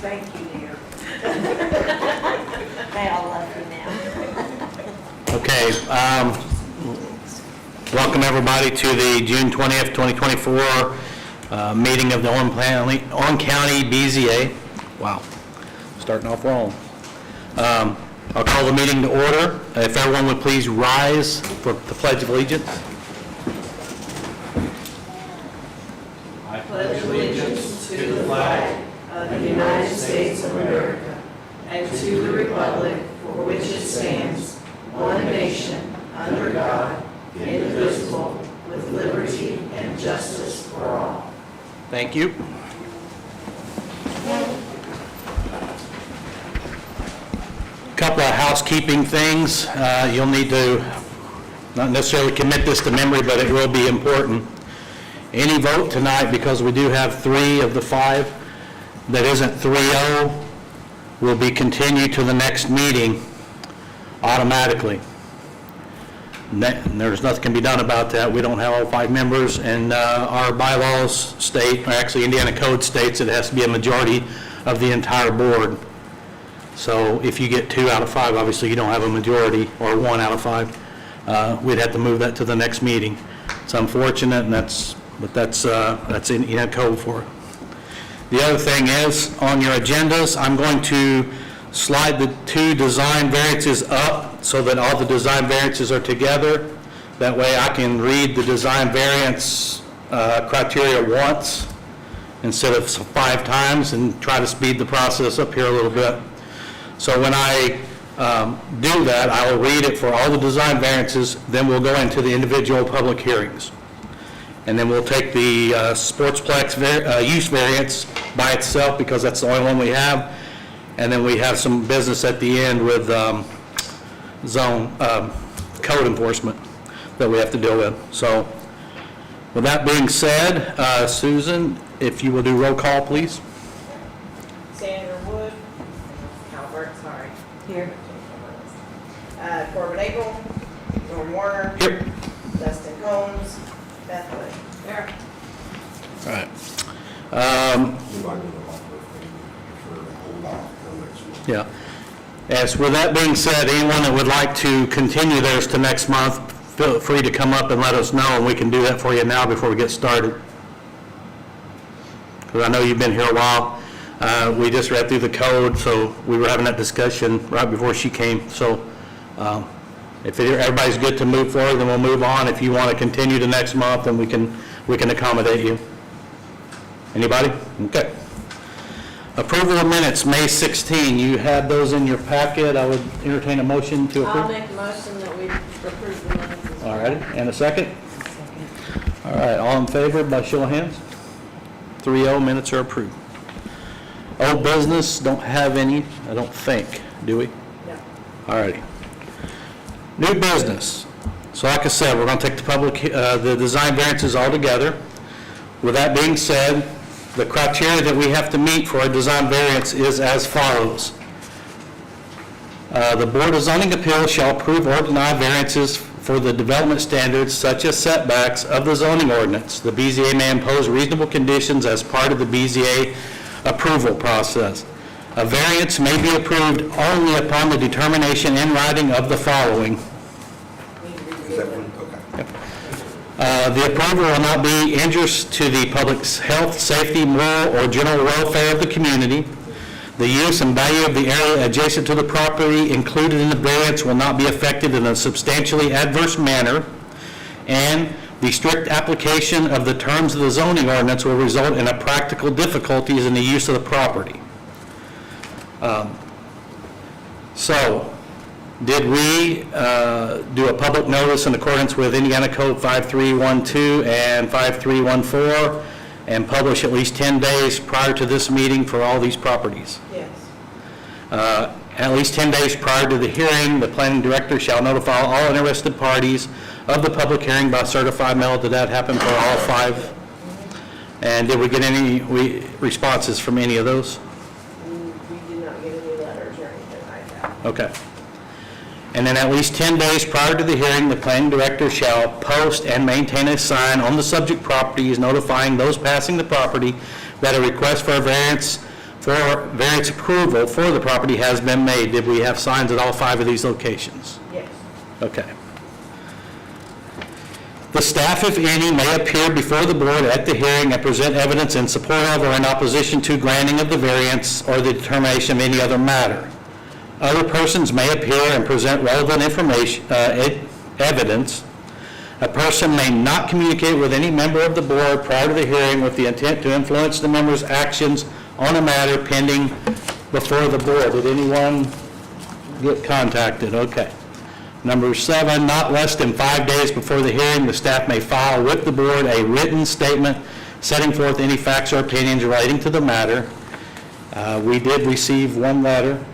Thank you, dear. They all love you now. Okay, welcome everybody to the June 20th, 2024 meeting of the Owen County BZA. Wow, starting off wrong. I'll call the meeting to order. If everyone would please rise for the Pledge of Allegiance. I pledge allegiance to the flag of the United States of America and to the republic for which it stands, one nation, under God, indivisible, with liberty and justice for all. Thank you. Couple of housekeeping things. You'll need to not necessarily commit this to memory, but it will be important. Any vote tonight, because we do have 3 of the 5 that isn't 3-0, will be continued to the next meeting automatically. There's nothing can be done about that. We don't have all 5 members, and our bylaws state, or actually Indiana code states, it has to be a majority of the entire board. So if you get 2 out of 5, obviously you don't have a majority, or 1 out of 5. We'd have to move that to the next meeting. It's unfortunate, and that's in Indiana code for it. The other thing is, on your agendas, I'm going to slide the 2 design variances up so that all the design variances are together. That way I can read the design variance criteria once instead of 5 times and try to speed the process up here a little bit. So when I do that, I will read it for all the design variances, then we'll go into the individual public hearings. And then we'll take the Sportsplex use variance by itself, because that's the only one we have. And then we have some business at the end with zone code enforcement that we have to deal with. So with that being said, Susan, if you will do roll call, please. Sandra Wood, Calvert, sorry. Here. Corbin Abel, Norm Warner, Here. Dustin Combs, Beth Wood. There. All right. Yeah. As with that being said, anyone that would like to continue theirs to next month, feel free to come up and let us know, and we can do that for you now before we get started. Because I know you've been here a while. We just read through the code, so we were having that discussion right before she came. So if everybody's good to move forward, then we'll move on. If you want to continue to next month, then we can accommodate you. Anybody? Okay. Approval of minutes, May 16. You had those in your packet. I would entertain a motion to approve. I'll make a motion that we approve the minutes. All righty, and a second? All right, all in favor by show of hands? 3-0, minutes are approved. Old business, don't have any, I don't think, do we? No. All righty. New business. So like I said, we're going to take the design variances all together. With that being said, the criteria that we have to meet for a design variance is as follows. The Board of Zoning Appeals shall approve or deny variances for the development standards such as setbacks of the zoning ordinance. The BZA may impose reasonable conditions as part of the BZA approval process. A variance may be approved only upon the determination in writing of the following. Is that one? Okay. The approval will not be injurious to the public's health, safety, moral, or general welfare of the community. The use and value of the area adjacent to the property included in the variance will not be affected in a substantially adverse manner. And the strict application of the terms of the zoning ordinance will result in a practical difficulties in the use of the property. So, did we do a public notice in accordance with Indiana Code 5312 and 5314 and publish at least 10 days prior to this meeting for all these properties? Yes. At least 10 days prior to the hearing, the planning director shall notify all interested parties of the public hearing by certified mail. Did that happen for all 5? And did we get any responses from any of those? We did not get any letters or anything like that. Okay. And then at least 10 days prior to the hearing, the planning director shall post and maintain a sign on the subject properties notifying those passing the property that a request for a variance for variance approval for the property has been made. Did we have signs at all 5 of these locations? Yes. Okay. The staff, if any, may appear before the board at the hearing and present evidence in support of or in opposition to granting of the variance or the determination of any other matter. Other persons may appear and present relevant information, evidence. A person may not communicate with any member of the board prior to the hearing with the intent to influence the member's actions on a matter pending before the board. Did anyone get contacted? Okay. Number 7, not less than 5 days before the hearing, the staff may file with the board a written statement setting forth any facts or opinions relating to the matter. We did receive one letter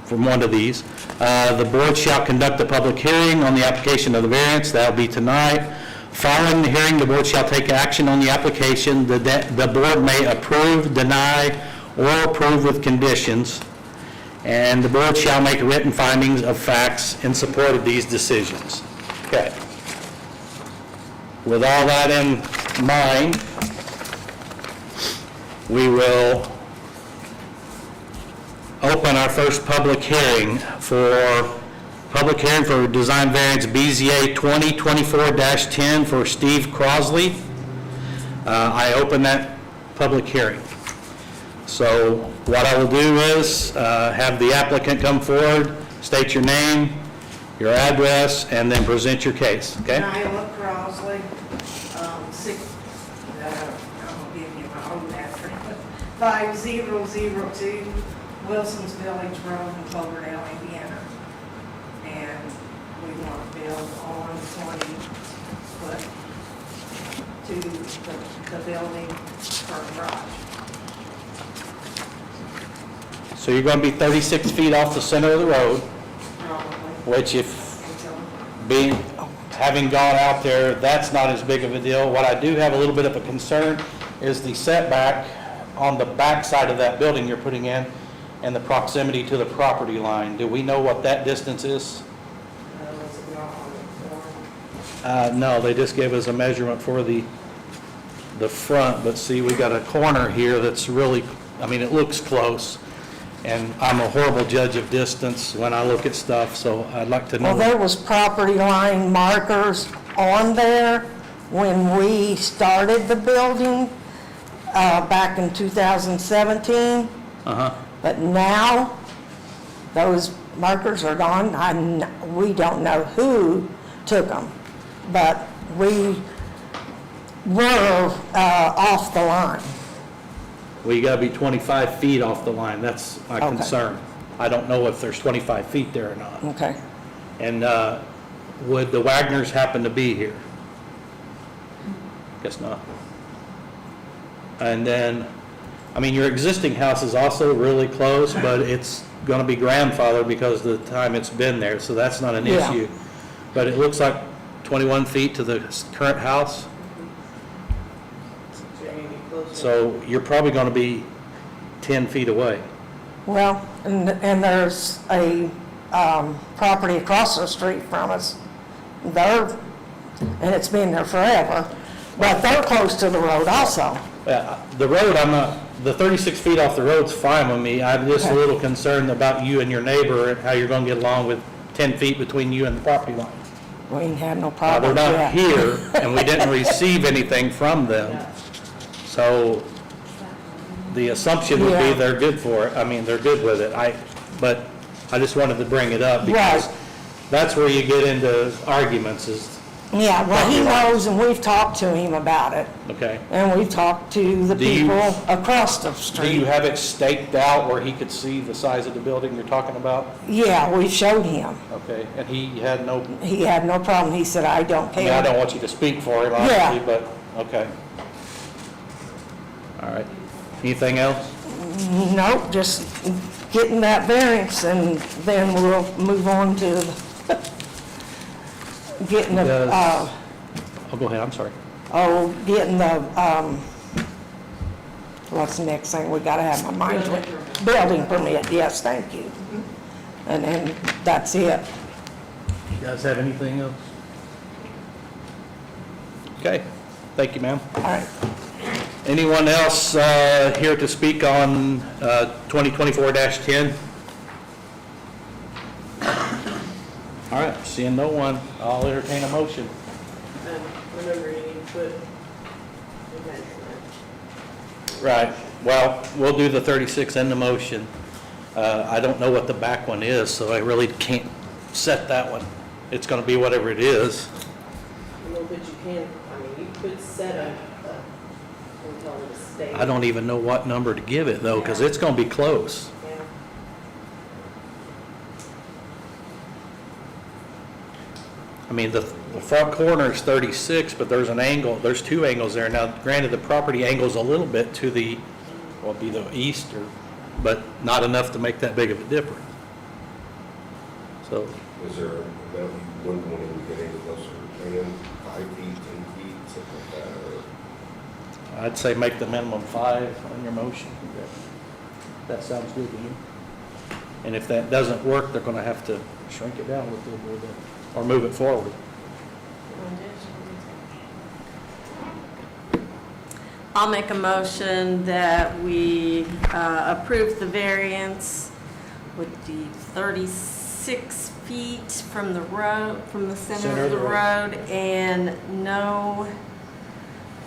from one of these. The board shall conduct a public hearing on the application of the variance. That will be tonight. Following the hearing, the board shall take action on the application. The board may approve, deny, or approve with conditions. And the board shall make written findings of facts in support of these decisions. Okay. With all that in mind, we will open our first public hearing for design variance BZA 2024-10 for Steve Crosley. I open that public hearing. So what I will do is have the applicant come forward, state your name, your address, and then present your case, okay? Nyla Crosley, I'm gonna give you my own address, 5002 Wilson's Village Road in Cloverdale, Indiana. And we want to build on 20 foot to the building for a garage. So you're going to be 36 feet off the center of the road, Probably. which having gone out there, that's not as big of a deal. What I do have a little bit of a concern is the setback on the back side of that building you're putting in and the proximity to the property line. Do we know what that distance is? Was it not on the form? No, they just gave us a measurement for the front, but see, we got a corner here that's really, I mean, it looks close. And I'm a horrible judge of distance when I look at stuff, so I'd like to know. Well, there was property line markers on there when we started the building back in 2017. Uh-huh. But now, those markers are gone. We don't know who took them, but we were off the line. Well, you gotta be 25 feet off the line, that's my Okay. concern. I don't know if there's 25 feet there or not. Okay. And would the Wagners happen to be here? Guess not. And then, I mean, your existing house is also really close, but it's gonna be grandfathered because of the time it's been there, so that's not an Yeah. issue. But it looks like 21 feet to the current house, so you're probably gonna be 10 feet away. Well, and there's a property across the street from us. And it's been there forever, but they're close to the road also. The road, the 36 feet off the road's fine with me. I'm just a Okay. little concerned about you and your neighbor and how you're gonna get along with 10 feet between you and the property line. We ain't had no They're problems not yet. here, and we didn't receive anything from them. So the assumption would be Yeah. they're good for it. I mean, they're good with it. But I just wanted to bring it up because Right. that's where you get into arguments is, Yeah, well, he knows, and we've talked to him about it, okay. and we've talked to the Do you- people across the Do you street. have it staked out where he could see the size of the building you're talking about? Yeah, we showed him. Okay, and he had no, He had no problem. He said, I don't I mean, I care. don't want you to speak for him, Yeah. obviously, but, okay. All right. Anything else? Nope, just getting that variance, and then we'll move on to getting the, Oh, go ahead, I'm sorry. getting the, what's the next thing? We gotta have my mind. Building permit, yes, thank you. And then that's it. You guys have anything else? Okay, thank you, ma'am. All right. Anyone else here to speak on 2024-10? All right, seeing no one, I'll entertain a motion. Remember, you need to put the measurement. Right, well, we'll do the 36 in the motion. I don't know what the back one is, so I really can't set that one. It's going to be whatever it is. No, but you can, I mean, you could set a until the state. I don't even know what number to give it, though, because it's going to be close. Yeah. I mean, the front corner is 36, but there's an angle, there's two angles there. Now, granted, the property angles a little bit to the, well, be the east, but not enough to make that big of a difference. So, Is there a amount you wouldn't want to get any closer, maybe 5 feet, 10 feet, something like that, or? I'd say make the minimum 5 on your motion. That sounds good to me. And if that doesn't work, they're going to have to shrink it down a little bit or move it forward. I'll make a motion that we approve the variance with the 36 feet from the road, from the center of the road, and no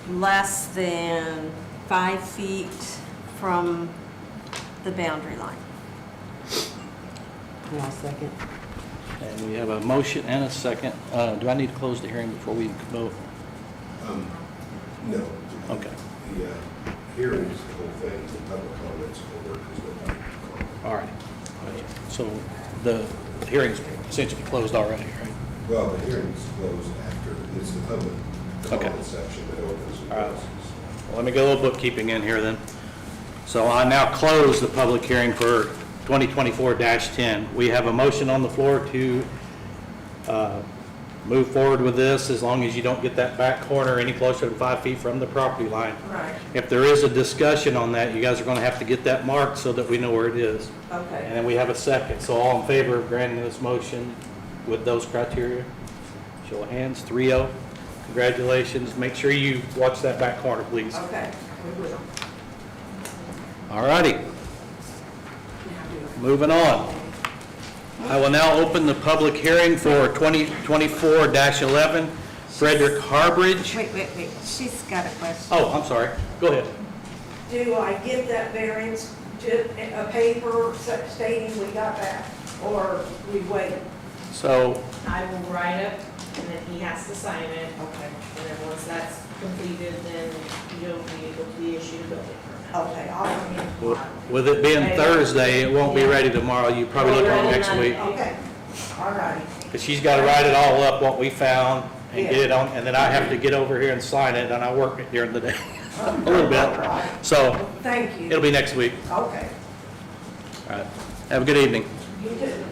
less than 5 feet from the boundary line. I'll second. And we have a motion and a second. Do I need to close the hearing before we vote? No. Okay. The hearings, the whole thing, the public comments over, because nobody commented. All right. So the hearing's essentially closed already, right? Well, the hearing's closed after, it's the public Okay. comment section that opens and All right. closes. Well, let me get a little bookkeeping in here then. So I now close the public hearing for 2024-10. We have a motion on the floor to move forward with this as long as you don't get that back corner any closer than 5 feet from the property line. Right, If there is a discussion on that, you guys are going to have to get that marked so that we know where it is. okay. And then we have a second. So all in favor of granting this motion with those criteria? Show of hands, 3-0. Congratulations. Make sure you watch that back corner, please. Okay, we will. All righty. Moving on. I will now open the public hearing for 2024-11, Frederick Harbridge. Wait, she's got a question. Oh, I'm sorry. Go ahead. Do I give that variance to a paper stating we got that, or we wait? So, I will write it, and then he has to sign it, Okay, and then once that's completed, then you'll be able to be issued a building permit. okay, I'll bring it tomorrow. with it being Thursday, it won't be ready tomorrow. You probably look on next week. Okay, all righty. Because she's got to write it all up, what we found, and get it on, and then I have to get over here and sign it, and I work it during the day a little bit. So, Thank you. it'll be next week. Okay, All right. Have a good evening. you too.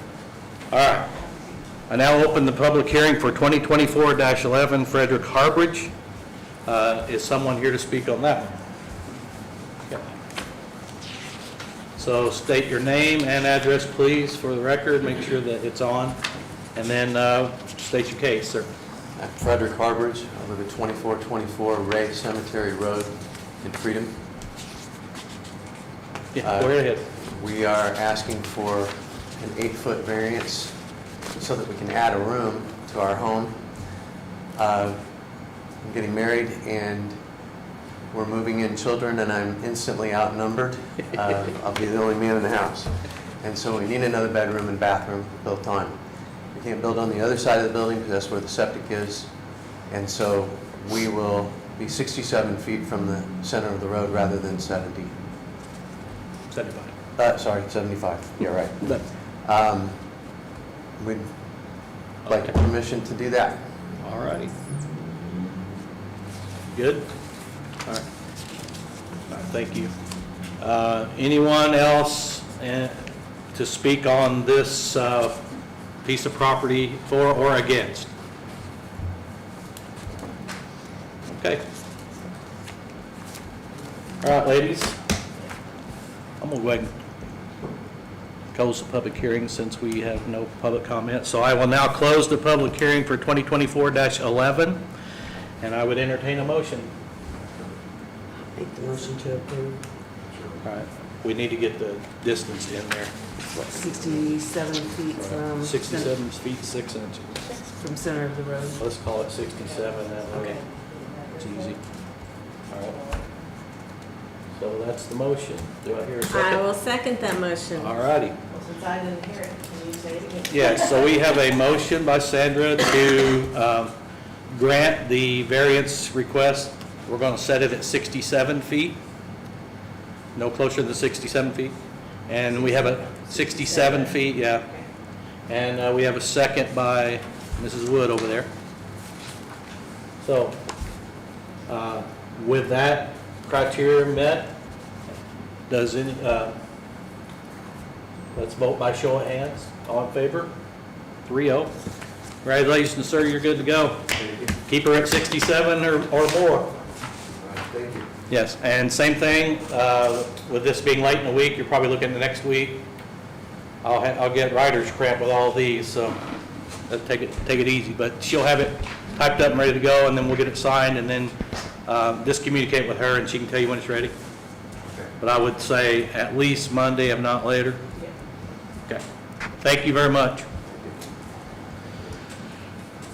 All right. I now open the public hearing for 2024-11 Frederick Harbridge. Is someone here to speak on that one? Okay. So state your name and address, please, for the record. Make sure that it's on. And then state your case, sir. I'm Frederick Harbridge. I live at 2424 Ray Cemetery Road in Freedom. Yeah, go right ahead. We are asking for an 8-foot variance so that we can add a room to our home. I'm getting married and we're moving in children and I'm instantly outnumbered. I'll be the only man in the house. And so we need another bedroom and bathroom built on. We can't build on the other side of the building because that's where the septic is. And so we will be 67 feet from the center of the road rather than 70. 75. Sorry, 75. You're right. But- We'd like permission to do that. All righty. Good? All right. All right, thank you. Anyone else to speak on this piece of property for or against? Okay. All right, ladies. I'm going to go ahead and close the public hearing since we have no public comment. So I will now close the public hearing for 2024-11, and I would entertain a motion. Make the motion to approve. All right, we need to get the distance in there. What, 67 feet from? 67 feet 6 inches. From center of the road. Let's call it 67, that way Okay. it's easy. All right. So that's the motion. Do I hear a I second? will second that motion. All righty. Well, since I didn't hear it, can you say it again? Yes, so we have a motion by Sandra to grant the variance request. We're going to set it at 67 feet, no closer than 67 feet. And we have a 67 feet, yeah. And we have a second by Mrs. Wood over there. So with that criteria met, does any, let's vote by show of hands. All in favor? 3-0. Congratulations, sir, you're good to go. Keep her at 67 or more. Thank you. Yes, and same thing, with this being late in the week, you're probably looking at next week. I'll get writer's cramp with all these, so take it easy. But she'll have it typed up and ready to go, and then we'll get it signed, and then just communicate with her, and she can tell you when it's ready. But I would say at least Monday, if not later. Okay. Thank you very much.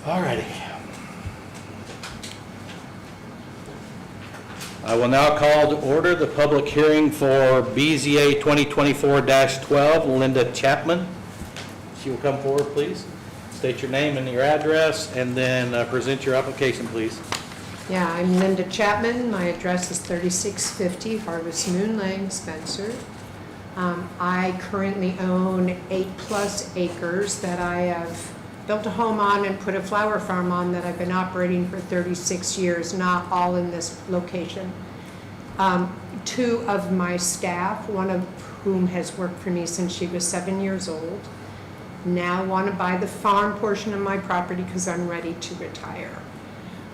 All righty. I will now call to order the public hearing for BZA 2024-12, Linda Chapman. She will come forward, please. State your name and your address, and then present your application, please. Yeah, I'm Linda Chapman. My address is 3650 Harvest Moon Lane, Spencer. I currently own 8+ acres that I have built a home on and put a flower farm on that I've been operating for 36 years, not all in this location. 2 of my staff, one of whom has worked for me since she was 7 years old, now want to buy the farm portion of my property because I'm ready to retire.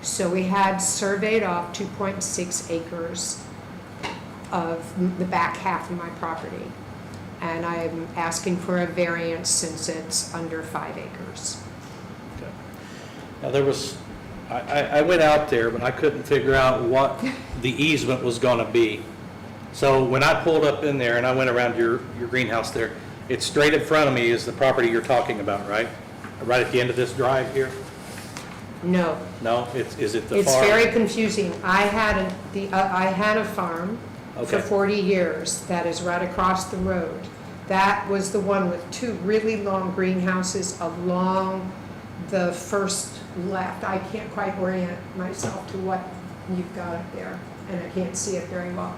So we had surveyed off 2.6 acres of the back half of my property. And I'm asking for a variance since it's under 5 acres. Okay. Now, there was, I went out there, but I couldn't figure out what the easement was going to be. So when I pulled up in there and I went around your greenhouse there, it's straight in front of me is the property you're talking about, right? Right at the end of this drive here? No, No? Is it the it's farm? very confusing. I had a farm for Okay. 40 years that is right across the road. That was the one with 2 really long greenhouses along the first left. I can't quite orient myself to what you've got up there, and I can't see it very well.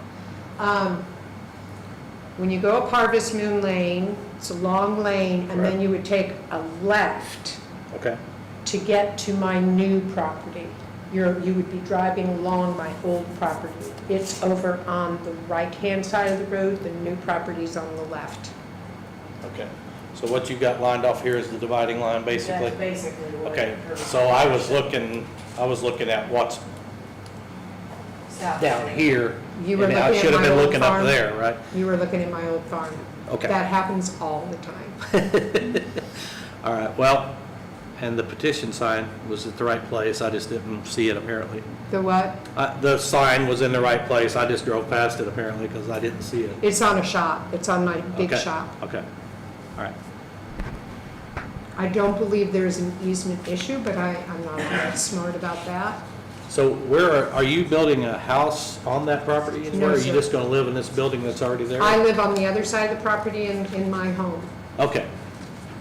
When you go up Harvest Moon Lane, it's a long lane, and then Right. you would take a left Okay, to get to my new property. You would be driving along my old property. It's over on the right-hand side of the road, the new property's on the left. okay. So what you've got lined off here is the dividing line, basically? That's basically what Okay, it occurs. so I was looking at what's South down City. here. You were And I looking should at have my been old looking up farm. there, right? You were looking at my old farm. Okay. That happens all the time. All right, well, and the petition sign was at the right place, I just didn't see it apparently. The what? The sign was in the right place, I just drove past it apparently because I didn't see it. It's on a shop. It's on my big Okay, shop. Okay, all right. I don't believe there's an easement issue, but I'm not that smart about that. So are you building a house on that property anywhere? No, Or are you sir. just going to live in this building that's already there? I live on the other side of the property in my home. Okay,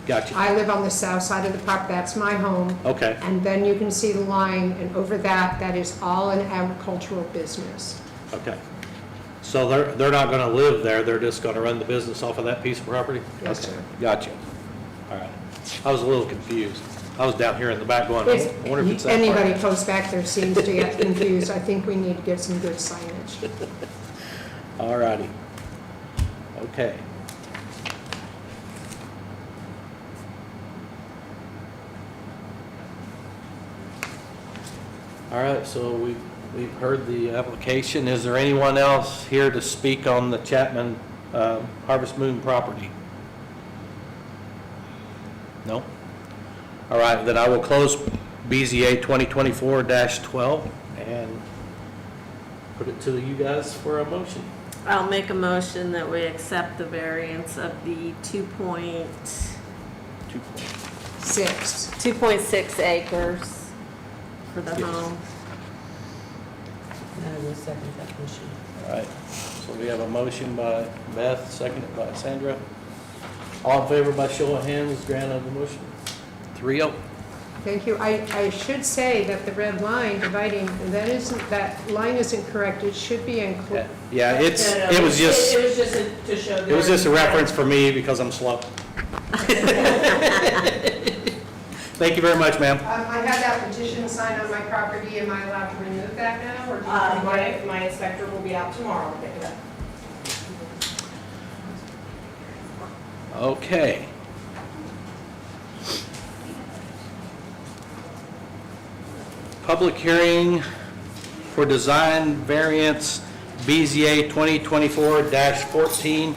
gotcha, I live on the south side of the property. That's my home. okay, And then you can see the line, and over that is all an agricultural business. okay. So they're not going to live there, they're just going to run the business off of that piece of property? Yes, Okay, sir. Gotcha, all right. I was a little confused. I was down here in the back going, I wonder if it's that far. Anybody goes back there seems to get confused. I think we need to get some good signage. All righty. Okay. All right, so we've heard the application. Is there anyone else here to speak on the Chapman Harvest Moon property? No? All right, then I will close BZA 2024-12 and put it to you guys for a motion. I'll make a motion that we accept the variance of the 2.6 acres for the home. I will second that motion. All right, so we have a motion by Beth, seconded by Sandra. All in favor by show of hands, grant of the motion. 3-0. Thank you. I should say that the red line dividing, that line isn't correct. It should be included. Yeah, No, it was just, It was just to show. it was just a reference for me because I'm slow. Thank you very much, ma'am. I had that petition signed on my property. Am I allowed to remove that now, or do you? My inspector will be out tomorrow to pick it up. Okay. Public hearing for design variance BZA 2024-14,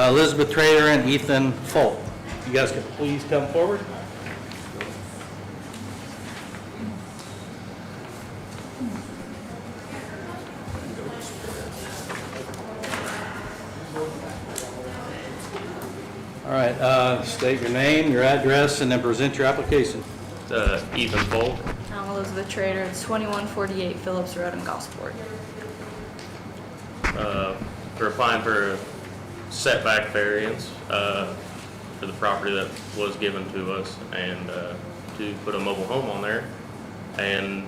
Elizabeth Trader and Ethan Folk. You guys can please come forward. All right, state your name, your address, and then present your application. Ethan Folk. I'm Elizabeth Trader. It's 2148 Phillips Road in Gosport. We're applying for a setback variance for the property that was given to us, and to put a mobile home on there. And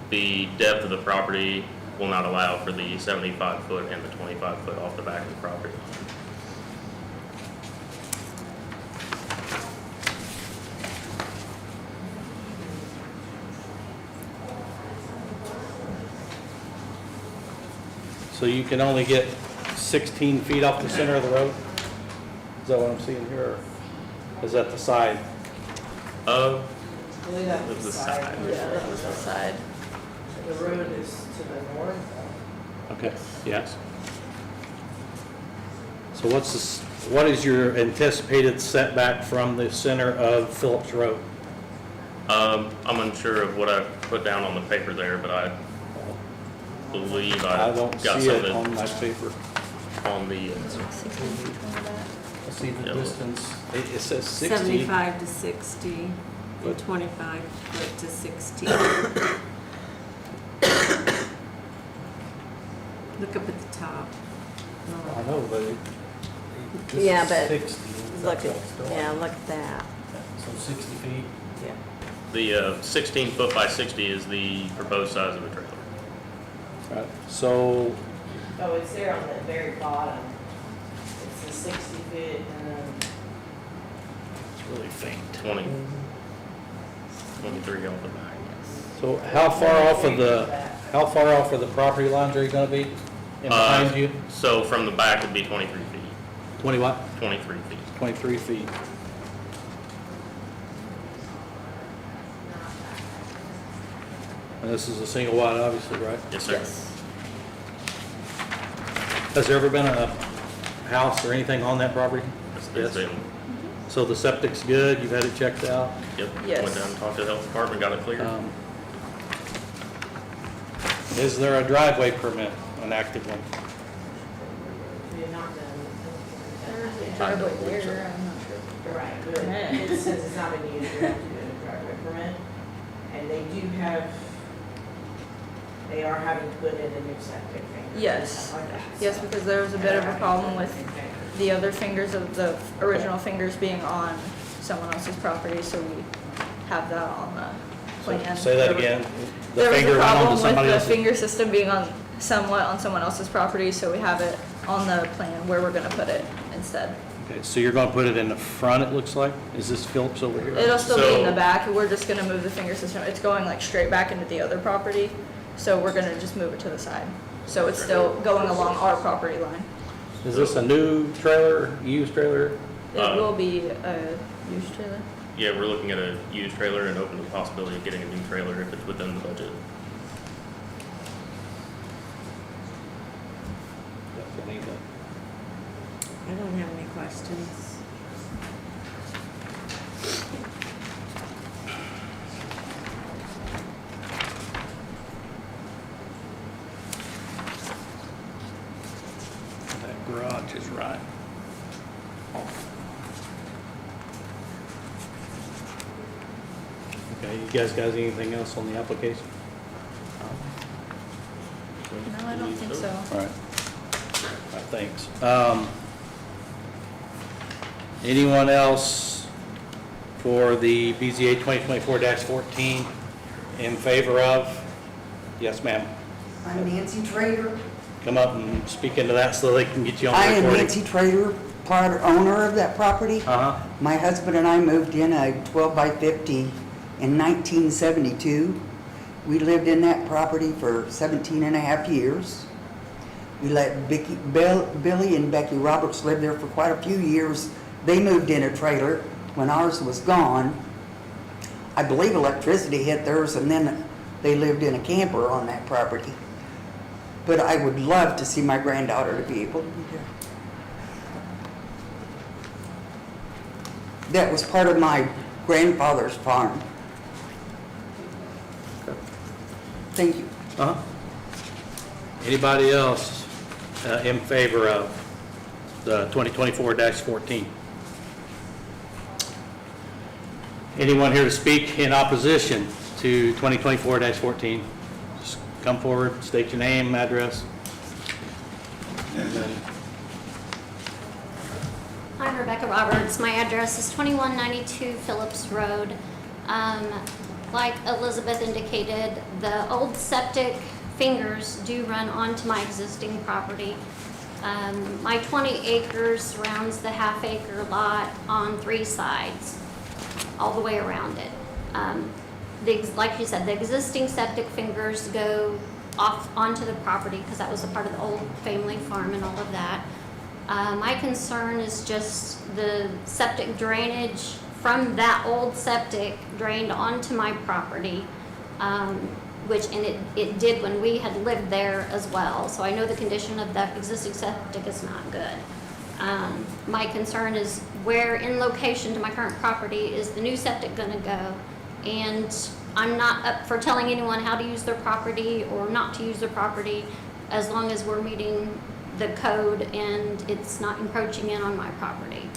the depth of the property will not allow for the 75-foot and the 25-foot off the back of the property. So you can only get 16 feet off the center of the road? Is that what I'm seeing here, or is that the side? Uh, I believe that It was was the the side. side. Yeah, that was the side. The road is to the north. Okay, yes. So what is your anticipated setback from the center of Phillips Road? I'm unsure of what I put down on the paper there, but I believe I I don't got see it something on my paper. on the, 16 feet from the back. I see the Yeah. distance, it says 60. 75 to 60, and 25 foot to 60. Look up at the top. I know, but this Yeah, is but 60. Look at, yeah, look at that. So 60 feet? Yeah. the 16 foot by 60 is the proposed size of the trailer. Right, so, Oh, it's there on the very bottom. It's the 60 feet and then. it's really faint. 23 off the back. So how far off of the property lines are you gonna be? And behind you? So from the back it'd be 23 feet, 20 what? 23 feet. 23 feet. And this is a single wide, obviously, right? Yes, sir. Yes. Has there ever been a house or anything on that property? It's been, So the septic's good, you've had it checked out? yep. Yes. Went down and talked to the health department, got it cleared. Is there a driveway permit, an active one? You're not done. Driveway there, I'm not sure. Right, but it says it's not been used, you have to do a driveway permit. And they are having to put in a new septic tank. and Yes. stuff like that, Yes, so. because there was a bit of a problem with the other fingers of the original fingers being on someone else's property, so we have that on the plan. Say that again. The There was finger a went onto problem with somebody the else's- finger system being on someone else's property, so we have it on the plan where we're gonna put it instead. Okay, so you're gonna put it in the front, it looks like? Is this Phillips over here? It'll still be in the So- back, we're just gonna move the finger system, it's going like straight back into the other property, so we're gonna just move it to the side. So it's still going along our property line. Is this a new trailer, used trailer? It will be a used trailer. Yeah, we're looking at a used trailer and open to the possibility of getting a new trailer if it's within the budget. I don't have any questions. You guys got anything else on the application? No, I don't think so. All right. Thanks. Anyone else for the BZA 2024-14 in favor of? Yes, ma'am. I'm Nancy Trader. Come up and speak into that so they can get you on I the am recording. Nancy Trader, part owner of that property. Uh-huh. My husband and I moved in a 12 by 50 in 1972. We lived in that property for 17 and a half years. We let Billy and Becky Roberts live there for quite a few years. They moved in a trailer when ours was gone. I believe electricity hit theirs, and then they lived in a camper on that property. But I would love to see my granddaughter to be able to be there. That was part of my grandfather's farm. Thank you. Uh-huh. Anybody else in favor of the 2024-14? Anyone here to speak in opposition to 2024-14? Just come forward, state your name, address. And then I'm Rebecca Roberts. My address is 2192 Phillips Road. Like Elizabeth indicated, the old septic fingers do run onto my existing property. My 20 acres surrounds the half-acre lot on 3 sides, all the way around it. Like you said, the existing septic fingers go off onto the property because that was a part of the old family farm and all of that. My concern is just the septic drainage from that old septic drained onto my property, it did when we had lived there as well. So I know the condition of that existing septic is not good. My concern is where in location to my current property is the new septic gonna go? And I'm not up for telling anyone how to use their property or not to use their property as long as we're meeting the code and it's not encroaching in on my property.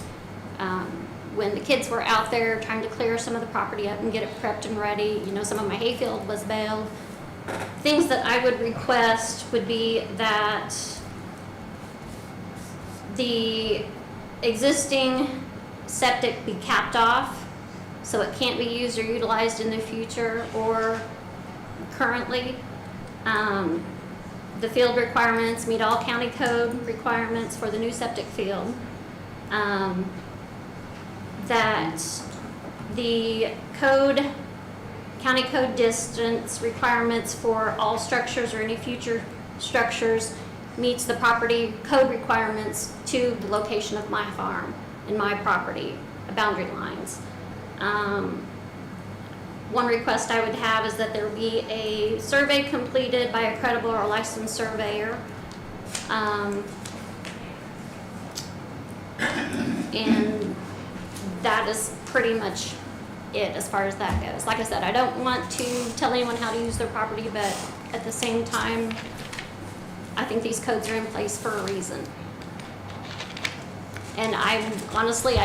When the kids were out there trying to clear some of the property up and get it prepped and ready, some of my hayfield was baled. Things that I would request would be that the existing septic be capped off so it can't be used or utilized in the future or currently. The field requirements meet all county code requirements for the new septic field. That the county code distance requirements for all structures or any future structures meets the property code requirements to the location of my farm and my property boundary lines. One request I would have is that there be a survey completed by a credible or licensed surveyor. And that is pretty much it as far as that goes. Like I said, I don't want to tell anyone how to use their property, but at the same time, I think these codes are in place for a reason. And I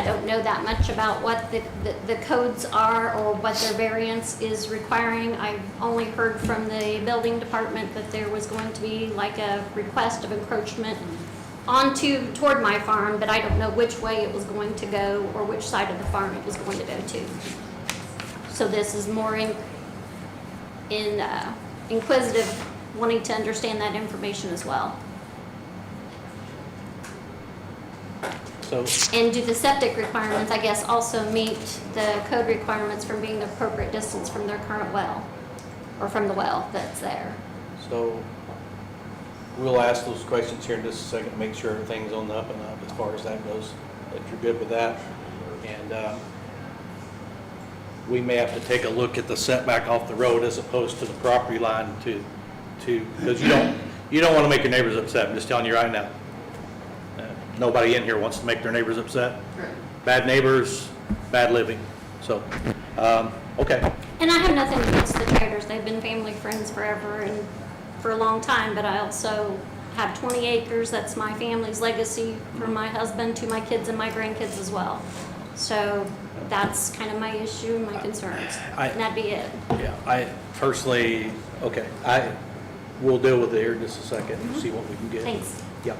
don't know that much about what the codes are or what their variance is requiring. I've only heard from the building department that there was going to be like a request of encroachment toward my farm, but I don't know which way it was going to go or which side of the farm it was going to go to. So this is more inquisitive, wanting to understand that information as well. And do the septic requirements, I guess, also meet the code requirements from being the appropriate distance from their current well, or from the well that's there? So we'll ask those questions here in just a second to make sure everything's on the up and up as far as that goes, that you're good with that. And we may have to take a look at the setback off the road as opposed to the property line because you don't want to make your neighbors upset. I'm just telling you right now. Nobody in here wants to make their neighbors upset. Bad neighbors, bad living. So, okay. And I have nothing against the Traders. They've been family friends forever and for a long time, but I also have 20 acres. That's my family's legacy from my husband to my kids and my grandkids as well. So that's kind of my issue and my concerns. I- And that'd be it. Yeah, I personally, okay, we'll deal with it here in just a second and see what we can get. Thanks. Yep.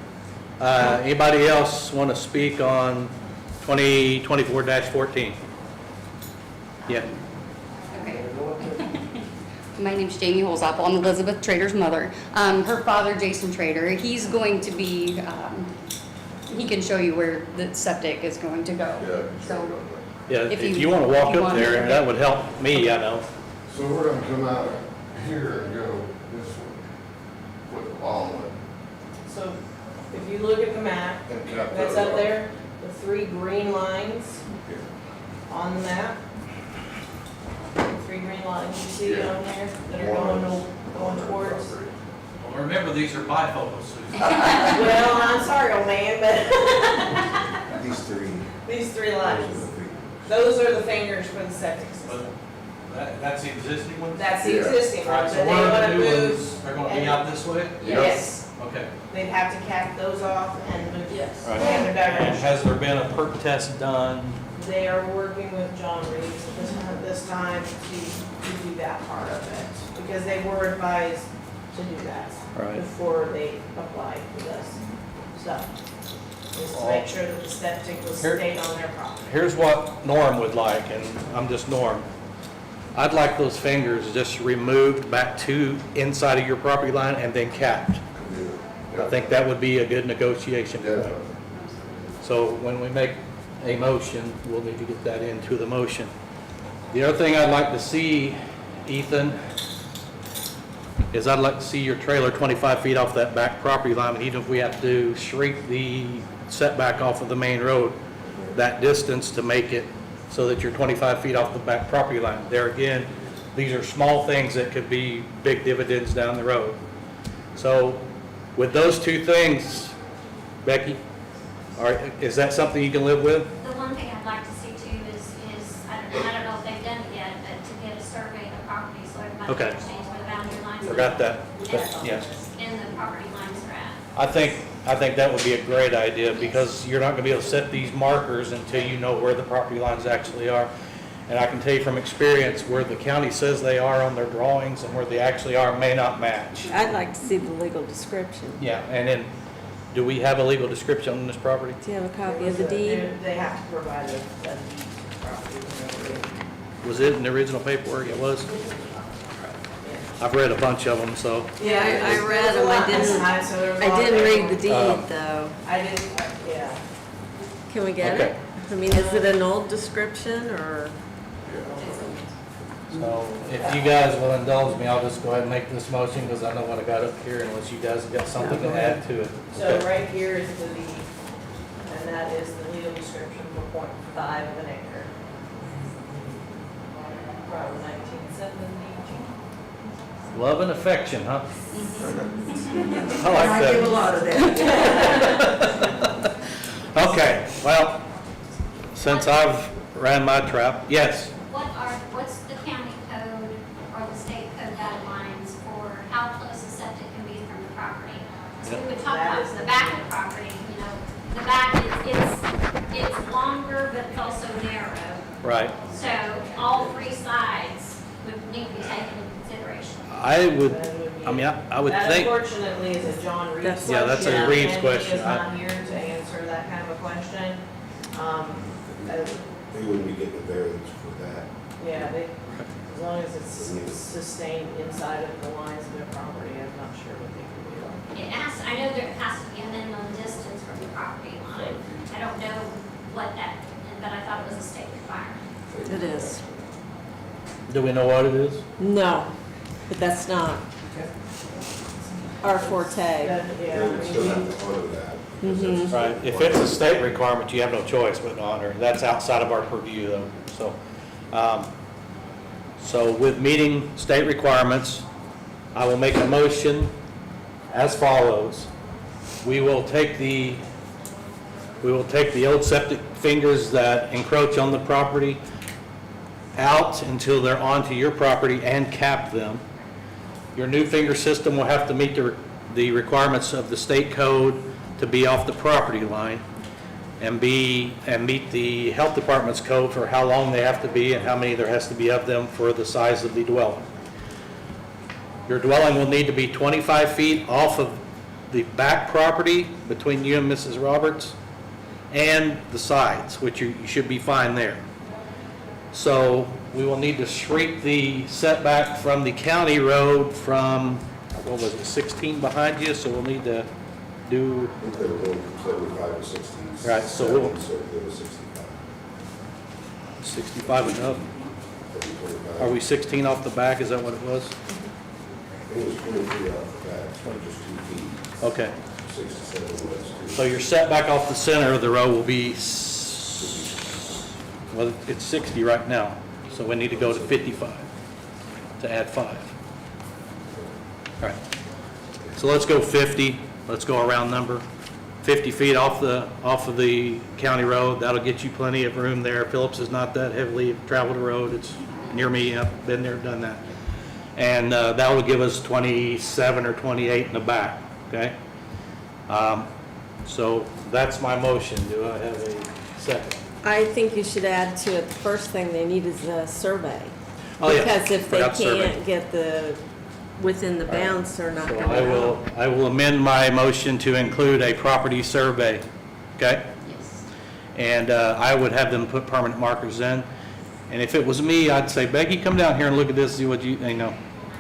Anybody else want to speak on 2024-14? Yeah. Okay. My name's Jamie Holzapple. I'm Elizabeth Trader's mother. Her father, Jason Trader, he's going to be, he can show you where the septic is going to go. Yeah. So, Yeah, If if you- you want to walk if you up want there, to- that would help me, I know. So we're gonna come out here and go this way with the long one So if you look at the map, and cut that's those up off. there, the 3 green lines on the map. 3 green lines you see on there that are going towards. Well, remember, these are bifocals. Well, I'm sorry, old man, but These three. these 3 Those are lines, the fingers. those are the fingers for the septic system. That's the existing one? That's the Yeah. existing All one, right, but so they where are want the to new move. ones? They're going to be out this way? Yes, Okay. they'd have to cap those off and move Yes. the other And direction. has there been a perk test done? They are working with John Reeves at this time to do that part of it, because they were advised to do that Right. before they applied for this stuff. Just to make sure that the septic was Here- stayed on their property. Here's what Norm would like, and I'm just Norm. I'd like those fingers just removed back to inside of your property line and then capped. I think that would be a good negotiation point. Definitely. So when we make a motion, we'll need to get that into the motion. The other thing I'd like to see, Ethan, is I'd like to see your trailer 25 feet off that back property line, and even if we have to shrink the setback off of the main road, that distance to make it so that you're 25 feet off the back property line. There again, these are small things that could be big dividends down the road. So with those 2 things, Becky, is that something you can live with? The one thing I'd like to see too is, I don't know if they've done it yet, but to get a survey of the property so everybody Okay. understands where the boundary lines are. Forgot that, but And- yes. And the property lines are at. I think that would be a great idea, because you're not gonna be able to set these markers until you know where the property lines actually are. And I can tell you from experience, where the county says they are on their drawings and where they actually are may not match. I'd like to see the legal description. Yeah, and then, do we have a legal description on this property? Do you have a copy of the deed? They have to provide a deed to the property when they Was it in the original paperwork? It was? I've read a bunch of them, so. Yeah, I read There was a them, lot this time, so there was a lot I didn't of read the paperwork. deed, though. I didn't, yeah. Can we get Okay. it? I mean, is it an old description, or? So if you guys will indulge me, I'll just go ahead and make this motion, because I know what I got up here, unless you guys have got something to add to it. So Okay. right here is the deed, and that is the legal description for .5 of an acre. From 1972. Love and affection, huh? I like I give a that. lot of that. Okay, well, since I've ran my trap, yes. What's the county code or the state code guidelines for how close a septic can be from the property? So we would talk That about is- the back of the property, you know, the back it's longer, but it's also narrow. Right. So all 3 sides would need to be taken into consideration. I would, That would be- I mean, I would That think, unfortunately is a John Reeves That's- question. Yeah, that's a Reeves And question. he is not here to answer that kind of a question. They wouldn't be getting a variance for that. Yeah, as long as it's sustained inside of the lines of their property, I'm not sure what they can do. I know there has to be a minimum distance from the property line. I don't know what that, but I thought it was a state requirement. It is. do we know what it is? No, but that's not our forte. But, yeah, They would still have to honor that. because that's a Right, state if it's a requirement. state requirement, you have no choice but to honor it. That's outside of our purview, though, so. So with meeting state requirements, I will make a motion as follows. We will take the old septic fingers that encroach on the property out until they're onto your property and cap them. Your new finger system will have to meet the requirements of the state code to be off the property line. and meet the health department's code for how long they have to be and how many there has to be of them for the size of the dwelling. Your dwelling will need to be 25 feet off of the back property between you and Mrs. Roberts and the sides, which you should be fine there. So we will need to shrink the setback from the county road from, what was it, 16 behind you, so we'll need to do, Instead of going from 75 to 60. Right, so we'll- So go to 65. 65 enough. Maybe 25. Are we 16 off the back, is that what it was? It was 23 off the back, so just 2 feet. Okay, 67 was 2. so your setback off the center of the road will be, well, it's 60 right now, so we need to go to 55 to add 5. All right, so let's go 50, let's go a round number. 50 feet off of the county road, that'll get you plenty of room there. Phillips is not that heavily traveled road, it's near me, I've been there, done that. And that will give us 27 or 28 in the back, okay? So that's my motion. Do I have a second? I think you should add to it, the first thing they need is a survey. Oh, yeah. Because if they Forgot survey. can't get within the bounds, they're not So gonna know. I will amend my motion to include a property survey, okay? Yes. And I would have them put permanent markers in. And if it was me, I'd say, Becky, come down here and look at this, see what you know.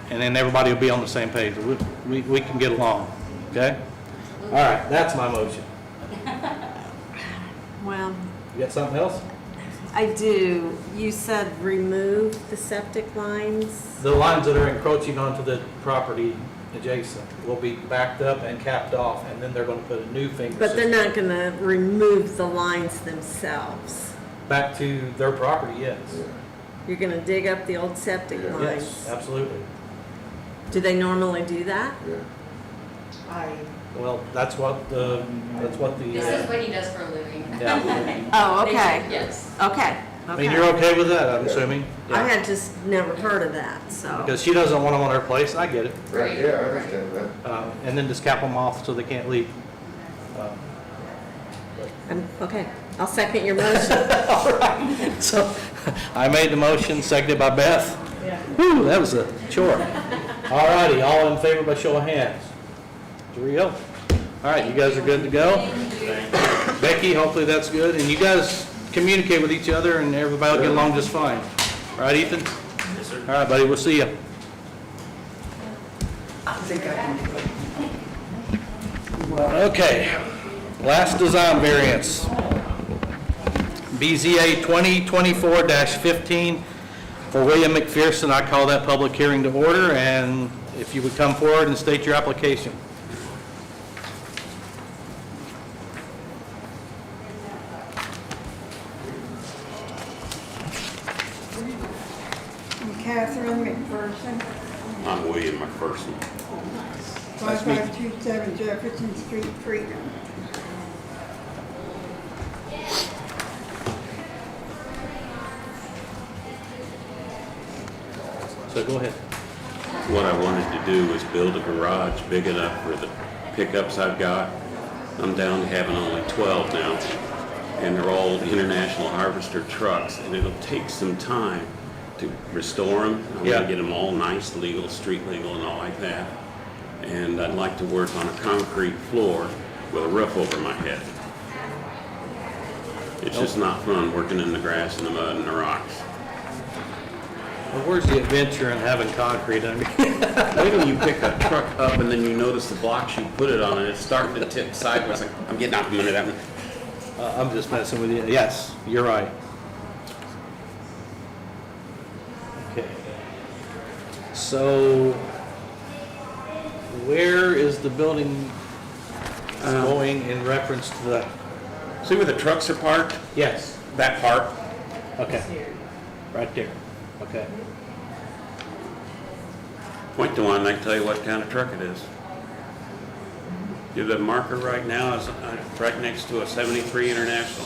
And then everybody will be on the same page. We can get along, okay? All right, that's my motion. Well, You got something else? I do. You said remove the septic lines? The lines that are encroaching onto the property adjacent will be backed up and capped off, and then they're going to put a new finger But they're system not gonna remove the lines themselves. back to their property, yes. You're gonna dig up the old septic Yes, lines. absolutely. Do they normally do that? Yeah. Well, that's what the, This is what he does for a living. yeah. Oh, okay, Yes. okay. I mean, you're okay with that, I'm Yeah. assuming? I Yeah. had just never heard of that, so. Because she doesn't want them on her place, and I get it. Right, yeah, I understand that. And then just cap them off so they can't leak. Okay, I'll second your motion. So, I made the motion, seconded by Beth. Whew, that was a chore. All righty, all in favor by show of hands. 3-0. All right, you guys are good to go? Becky, hopefully that's good, and you guys communicate with each other and everybody will get along just fine. All right, Ethan? Yes, sir. All right, buddy, we'll see you. I think I can do it. Okay, last design variance. BZA 2024-15 for William McPherson. I call that public hearing to order, and if you would come forward and state your application. Catherine McPherson, I'm William McPherson. 5527 Jefferson Street, Freedom. So go ahead. What I wanted to do was build a garage big enough for the pickups I've got. I'm down to having only 12 now, and they're all International Harvester trucks, and it'll take some time to restore them. I'm Yeah. gonna get them all nice, legal, street legal and all like that. And I'd like to work on a concrete floor with a roof over my head. It's just not fun working in the grass and the mud and the rocks. Well, where's the adventure in having concrete under? Wait till you pick a truck up and then you notice the blocks you put it on and it's starting to tip sideways. Like, I'm getting out a minute. I'm just messing with you. Yes, you're right. Okay. So, where is the building going in reference to the? See where the trucks are parked? Yes. That part. Okay. Right there. Okay. Point to one and I can tell you what kind of truck it is. The marker right now is right next to a 73 International.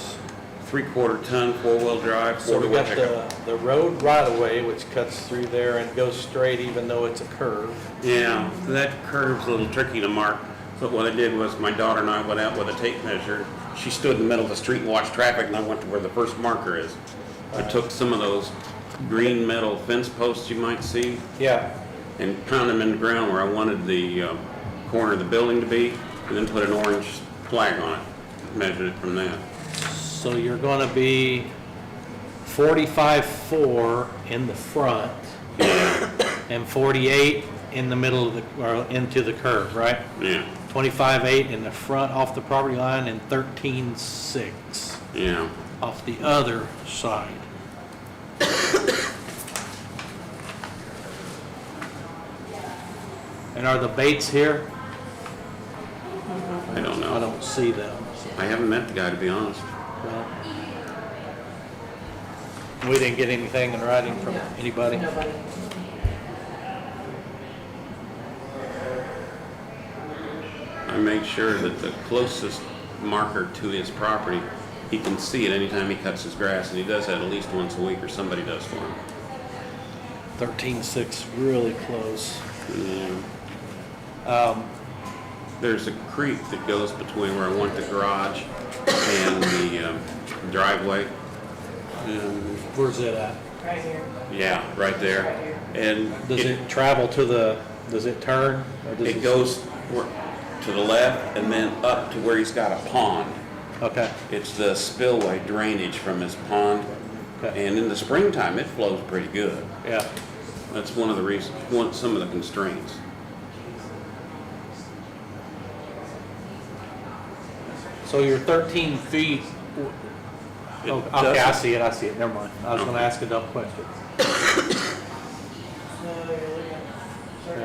3/4 ton, 4-wheel drive, So we four-wheel got pickup. the road right of way, which cuts through there and goes straight even though it's a curve. Yeah, that curve's a little tricky to mark. But what I did was my daughter and I went out with a tape measure. she stood in the middle of the street and watched traffic, and I went to where the first marker is. I took some of those green metal fence posts you might see Yeah. and pounded them in the ground where I wanted the corner of the building to be, and then put an orange flag on it, measured it from that. So you're gonna be 45.4 in the front and 48 in the middle of the, or into the curve, right? Yeah, 25.8 in the front off the property line and 13.6 yeah. off the other side. And are the Bates here? I don't I know. don't see them. I haven't met the guy, to be honest. Well, we didn't get anything in writing from anybody? Nobody. I made sure that the closest marker to his property, he can see it anytime he cuts his grass, and he does that at least once a week, or somebody does for him. 13.6, really close. Yeah. There's a creek that goes between where I want the garage and the driveway. And, Where's it at? Right here. yeah, right there. And Does it travel to the, does it turn? Or does it goes to the left and then up to where he's got a pond. Okay. It's the spillway drainage from his pond. Okay. And in the springtime, it flows pretty good. Yeah. That's one of the reasons, some of the constraints. So you're 13 feet. It Oh, okay, I doesn't- see it, never mind. I was gonna ask a dumb question.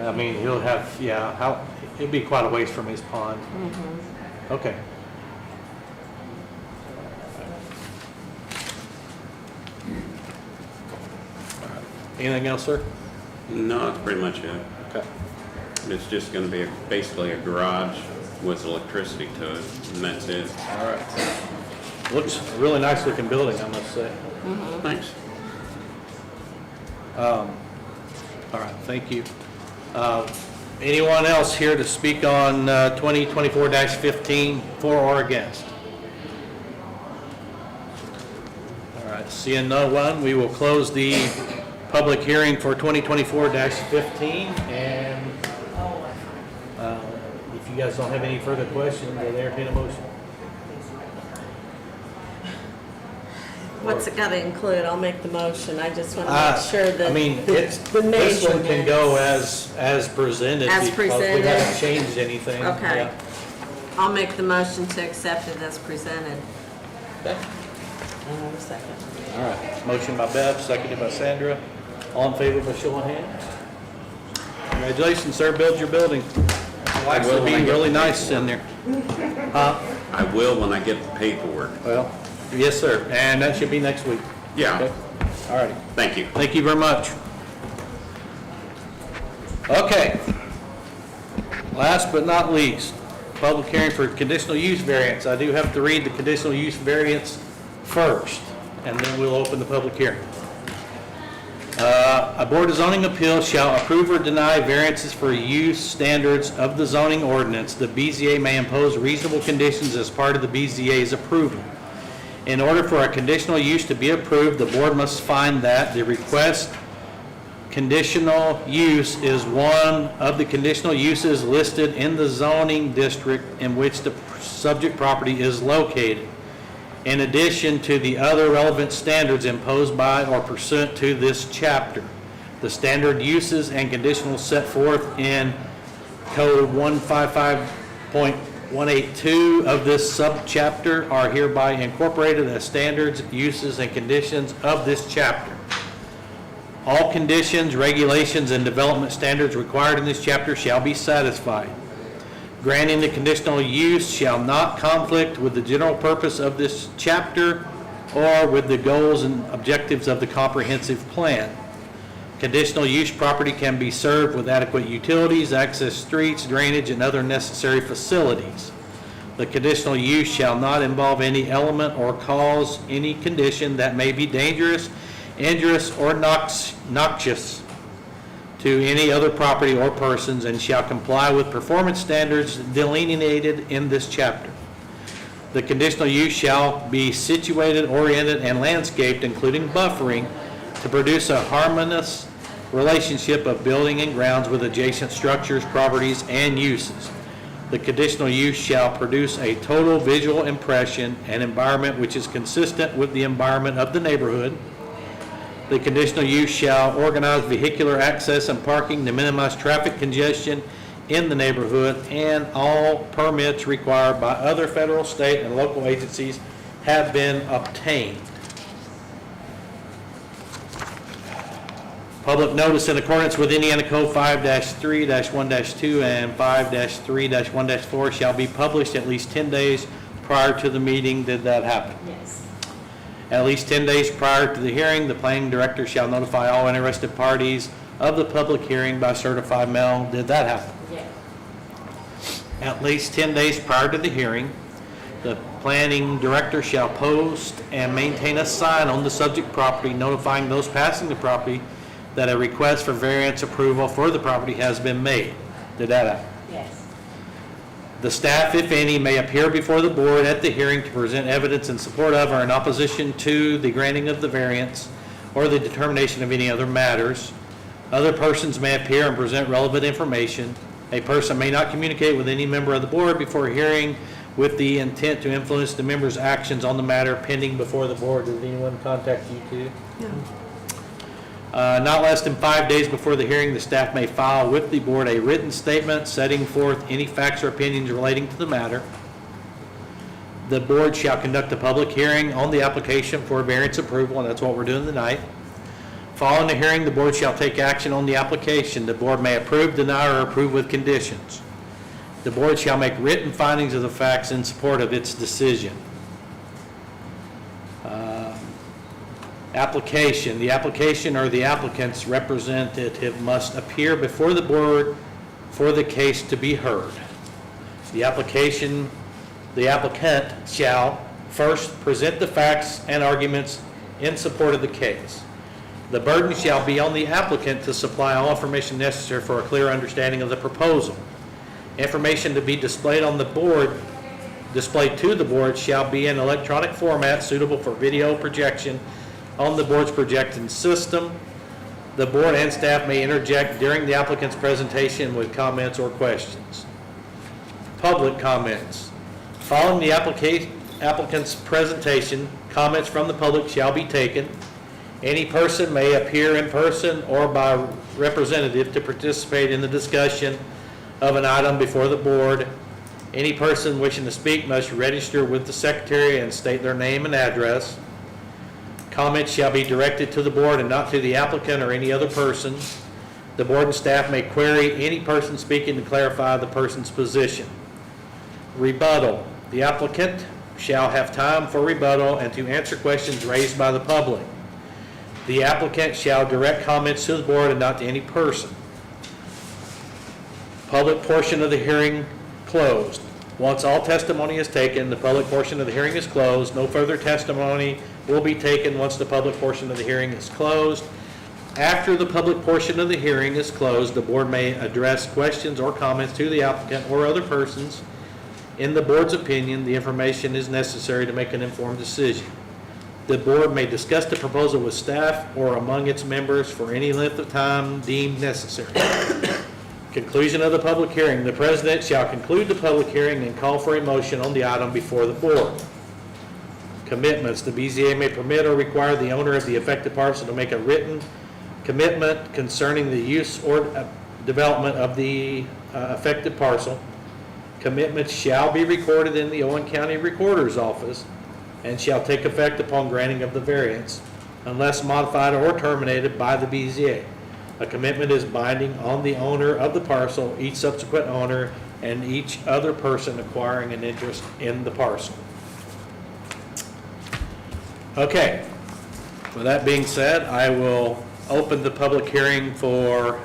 I mean, he'll have, yeah, how, it'd be quite a ways from his pond. Okay. Anything else, sir? No, that's pretty much it. Okay. It's just gonna be basically a garage with electricity to it, and that's it. All right. Looks a really nice looking building, I must say. Thanks. All right, thank you. Anyone else here to speak on 2024-15, for or against? All right, seeing no one, we will close the public hearing for 2024-15, and if you guys don't have any further questions, I'll entertain a motion. What's it got to include? I'll make the motion. I just want to make sure that I mean, the this one can go measurements- as presented. As because we presented. haven't changed anything. Okay. Yeah. I'll make the motion to accept it as presented. Second. All right, motion by Bev, seconded by Sandra. All in favor by show of hands? Congratulations, sir, build your building. It'll actually be really nice in there. I will when I get the paperwork. Well, yes, sir, and that should be next week. Yeah. Okay. All righty. Thank you. Thank you very much. Okay. Last but not least, public hearing for conditional use variance. I do have to read the conditional use variance first, and then we'll open the public hearing. A Board of Zoning Appeals shall approve or deny variances for use standards of the zoning ordinance. The BZA may impose reasonable conditions as part of the BZA's approval. In order for a conditional use to be approved, the board must find that the request conditional use is one of the conditional uses listed in the zoning district in which the subject property is located, in addition to the other relevant standards imposed by or pursuant to this chapter. The standard uses and conditionals set forth in Code 155.182 of this subchapter are hereby incorporated as standards, uses, and conditions of this chapter. All conditions, regulations, and development standards required in this chapter shall be satisfied. Granting the conditional use shall not conflict with the general purpose of this chapter or with the goals and objectives of the comprehensive plan. Conditional use property can be served with adequate utilities, access streets, drainage, and other necessary facilities. The conditional use shall not involve any element or cause any condition that may be dangerous, injurious, or noxious to any other property or persons, and shall comply with performance standards delineated in this chapter. The conditional use shall be situated, oriented, and landscaped, including buffering, to produce a harmonious relationship of building and grounds with adjacent structures, properties, and uses. The conditional use shall produce a total visual impression and environment which is consistent with the environment of the neighborhood. The conditional use shall organize vehicular access and parking to minimize traffic congestion in the neighborhood, and all permits required by other federal, state, and local agencies have been obtained. Public notice in accordance with Indiana Code 5-3-1-2 and 5-3-1-4 shall be published at least 10 days prior to the meeting. Did that happen? Yes. At least 10 days prior to the hearing, the planning director shall notify all interested parties of the public hearing by certified mail. Did that happen? Yes. At least 10 days prior to the hearing, the planning director shall post and maintain a sign on the subject property notifying those passing the property that a request for variance approval for the property has been made. Did that happen? Yes. The staff, if any, may appear before the board at the hearing to present evidence in support of or in opposition to the granting of the variance or the determination of any other matters. Other persons may appear and present relevant information. A person may not communicate with any member of the board before a hearing with the intent to influence the member's actions on the matter pending before the board. Did anyone contact you too? No. Not less than 5 days before the hearing, the staff may file with the board a written statement setting forth any facts or opinions relating to the matter. The board shall conduct a public hearing on the application for variance approval, and that's what we're doing tonight. Following the hearing, the board shall take action on the application. The board may approve, deny, or approve with conditions. The board shall make written findings of the facts in support of its decision. Application. The application or the applicant's representative must appear before the board for the case to be heard. The applicant shall first present the facts and arguments in support of the case. The burden shall be on the applicant to supply all information necessary for a clear understanding of the proposal. Information to be displayed to the board shall be in electronic format suitable for video projection on the board's projection system. The board and staff may interject during the applicant's presentation with comments or questions. Public comments. Following the applicant's presentation, comments from the public shall be taken. Any person may appear in person or by representative to participate in the discussion of an item before the board. Any person wishing to speak must register with the secretary and state their name and address. Comments shall be directed to the board and not to the applicant or any other person. The board and staff may query any person speaking to clarify the person's position. Rebuttal. The applicant shall have time for rebuttal and to answer questions raised by the public. The applicant shall direct comments to the board and not to any person. Public portion of the hearing closed. Once all testimony is taken, the public portion of the hearing is closed. No further testimony will be taken once the public portion of the hearing is closed. After the public portion of the hearing is closed, the board may address questions or comments to the applicant or other persons. In the board's opinion, the information is necessary to make an informed decision. The board may discuss the proposal with staff or among its members for any length of time deemed necessary. Conclusion of the public hearing. The president shall conclude the public hearing and call for a motion on the item before the board. Commitments. The BZA may permit or require the owner of the affected parcel to make a written commitment concerning the use or development of the affected parcel. Commitments shall be recorded in the Owen County Recorder's Office and shall take effect upon granting of the variance unless modified or terminated by the BZA. A commitment is binding on the owner of the parcel, each subsequent owner, and each other person acquiring an interest in the parcel. Okay, with that being said, I will open the public hearing for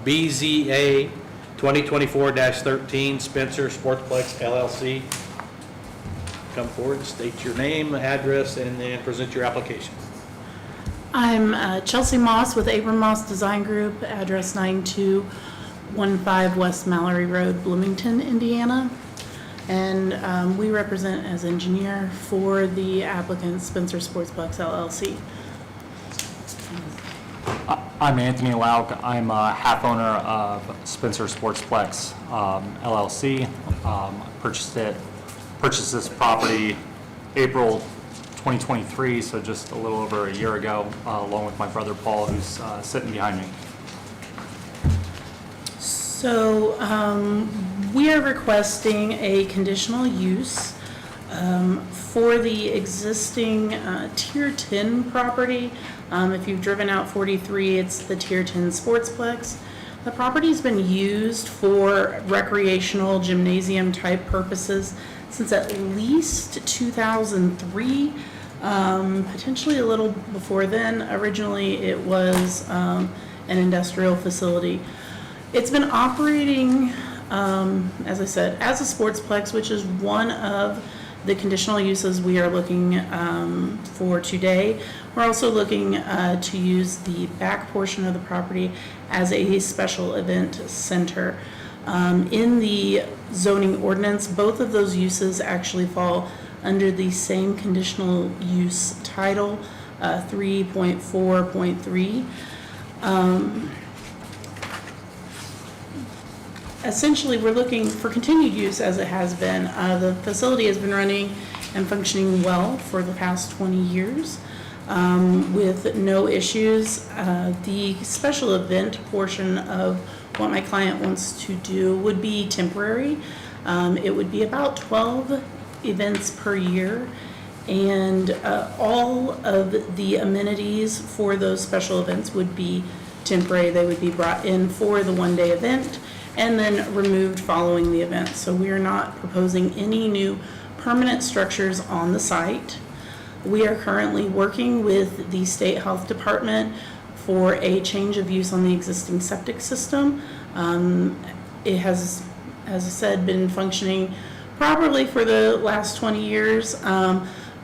BZA 2024-13 Spencer Sportsplex LLC. Come forward, state your name, address, and then present your application. I'm Chelsea Moss with Abram Moss Design Group, address 9215 West Mallory Road, Bloomington, Indiana. and we represent as engineer for the applicant Spencer Sportsplex LLC. I'm Anthony Lauk. I'm a half owner of Spencer Sportsplex LLC. Purchased this property April 2023, so just a little over a year ago, along with my brother Paul, who's sitting behind me. So we are requesting a conditional use for the existing Tier 10 property. If you've driven out 43, it's the Tier 10 Sportsplex. The property's been used for recreational gymnasium type purposes since at least 2003, potentially a little before then. Originally, it was an industrial facility. It's been operating, as I said, as a sportsplex, which is one of the conditional uses we are looking for today. We're also looking to use the back portion of the property as a special event center. In the zoning ordinance, both of those uses actually fall under the same conditional use title, 3.4.3. Essentially, we're looking for continued use as it has been. The facility has been running and functioning well for the past 20 years with no issues. The special event portion of what my client wants to do would be temporary. It would be about 12 events per year, and all of the amenities for those special events would be temporary. They would be brought in for the one-day event and then removed following the event. So we are not proposing any new permanent structures on the site. We are currently working with the State Health Department for a change of use on the existing septic system. It has, as I said, been functioning properly for the last 20 years,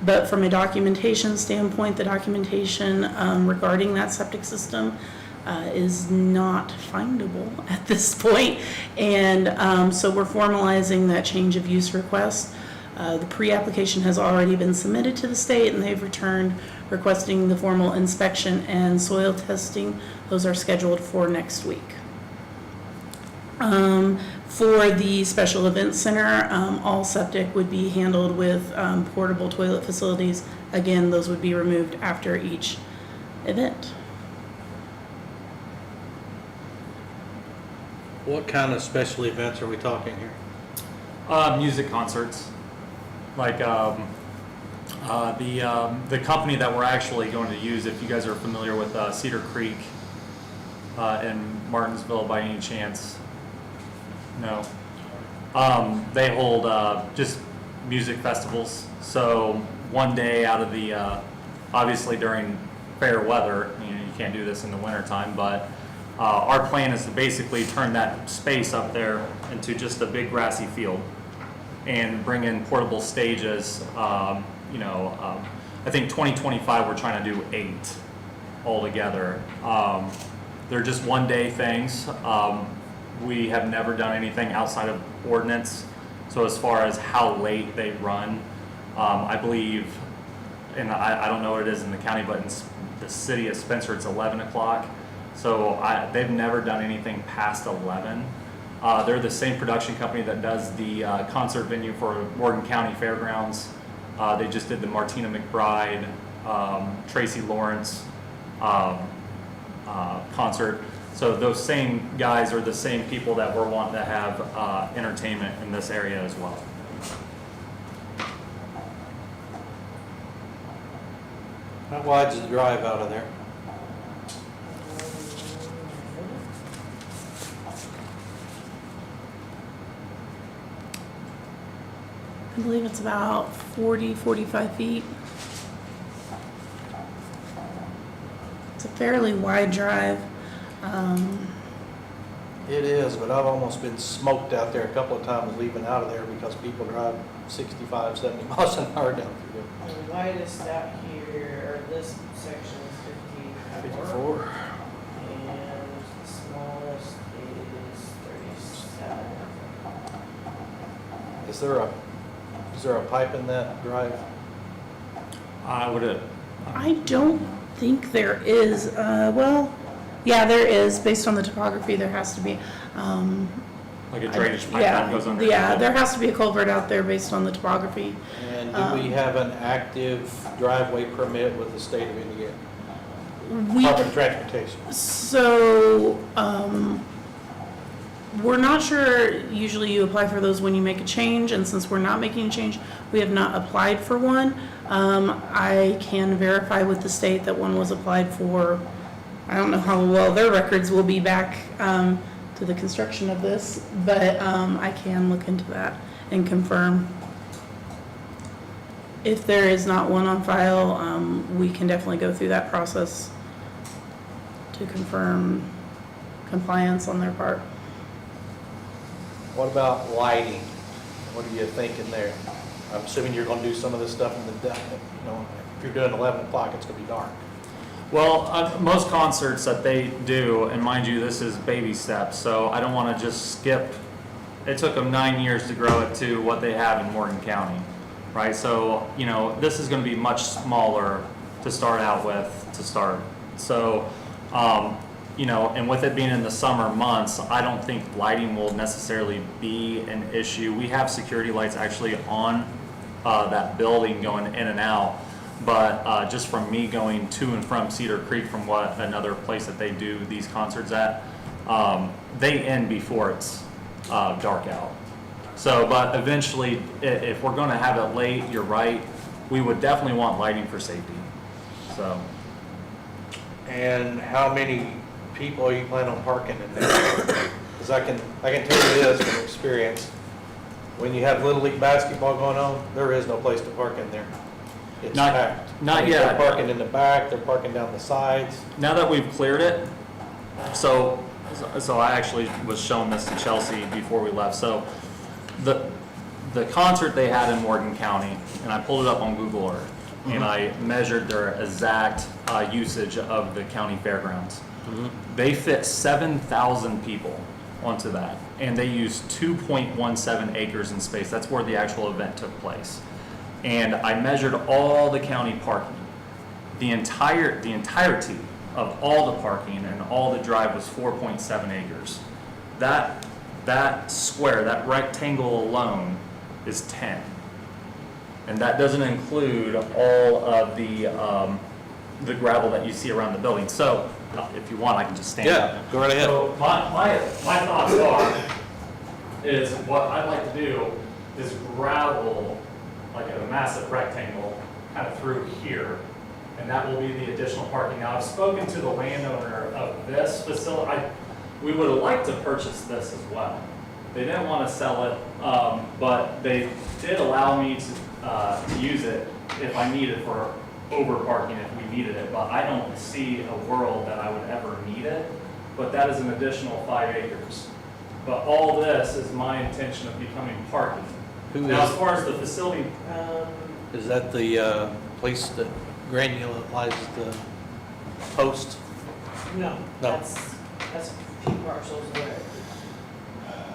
but from a documentation standpoint, the documentation regarding that septic system is not findable at this point. And so we're formalizing that change of use request. The pre-application has already been submitted to the state, and they've returned requesting the formal inspection and soil testing. Those are scheduled for next week. For the special event center, all septic would be handled with portable toilet facilities. Again, those would be removed after each event. What kind of special events are we talking here? Music concerts. Like the company that we're actually going to use, if you guys are familiar with Cedar Creek in Martinsville by any chance. No. They hold just music festivals. So one day out of the, obviously during fair weather, you can't do this in the wintertime, but our plan is to basically turn that space up there into just a big grassy field and bring in portable stages. I think 2025 we're trying to do 8 altogether. They're just one-day things. We have never done anything outside of ordinance. So as far as how late they run, I believe, and I don't know what it is in the county, but in the city of Spencer, it's 11 o'clock. So they've never done anything past 11. They're the same production company that does the concert venue for Morgan County Fairgrounds. They just did the Martina McBride, Tracy Lawrence concert. So those same guys are the same people that we're wanting to have entertainment in this area as well. How wide's the drive out of there? I believe it's about 40, 45 feet. It's a fairly wide drive. It is, but I've almost been smoked out there a couple of times leaving out of there because people drive 65, 70 miles an hour down through there. The widest out here, or this section is 54. And the smallest is 37. The Is there a pipe in that drive? I would, I don't think there is, well, yeah, there is, based on the topography, there has to be. like a drainage pipe Yeah, that goes under. yeah, there has to be a culvert out there based on the topography. And do we have an active driveway permit with the state of Indiana? Department of Transportation. So, we're not sure, usually you apply for those when you make a change, and since we're not making a change, we have not applied for one. I can verify with the state that one was applied for. I don't know how well their records will be back, to the construction of this, but, I can look into that and confirm. If there is not one on file, we can definitely go through that process to confirm compliance on their part. What about lighting? What are you thinking there? I'm assuming you're gonna do some of this stuff in the, if you're doing 11 o'clock, it's gonna be dark. Well, most concerts that they do, and mind you, this is baby steps, so I don't want to just skip. It took them 9 years to grow it to what they have in Morgan County, right? So, this is going to be much smaller to start out with, to start. So, and with it being in the summer months, I don't think lighting will necessarily be an issue. We have security lights actually on that building going in and out. But just from me going to and from Cedar Creek, from what another place that they do these concerts at, they end before it's dark out. So, but eventually, if we're going to have it late, you're right, we would definitely want lighting for safety. So. And how many people are you planning on parking in there? Because I can tell you this from experience, when you have Little League basketball going on, there is no place to park in there. It's packed. Not yet. They're parking in the back, they're parking down the sides. Now that we've cleared it, so I actually was showing this to Chelsea before we left. So the concert they had in Morgan County, and I pulled it up on Google Earth, and I measured their exact usage of the county fairgrounds. They fit 7,000 people onto that, and they used 2.17 acres in space. That's where the actual event took place. And I measured all the county parking. The entirety of all the parking and all the drive was 4.7 acres. That square, that rectangle alone is 10. And that doesn't include all of the gravel that you see around the building. So if you want, I can just stand up. Yeah, go right ahead. So my thoughts is what I'd like to do is gravel like a massive rectangle kind of through here, and that will be the additional parking. Now, I've spoken to the landowner of this facility. We would have liked to purchase this as well. They didn't want to sell it, but they did allow me to use it if I needed for over parking if we needed it, but I don't see a world that I would ever need it, but that is an additional 5 acres. But all this is my intention of becoming parking. Now, as far as the facility, Is that the place that granularizes the post? No, that's P parcels where.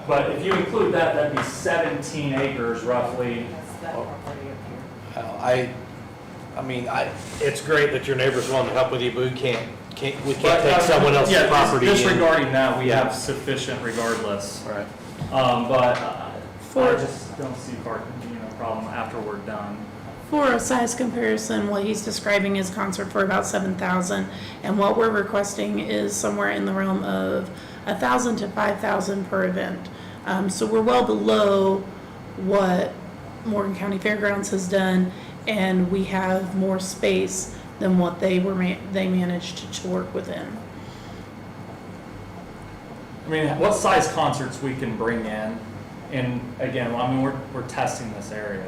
but if you include that, that'd be 17 acres roughly. That's that property up here. It's great that your neighbors want to help with you, but we can't take someone else's Yeah, property in. disregarding that, we Yeah. have sufficient regardless. Right. But I just don't see parking being a problem after we're done. For a size comparison, what he's describing is concert for about 7,000, and what we're requesting is somewhere in the realm of 1,000 to 5,000 per event. So we're well below what Morgan County Fairgrounds has done, and we have more space than what they managed to work within. I mean, what size concerts we can bring in, and again, we're testing this area.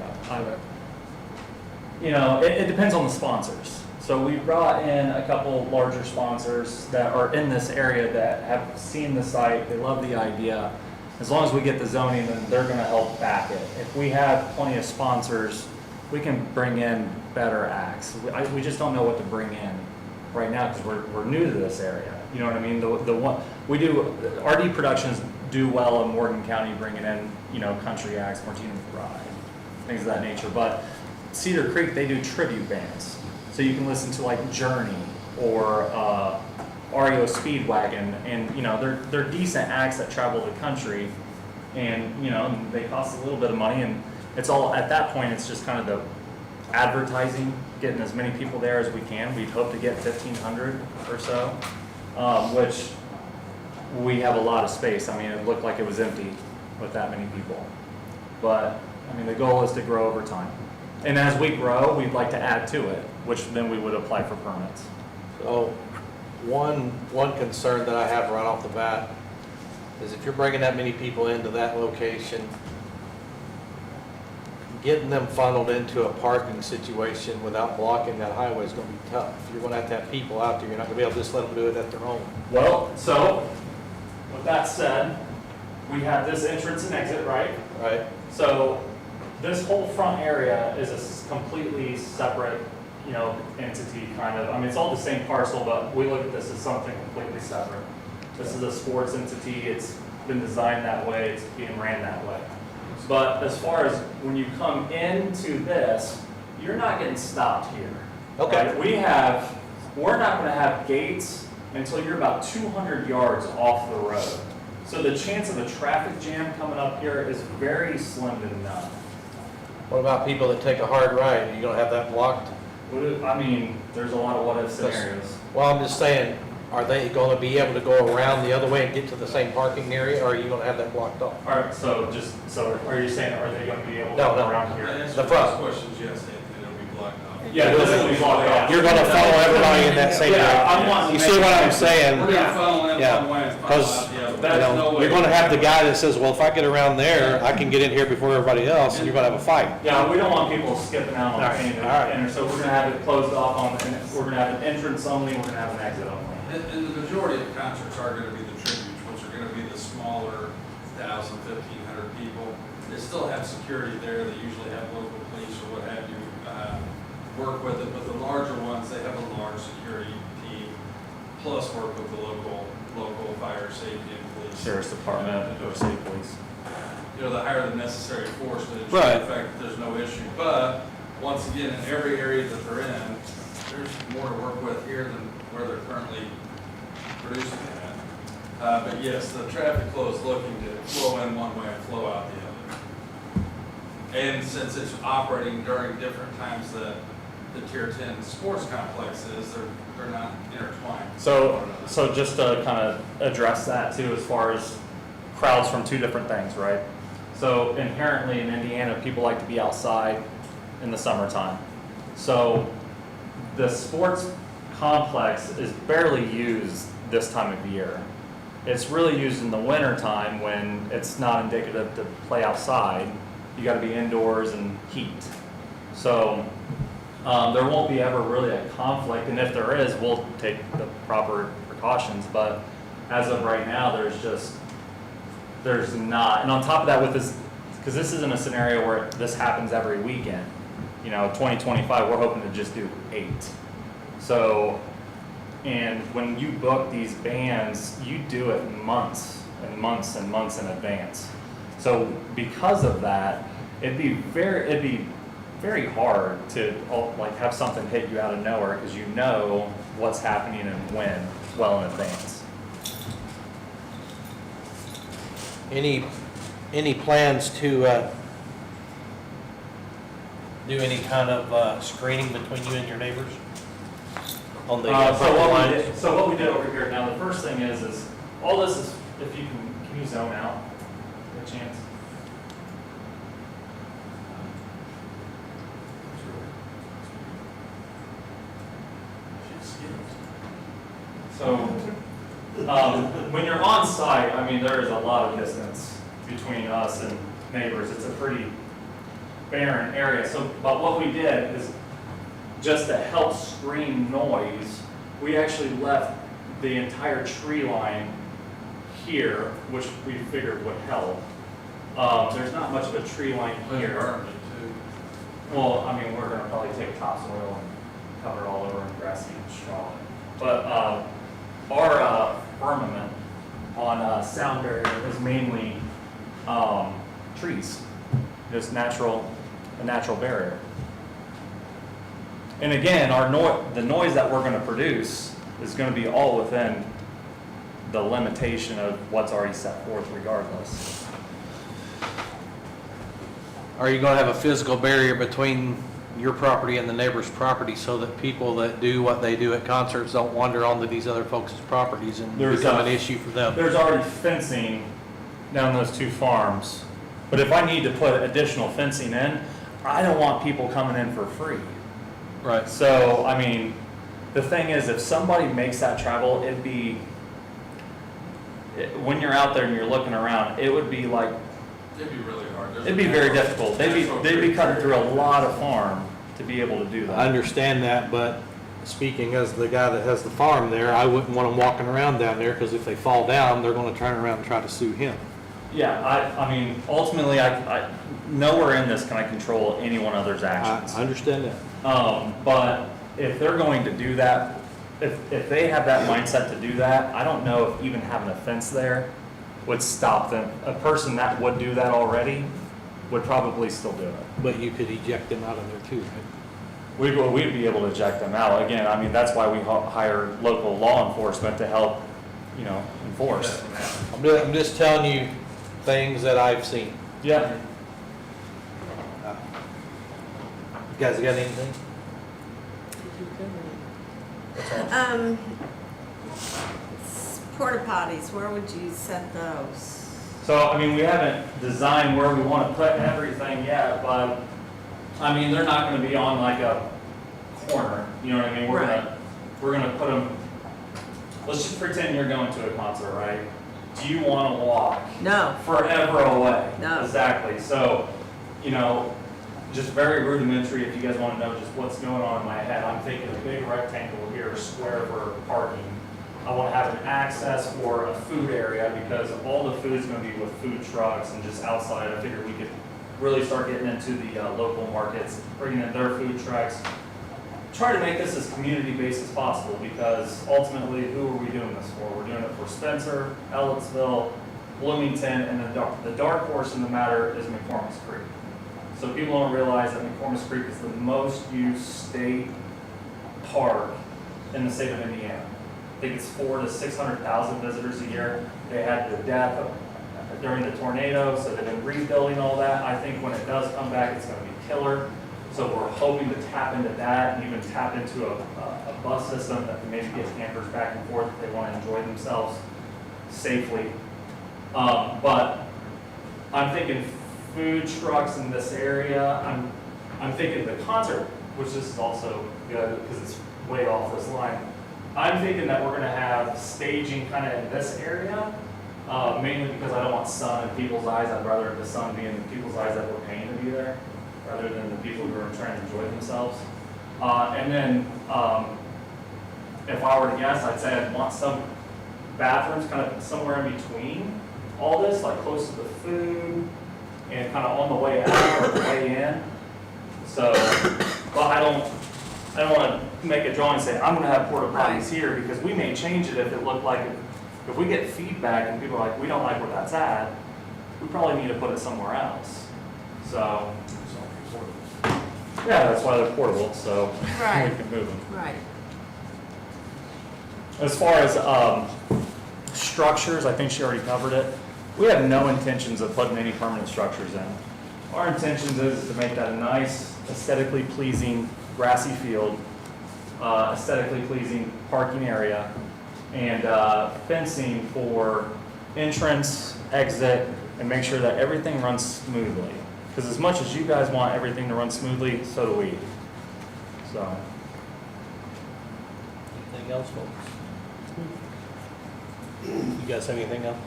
It depends on the sponsors. So we brought in a couple larger sponsors that are in this area that have seen the site, they love the idea. As long as we get the zoning, then they're gonna help back it. If we have plenty of sponsors, we can bring in better acts. We just don't know what to bring in right now because we're new to this area. You know what I mean? The one we do, RD Productions do well in Morgan County, bringing in, country acts, Martina McBride, things of that nature. But Cedar Creek, they do tribute bands. So you can listen to like Journey or REO Speedwagon, and they're decent acts that travel the country, and they cost a little bit of money, and it's all at that point. It's just kind of the advertising, getting as many people there as we can. We'd hope to get 1,500 or so, which we have a lot of space. I mean, it looked like it was empty with that many people, but I mean, the goal is to grow over time, and as we grow, we'd like to add to it, which then we would apply for permits. So, one concern that I have right off the bat is if you're bringing that many people into that location, getting them funneled into a parking situation without blocking that highway is gonna be tough. You're gonna have to have people out there, you're not gonna be able to just let them do it at their home. Well, so, with that said, we have this entrance and exit, right? Right. So, this whole front area is a completely separate, entity kind of. I mean, it's all the same parcel, but we look at this as something completely separate. This is a sports entity, it's been designed that way, it's being ran that way. But as far as when you come into this, you're not getting stopped here. Okay. Right? We're not gonna have gates until you're about 200 yards off the road. So the chance of a traffic jam coming up here is very slim to none. What about people that take a hard right? Are you gonna have that blocked? I mean, there's a lot of what-if scenarios. Well, I'm just saying, are they gonna be able to go around the other way and get to the same parking area, or are you gonna have that blocked off? All right, so are you saying, are they gonna be able to No, go no. around here? The front. Questions, yes, Anthony, it'll be blocked off. Yeah, this will be blocked off. You're gonna follow everybody in that same Yeah, area. I'm wanting to You see make what I'm it- saying? We're gonna funnel in Yeah, one way and funnel because, out the other. There's no way. you're gonna have the guy that says, well, if I get around there, I can get in here before everybody else, and you're gonna have a fight. Yeah, we don't want people skipping out on All right, the all right. and so we're gonna have it closed off we're gonna have an entrance only, we're gonna have an exit only. And the majority of concerts are gonna be the tributes, which are gonna be the smaller 1,000, 1,500 people. They still have security there, they usually have local police or what have you, work with it, but the larger ones, they have a large security team, plus work with the local fire, safety, and police. Sheriff's Department, or City Police. The higher the necessary force to ensure Right. the fact that there's no issue. But, once again, in every area that they're in, there's more to work with here than where they're currently producing it at. But yes, the traffic flow is looking to flow in one way and flow out the other. And since it's operating during different times that the Tier 10 sports complex is, they're not intertwined. So just to kind of address that too, as far as crowds from two different things, right? So inherently in Indiana, people like to be outside in the summertime. So the sports complex is barely used this time of year. It's really used in the winter time when it's not indicative to play outside. You got to be indoors and heat. So there won't be ever really a conflict, and if there is, we'll take the proper precautions. But as of right now, there's not. And on top of that, with this, because this isn't a scenario where this happens every weekend. 2025, we're hoping to just do 8. So, and when you book these bands, you do it months and months and months in advance. So because of that, it'd be very hard to have something hit you out of nowhere, because you know what's happening and when well in advance. Any plans to do any kind of screening between you and your neighbors on the lines? So what we did over here, now the first thing is all this is, if you can you zone out, by chance? So, when you're on site, I mean, there is a lot of distance between us and neighbors. It's a pretty barren area. So, but what we did is, just to help screen noise, we actually left the entire tree line here, which we figured would help. There's not much of a tree line here. Well, I mean, we're gonna probably take topsoil and cover it all over in grassy and straw. But our firmament on on sound barrier is mainly trees, just a natural barrier. And again, the noise that we're going to produce is going to be all within the limitation of what's already set forth regardless. Are you gonna have a physical barrier between your property and the neighbor's property so that people that do what they do at concerts don't wander onto these other folks' properties and become an issue for them? There's already fencing down those two farms, but if I need to put additional fencing in, I don't want people coming in for free. Right. So, I mean, the thing is, if somebody makes that travel, when you're out there and you're looking around, it would be like, It'd be really hard. it'd be very difficult. They'd be cutting through a lot of farm to be able to do that. I understand that, but speaking as the guy that has the farm there, I wouldn't want them walking around down there, because if they fall down, they're gonna turn around and try to sue him. Yeah, I mean, ultimately, I nowhere in this can I control anyone other's actions. I understand that. But if they're going to do that, if they have that mindset to do that, I don't know if even having a fence there would stop them. A person that would do that already would probably still do it. But you could eject them out of there too, right? We'd be able to eject them out. Again, I mean, that's why we hire local law enforcement to help, enforce. I'm just telling you things that I've seen. Yeah. You guys got anything? Porta potties, where would you set those? So, I mean, we haven't designed where we want to put everything yet, but, I mean, they're not going to be on like a corner, you know what I mean? We're gonna put them, let's just pretend you're going to a concert, right? Do you want to walk? No. Forever away? No. Exactly. So, just very rudimentary, if you guys want to know just what's going on in my head, I'm thinking a big rectangle here, square for parking. I want to have an access for a food area, because all the food is going to be with food trucks and just outside. I figured we could really start getting into the local markets, bringing in their food trucks. Try to make this as community-based as possible, because ultimately, who are we doing this for? We're doing it for Spencer, Ellettsville, Bloomington, and the dark horse in the matter is McCormick's Creek. So people don't realize that McCormick's Creek is the most used state park in the state of Indiana. I think it's 400,000 to 600,000 visitors a year. They had the death during the tornado, so they've been rebuilding all that. I think when it does come back, it's going to be killer. So we're hoping to tap into that and even tap into a bus system that can maybe get campers back and forth if they want to enjoy themselves safely. But I'm thinking food trucks in this area. I'm thinking the concert, which this is also good because it's way off this line. I'm thinking that we're going to have staging kind of in this area, mainly because I don't want sun in people's eyes. I'd rather the sun be in people's eyes that we're paying to be there, rather than the people who are trying to enjoy themselves. And then, if I were to guess, I'd say I'd want some bathrooms kind of somewhere in between all this, like close to the food and kind of on the way out or the way in. So, but I don't want to make a drawing and say, I'm going to have porta potties here, because we may change it if it looked like, if we get feedback and people are like, we don't like where that's at, we probably need to put it somewhere else. So, yeah, that's why they're portable, so Right. we can move them. Right. As far as structures, I think she already covered it. We have no intentions of putting any permanent structures in. Our intentions is to make that a nice, aesthetically pleasing grassy field, aesthetically pleasing parking area, and fencing for entrance, exit, and make sure that everything runs smoothly. Because as much as you guys want everything to run smoothly, so do we. So. Anything else, folks? You guys have anything else?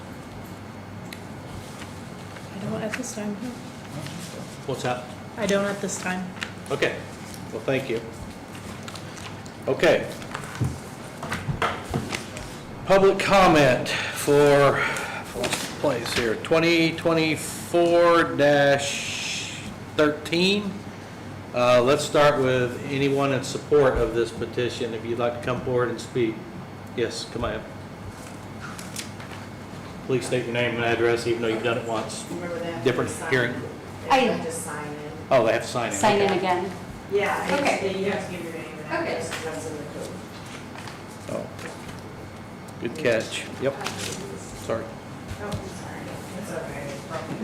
I don't at this time. What's that? I don't at this time. Okay, well, thank you. Okay. Public comment for, what's the place here, 2024-13. Let's start with anyone in support of this petition, if you'd like to come forward and speak. Yes, come on. Please state your name and address, even though you've done it once. Remember they have to Different sign hearing. in. I- They have to sign in. Oh, they have to sign in. Sign in okay. again. Yeah, Okay. you have to give your name and address, 'cause that's in the code. Oh. Good catch. Yep. Sorry. Oh, I'm sorry. It's okay. It's probably.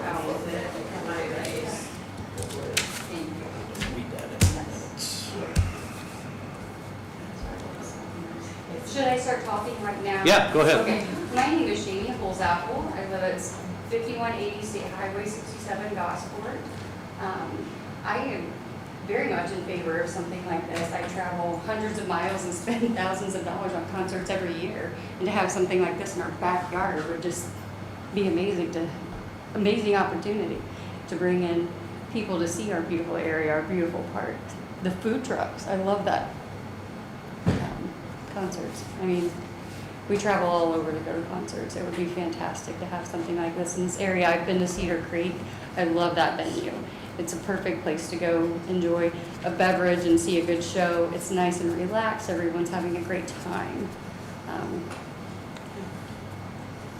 Out with it, my days. Read that in minutes. Should I start talking right now? Yeah, go ahead. Okay, my name is Jamie Holzapfel. I live at 5180 State Highway 67, Gosport. I am very much in favor of something like this. I travel hundreds of miles and spend thousands of dollars on concerts every year. And to have something like this in our backyard would just be amazing opportunity to bring in people to see our beautiful area, our beautiful park. The food trucks, I love that. Concerts. I mean, we travel all over to go to concerts. It would be fantastic to have something like this in this area. I've been to Cedar Creek. I love that venue. It's a perfect place to go enjoy a beverage and see a good show. It's nice and relaxed. Everyone's having a great time.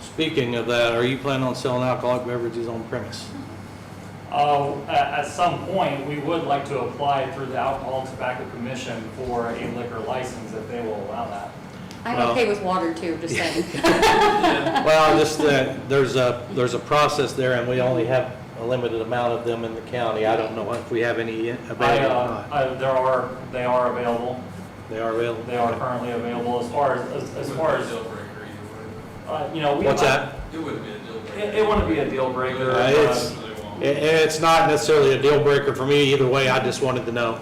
Speaking of that, are you planning on selling alcoholic beverages on premise? At some point, we would like to apply through the Alcohol Tobacco Commission for a liquor license if they will allow that. I'm Well- okay with water too, just saying. Well, just that there's a process there, and we only have a limited amount of them in the county. I don't know if we have any available or not. They are available. They are available? They are currently available as far as, Deal breaker either way. you know, we. What's that? It wouldn't be a deal breaker. It wouldn't be a deal breaker. It's not necessarily a deal breaker for me either way. I just wanted to know.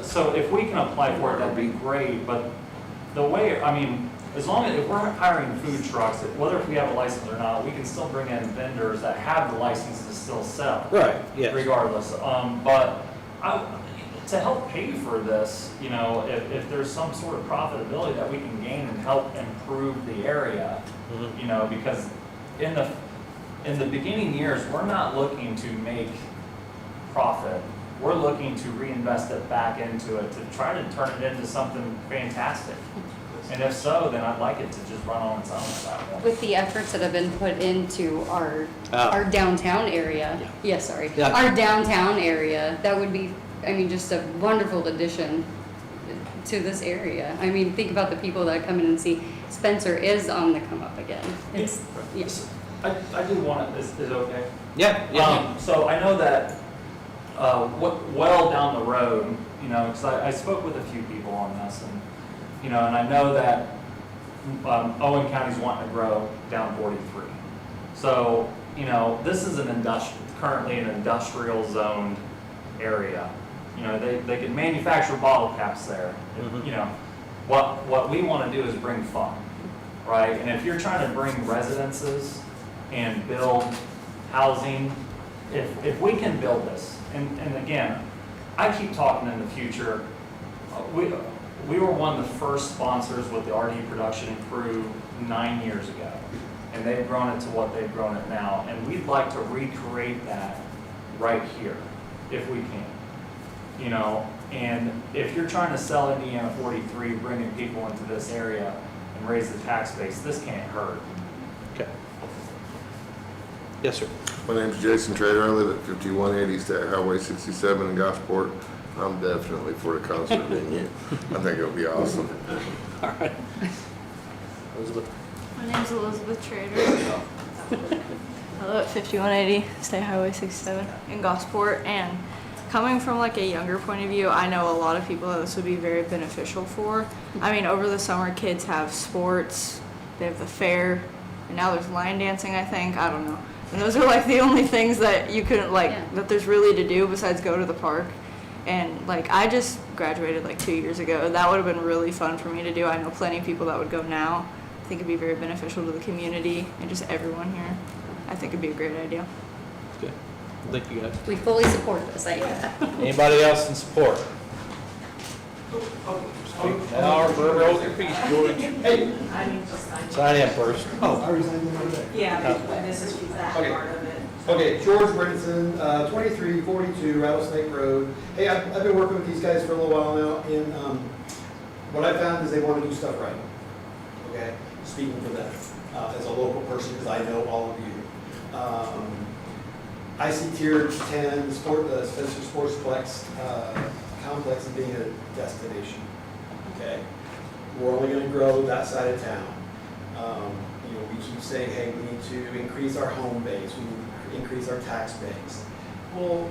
So if we can apply for it, that'd be great, but the way, I mean, as long as, if we're hiring food trucks, whether if we have a license or not, we can still bring in vendors that have the license to still sell. Right, yes. Regardless, but to help pay for this, you know, if there's some sort of profitability that we can gain and help improve the area, you know, because in the beginning years, we're not looking to make profit. We're looking to reinvest it back into it, to try to turn it into something fantastic. And if so, then I'd like it to just run on its own at that point. With the efforts that have been put into our downtown area, Yeah. our downtown area, that would be, I mean, just a wonderful addition to this area. I mean, think about the people that come in and see Spencer is on the come up again. It's, yes. I do want it, is it okay? Yeah. So I know that, well down the road, you know, because I spoke with a few people on this, and, you know, and I know that Owen County's wanting to grow down 43. So, you know, this is currently an industrial zoned area. You know, they can manufacture bottle caps there. You know, what we want to do is bring fun, right? And if you're trying to bring residences and build housing, if we can build this, and again, I keep talking in the future, we were one of the first sponsors with the RD production and crew 9 years ago, and they've grown it to what they've grown it now, and we'd like to recreate that right here, if we can. You know, and if you're trying to sell Indiana 43, bringing people into this area and raise the tax base, this can't hurt. Okay. Yes, sir. My name's Jason Trader. I live at 5180 State Highway 67 in Gosport. I'm definitely for the concert venue. I think it'll be awesome. All right. Elizabeth. My name's Elizabeth Trader. I live at 5180 State Highway 67 in Gosport, and coming from like a younger point of view, I know a lot of people that this would be very beneficial for. I mean, over the summer, kids have sports, they have the fair, and now there's line dancing, I think. I don't know. And those are like the only things that you couldn't that there's really to do besides go to the park. And like, I just graduated like 2 years ago. That would have been really fun for me to do. I know plenty of people that would go now. I think it'd be very beneficial to the community and just everyone here. I think it'd be a great idea. Good. Thank you, guys. We fully support this idea. Anybody else in support? Now, or hold your peace, George. Hey. I need to sign. Sign in first. Oh, I resigned in already. Yeah, this is that Okay. part of it. Okay, George Brinson, 2342 Rattlesnake Road. Hey, I've been working with these guys for a little while now, and what I found is they want to do stuff right. okay? Speaking for them, as a local person, because I know all of you. I see Tier 10, Spencer Sportsplex complex as being a destination, okay? We're only gonna grow that side of town. You know, we keep saying, hey, we need to increase our home base, we need to increase our tax base. Well,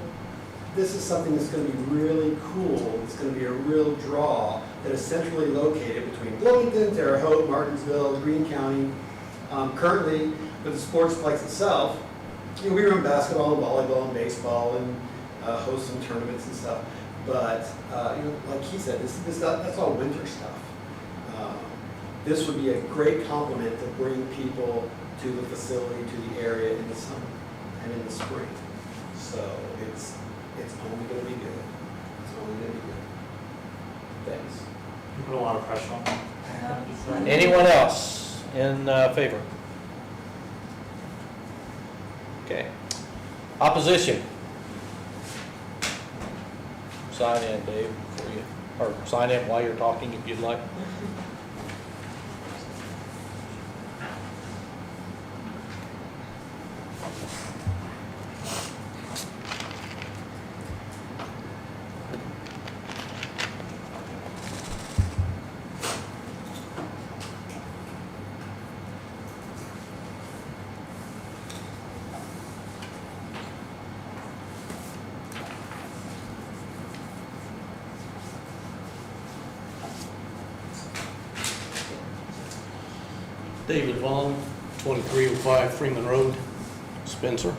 this is something that's gonna be really cool, it's gonna be a real draw that is centrally located between Bloomington, Terre Haute, Martinsville, Greene County. Currently, with the Sportsplex itself, you know, we run basketball and volleyball and baseball and host some tournaments and stuff. But you know, like he said, that's all winter stuff. This would be a great complement to bring people to the facility, to the area in the summer and in the spring. So it's only going to be good. It's only going to be good. Thanks. You put a lot of pressure on them. Anyone else in favor? Okay. Opposition? Sign in, Dave, before you, or sign in while you're talking if you'd like. David Vaughn, 2305 Freeman Road, Spencer.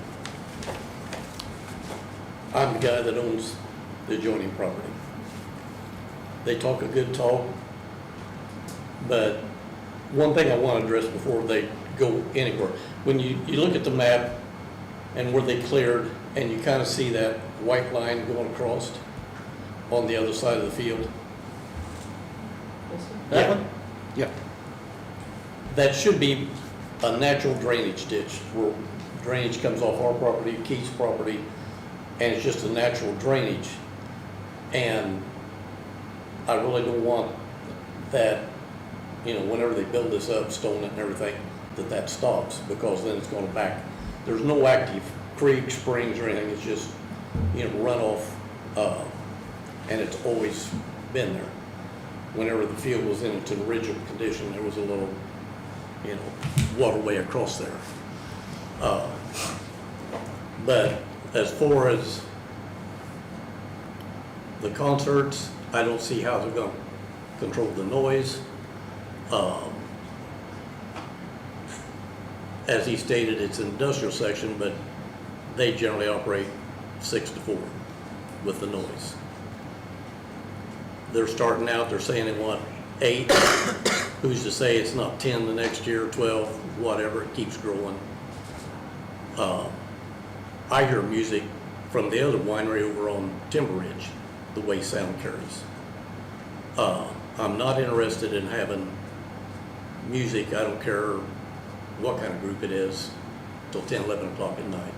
I'm the guy that owns the adjoining property. They talk a good talk, but one thing I want to address before they go anywhere, when you look at the map and where they cleared, and you kind of see that white line going across on the other side of the field. That one? Yeah. That should be a natural drainage ditch where drainage comes off our property, Keith's property, and it's just a natural drainage. And I really don't want that, you know, whenever they build this up, stone it and everything, that stops, because then it's going to back. There's no active creek, springs, or anything. It's just, you know, runoff, and it's always been there. Whenever the field was in its original condition, there was a little, you know, waterway across there. But as far as the concerts, I don't see how they're going to control the noise. As he stated, it's an industrial section, but they generally operate 6 to 4 with the noise. They're starting out, they're saying they want 8. Who's to say it's not 10 the next year, 12, whatever, it keeps growing. I hear music from the other winery over on Timber Ridge, the way sound carries. I'm not interested in having music, I don't care what kind of group it is, till 10, 11 o'clock at night.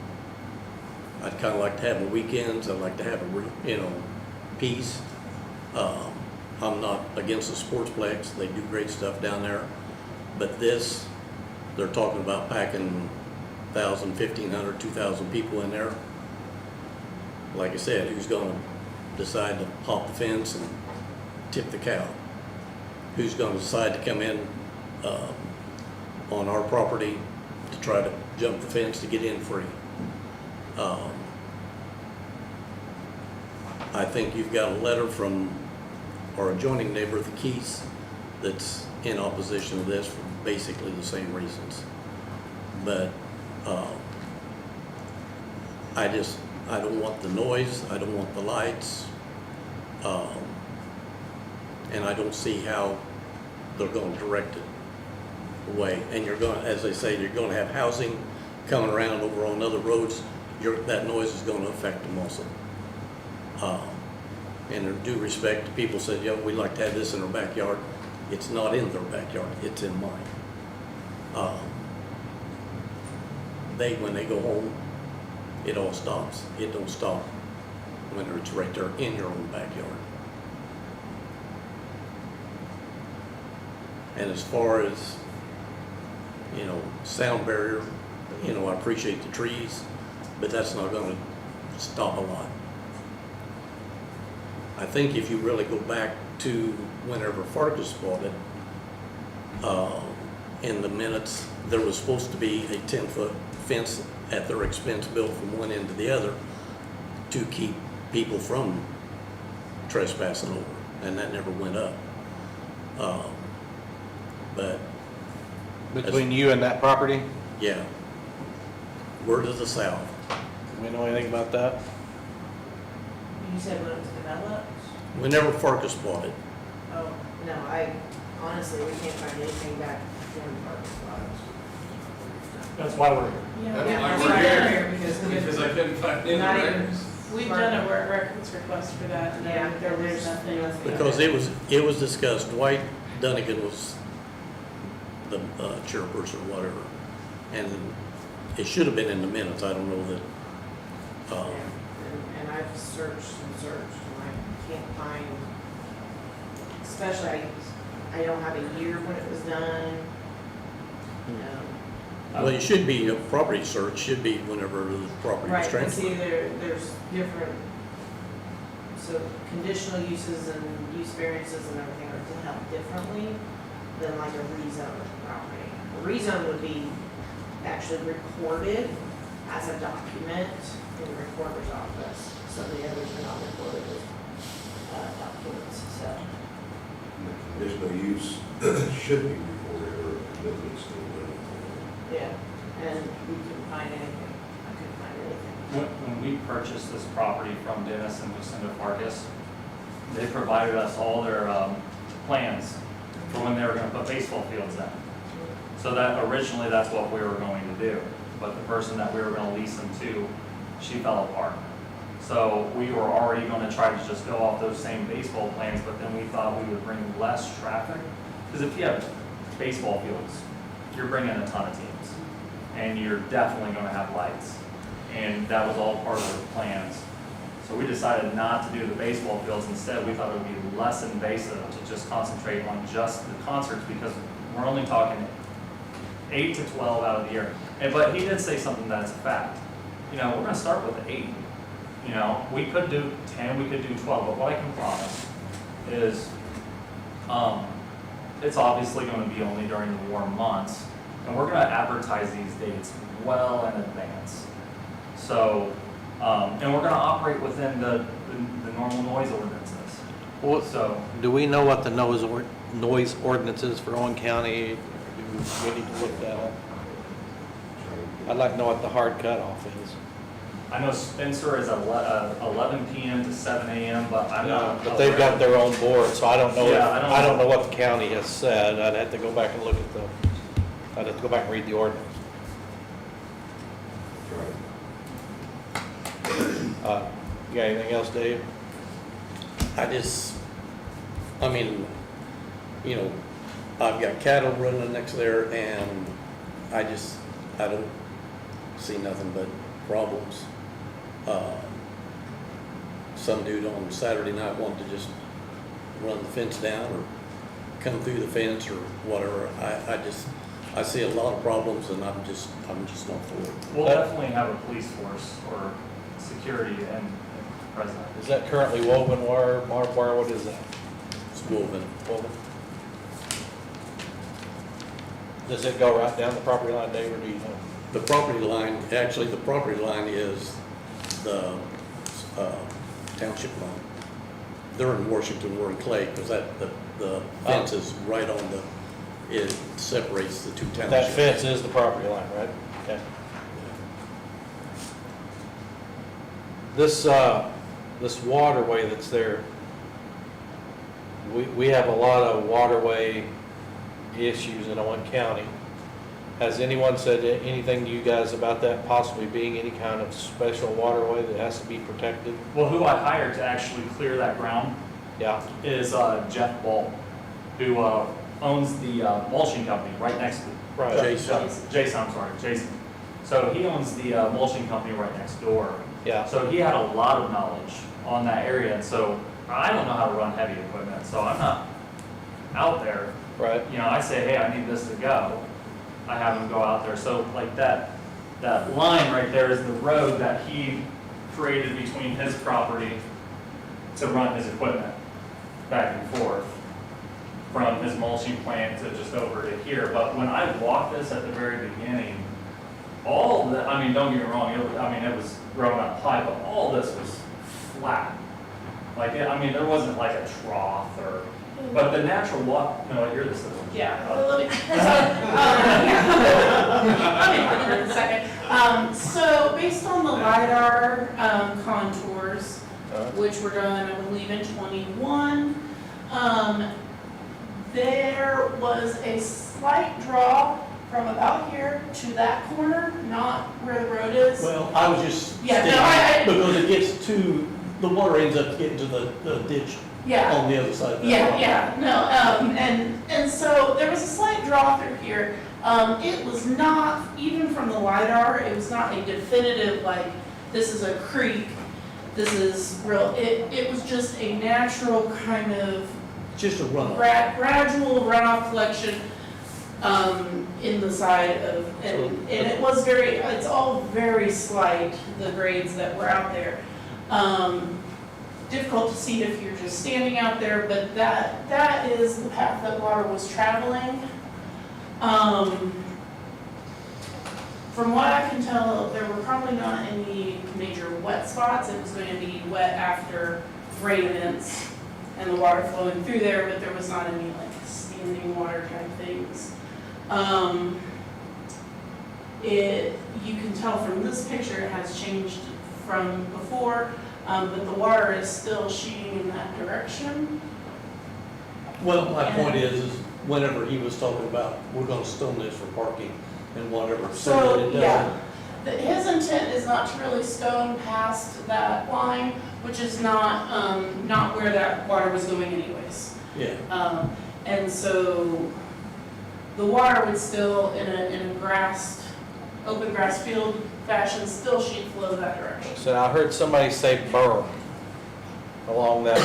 I'd kind of like to have the weekends, I'd like to have a, you know, peace. I'm not against the Sportsplex, they do great stuff down there. But this, they're talking about packing 1,000, 1,500, 2,000 people in there. Like I said, who's gonna decide to hop the fence and tip the cow? Who's gonna decide to come in on our property to try to jump the fence to get in free? I think you've got a letter from our adjoining neighbor, the Keiths, that's in opposition to this for basically the same reasons. But I don't want the noise, I don't want the lights, and I don't see how they're going to direct it away. And you're going, as they say, you're going to have housing coming around over on other roads. That noise is going to affect them also. And in due respect, people said, yeah, we'd like to have this in our backyard. It's not in their backyard, it's in mine. When they go home, it all stops. It don't stop when it's right there in your own backyard. And as far as, sound barrier, I appreciate the trees, but that's not gonna stop a lot. I think if you really go back to whenever Farkas bought it, in the minutes, there was supposed to be a 10-foot fence at their expense built from one end to the other to keep people from trespassing over, and that never went up. But Between you and that property? yeah, we're to the south. Do we know anything about that? You said when it was developed? Whenever Farkas bought it, Oh, no, honestly, we can't find anything back during the park spots. That's why we're here. That's why we're here, because I couldn't find any Not even- records. We've done a records request for that, and Yeah, there's nothing. because it was discussed, Dwight Dunnigan was the chairperson or whatever, and it should have been in the minutes, I don't know that, And I've searched and searched, and I can't find, especially, I don't have a year when it was done. well, it should be, a property search should be whenever the property was Right, but transferred. see, there's different, so conditional uses and use variances and everything are held differently than like a rezone of property. A rezone would be actually recorded as a document in the recorder's office. Some of the others are not recorded as documents, so. Conditional use should be recorded or it's still Yeah, and we couldn't find anything. I couldn't find anything. When we purchased this property from Dennis and Lucinda Farkas, they provided us all their plans for when they were gonna put baseball fields in. So that originally, that's what we were going to do. But the person that we were gonna lease them to, she fell apart. So we were already gonna try to just go off those same baseball plans, but then we thought we would bring less traffic. Because if you have baseball fields, you're bringing a ton of teams, and you're definitely gonna have lights. And that was all part of the plans. So we decided not to do the baseball fields. Instead, we thought it would be less invasive to just concentrate on just the concerts, because we're only talking 8 to 12 out of the year. But he did say something that's a fact. We're gonna start with 8. We could do 10, we could do 12, but what I can promise is, it's obviously gonna be only during the warm months, and we're gonna advertise these dates well in advance. So, and we're gonna operate within the normal noise ordinances. So, Do we know what the noise ordinance is for Owen County? Do we need to look that up? I'd like to know what the hard cutoff is. I know Spencer is 11 PM to 7 AM, but I'm not. But they've got their own board, so I don't know. Yeah, I don't know what the county has said. I'd have to go back and look at I'd have to go back and read the ordinance. You got anything else, Dave? I've got cattle running next there, and I don't see nothing but problems. Some dude on Saturday night wanted to just run the fence down or come through the fence or whatever. I see a lot of problems, and I'm just not for it. We'll definitely have a police force or security and present. Is that currently woven wire, barbed wire? What is that? It's woven. Woven. Does it go right down the property line, Dave, or do you know? The property line is the township line. They're in Washington, we're in Clay, because the fence is right on it separates the two townships. That fence is the property line, right? Okay. This waterway that's there, we have a lot of waterway issues in Owen County. Has anyone said anything to you guys about that possibly being any kind of special waterway that has to be protected? Well, who I hired to actually clear that ground is Jeff Ball, who owns the mulching company right next to Right. Jason. So he owns the mulching company right next door. Yeah. So he had a lot of knowledge on that area, and so I don't know how to run heavy equipment, so I'm not out there Right. You know, I say, hey, I need this to go. I have him go out there. So like that line right there is the road that he created between his property to run his equipment back and forth from his mulching plant to just over to here. But when I walked this at the very beginning, all the, I mean, don't get me wrong, it was grown up high, but all this was flat. Like, I mean, there wasn't like a trough or, but the natural walk, no, you're the citizen. Yeah, let me, let me put it in a second. So based on the LiDAR contours, which were done, I believe, in '21, there was a slight draw from about here to that corner, not where the road is. Well, I was just Yeah, no, stating, because it gets to, the water ends up getting to the ditch Yeah. on the other side of that. Yeah, no, and so there was a slight draw through here. It was not, even from the LiDAR, it was not a definitive, like, this is a creek, this is real, it was just a natural kind of Just a runoff. gradual runoff collection, in the side of, and it was very, it's all very slight, the grades that were out there. Difficult to see if you're just standing out there, but that is the path that water was traveling. From what I can tell, there were probably not any major wet spots. It was going to be wet after rain events and the water flowing through there, but there was not any like standing water type things. You can tell from this picture it has changed from before. But the water is still sheeting in that direction. Well, my point is whenever he was talking about, we're gonna stone this for parking and whatever, so that it Yeah, doesn't. his intent is not to really stone past that line, which is not where that water was going anyways. Yeah. And so the water would still, in a open grass field fashion, still sheet flow that direction. So I heard somebody say berm along that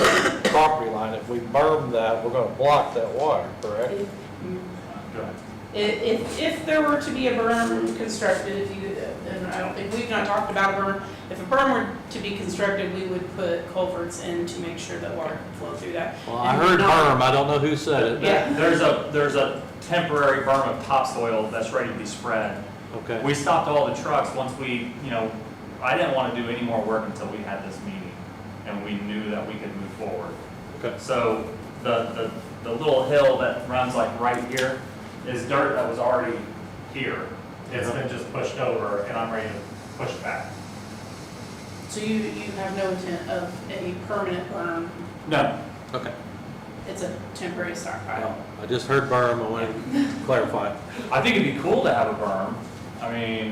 property line. If we berm that, we're gonna block that water, correct? If there were to be a berm constructed, and I don't think, we've not talked about a berm, if a berm were to be constructed, we would put culverts in to make sure that water can flow through that. Well, I heard berm, I don't know who said it. Yeah. There's a temporary berm of topsoil that's ready to be spread. Okay. We stopped all the trucks once we, I didn't want to do any more work until we had this meeting and we knew that we could move forward. Okay. So the little hill that runs like right here is dirt that was already here. It's been just pushed over and I'm ready to push it back. So you have no intent of a permanent berm, No. Okay. it's a temporary stockpile. I just heard berm, I wanted to clarify. I think it'd be cool to have a berm.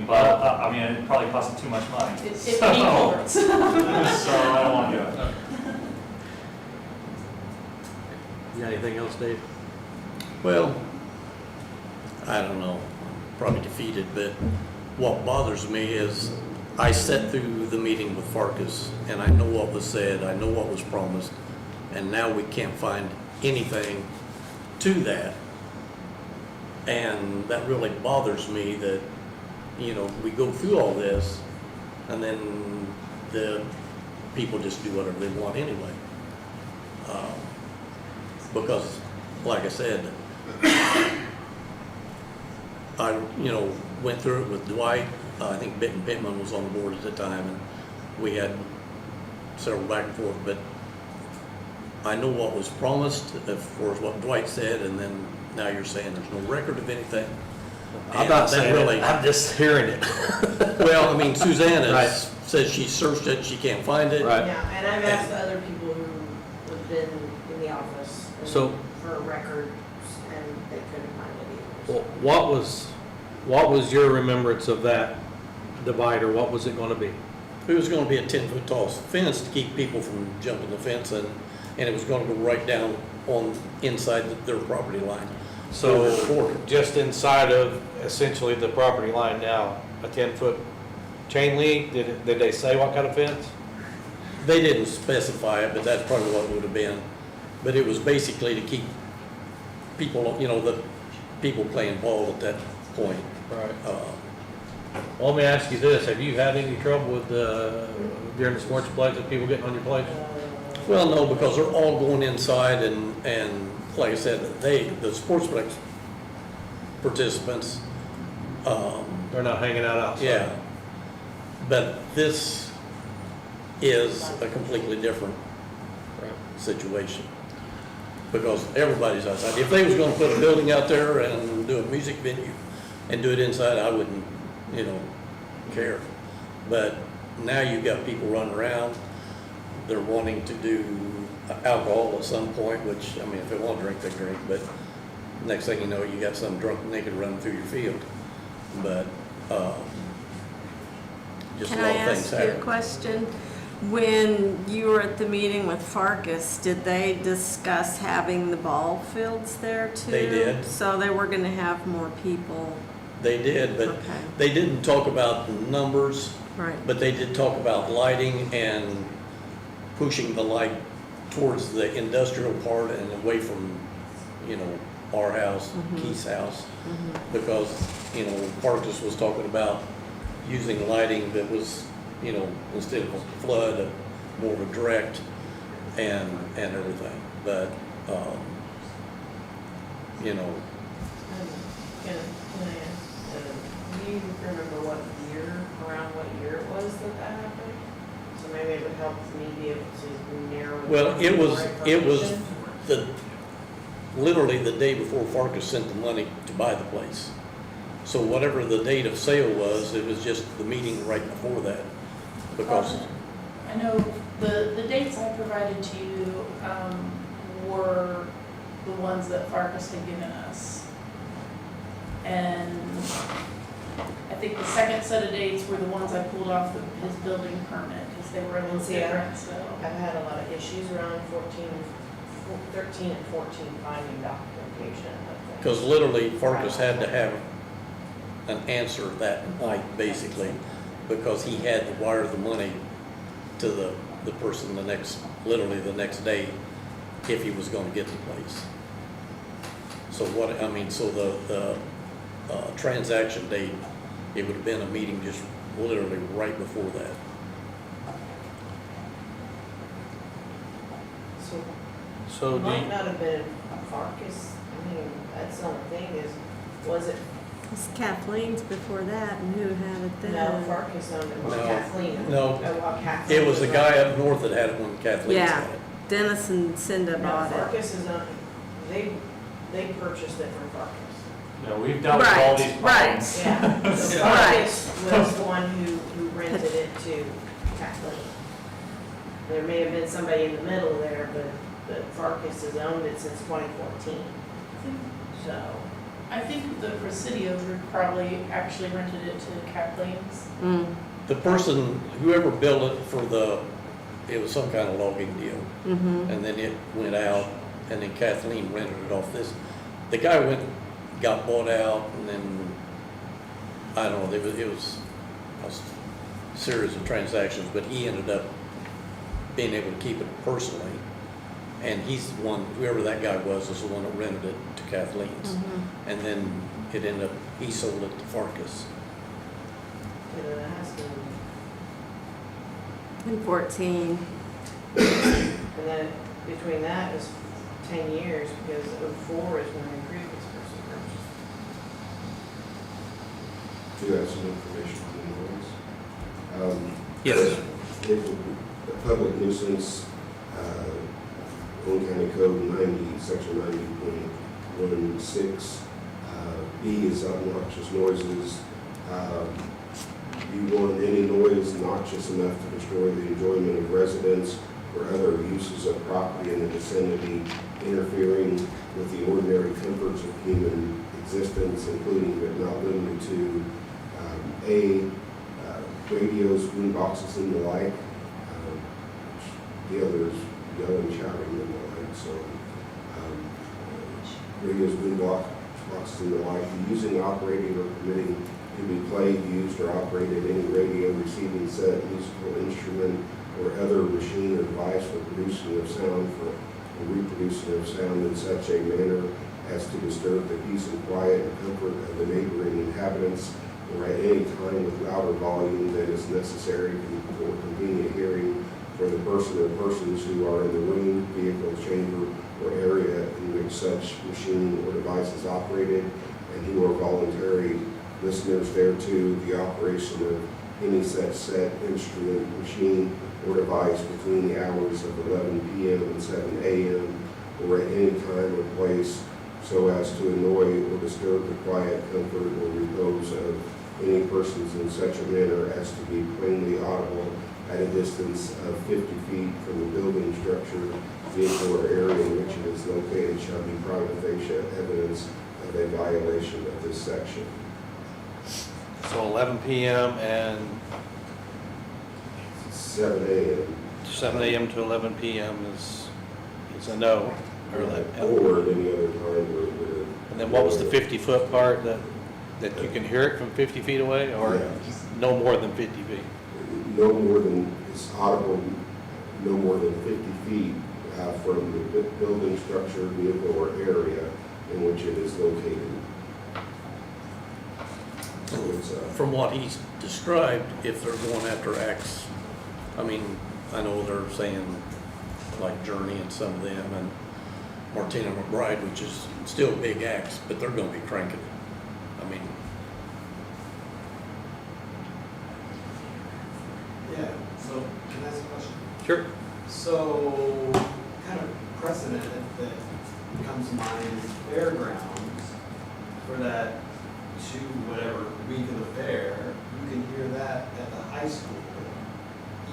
But it'd probably cost too much money. It needs culverts. So I don't want to do it. You got anything else, Dave? Well, I don't know, probably defeated, but what bothers me is I sat through the meeting with Farkas and I know what was said, I know what was promised, and now we can't find anything to that. And that really bothers me that, we go through all this and then the people just do whatever they want anyway. Because, like I said, I, went through it with Dwight. I think Benton Pittman was on the board at the time, and we had several back and forth, but I know what was promised as far as what Dwight said, and then now you're saying there's no record of anything. I'm not saying it, I'm just hearing it. Well, I mean, Susanna Right. says she searched it, she can't find it. Right. Yeah, and I've asked the other people who have been in the office So- for records, and they couldn't find it either. Well, what was your remembrance of that divider? What was it gonna be? It was gonna be a 10-foot tall fence to keep people from jumping the fence, and it was gonna go right down on inside their property line. So just inside of essentially the property line now, a 10-foot chain link, did they say what kind of fence? They didn't specify it, but that's probably what it would have been. But it was basically to keep people, you know, the people playing ball at that point. Right. Well, let me ask you this, have you had any trouble with, during the sportsplex, with people getting on your place? Well, no, because they're all going inside and like I said, the sportsplex participants, They're not hanging out outside? yeah. But this is a completely different situation. Because everybody's outside. If they was gonna put a building out there and do a music venue and do it inside, I wouldn't, you know, care. But now you've got people running around, they're wanting to do alcohol at some point, which, I mean, if they want to drink, they drink, but next thing you know, you got some drunk naked running through your field. But, just a Can lot I of things ask you a happen. question? When you were at the meeting with Farkas, did they discuss having the ball fields there too? They did. So they were gonna have more people? They did, but Okay. they didn't talk about the numbers, Right. but they did talk about lighting and pushing the light towards the industrial part and away from, you know, our house, Keith's house. Because, you know, Farkas was talking about using lighting that was, you know, instead of a flood, more of a direct and everything. But, you know, Can I ask, do you remember what year, around what year it was that happened? So maybe it would help me be able to narrow. well, down it more was information. literally the day before Farkas sent the money to buy the place. So whatever the date of sale was, it was just the meeting right before that. Because, I know the dates I provided to you, were the ones that Farkas had given us. And I think the second set of dates were the ones I pulled off his building permit, because they were a little See, different, so. I've had a lot of issues around 13 and 14 finding documentation of things. because literally Farkas had to have an answer that night, basically, because he had to wire the money to the person literally the next day, if he was gonna get the place. So so the transaction date, it would have been a meeting just literally right before that. So It do you, might not have been Farkas, I mean, that's the only thing is, was it, It's Kathleen's before that, and who had it then? no, Farkas owned it, was Kathleen? No, Kathleen it was the owned guy it. up north that had it when Kathleen Yeah, had it. Dennis and Cinda No, bought it. Farkas is on, they purchased it from Farkas. No, we've dealt with all these Right, problems. Yeah, so Right. Farkas was the one who rented it to Kathleen. There may have been somebody in the middle there, but Farkas has owned it since 2014, so. I think the Presidio group probably actually rented it to Kathleen's. Mm. The person, whoever built it it was some kind of logging deal. And then it went out, and then Kathleen rented it off this. The guy got bought out, and then, I don't know, it was a series of transactions, but he ended up being able to keep it personally. And he's the one, whoever that guy was the one that rented it to Kathleen's. And then it ended up, he sold it to Farkas. You know, it has to, In 14. and then between that is 10 years, because 04 is when the previous person purchased. Do you have some information on the noise? Yes. A public nuisance, Owen County Code 90, section 90.16. B is obnoxious noises. B1, any noise noxious enough to destroy the enjoyment of residents or other uses of property in the vicinity, interfering with the ordinary comforts of human existence, including but not limited to A, radios, boom boxes, and the like. The other is yelling, shouting, and the like. So, radios, boom boxes, and the like. Using, operating, or permitting to be played, used, or operated any radio, receiving set, musical instrument, or other machine or device for producing of sound or reproducing of sound in such a manner as to disturb the peace and quiet and comfort of the neighboring inhabitants, or at any time with louder volume than is necessary for convenient hearing for the person or persons who are in the room, vehicle, chamber, or area in which such machine or device is operated, and who are voluntary listeners thereto, the operation of any such set, instrument, machine, or device between the hours of 11 p.m. and 7 a.m. or at any time or place so as to annoy or disturb the quiet, comfort, or repose of any persons in such a manner as to be plainly audible at a distance of 50 feet from the building structure, vehicle, or area in which it is located shall be prima facie evidence of a violation of this section. So 11 p.m. and 7 a.m. 7 a.m. to 11 p.m. is a no. Or at any other time where we're. And then what was the 50-foot part that you can hear it from 50 feet away, or Yeah. no more than 50 feet? No more than, it's audible, no more than 50 feet from the building structure, vehicle, or area in which it is located. So it's, From what he's described, if they're going after acts, I mean, I know they're saying like Journey and some of them, and Martina McBride, which is still big acts, but they're gonna be cranking it. I mean, Yeah, so can I ask a question? Sure. So, kind of precedent that comes to mind is fairgrounds for that whatever week of the fair, you can hear that at the high school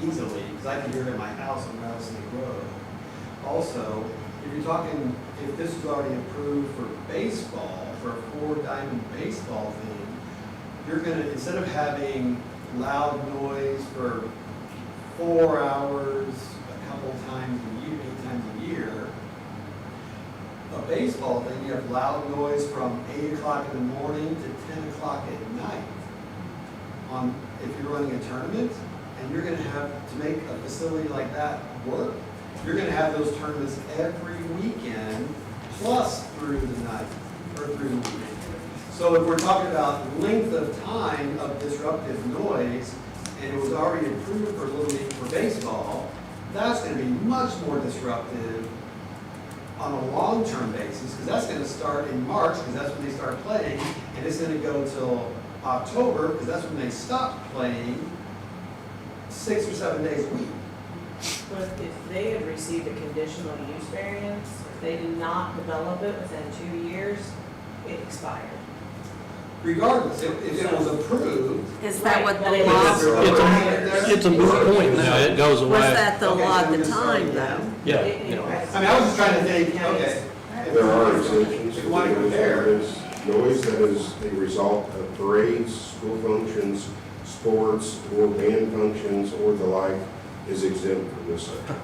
easily, because I can hear it in my house on Rattlesnake Road. Also, if you're talking, if this is already approved for baseball, for a 4-diamond baseball thing, you're gonna, instead of having loud noise for 4 hours, a couple times a year, 8 times a year, a baseball thing, you have loud noise from 8 o'clock in the morning to 10 o'clock at night. If you're running a tournament, and you're gonna have to make a facility like that work, you're gonna have those tournaments every weekend, plus through the night, or through the weekend. So if we're talking about length of time of disruptive noise, and it was already approved for Little League for baseball, that's gonna be much more disruptive on a long-term basis, because that's gonna start in March, because that's when they start playing, and it's gonna go till October, because that's when they stop playing 6 or 7 days a week. But if they had received a conditional use variance, if they did not develop it within 2 years, it expired. Regardless, if it was approved. Is that what But the it law, was- it's a moot point No, now. it goes away. was that the Okay, law so at the it's time already- though? Yeah. I mean, I was just trying to think, okay. There are exemptions If to you want to compare. noise that is a result of parades, school functions, sports, or band functions, or the like, is exempt from this section.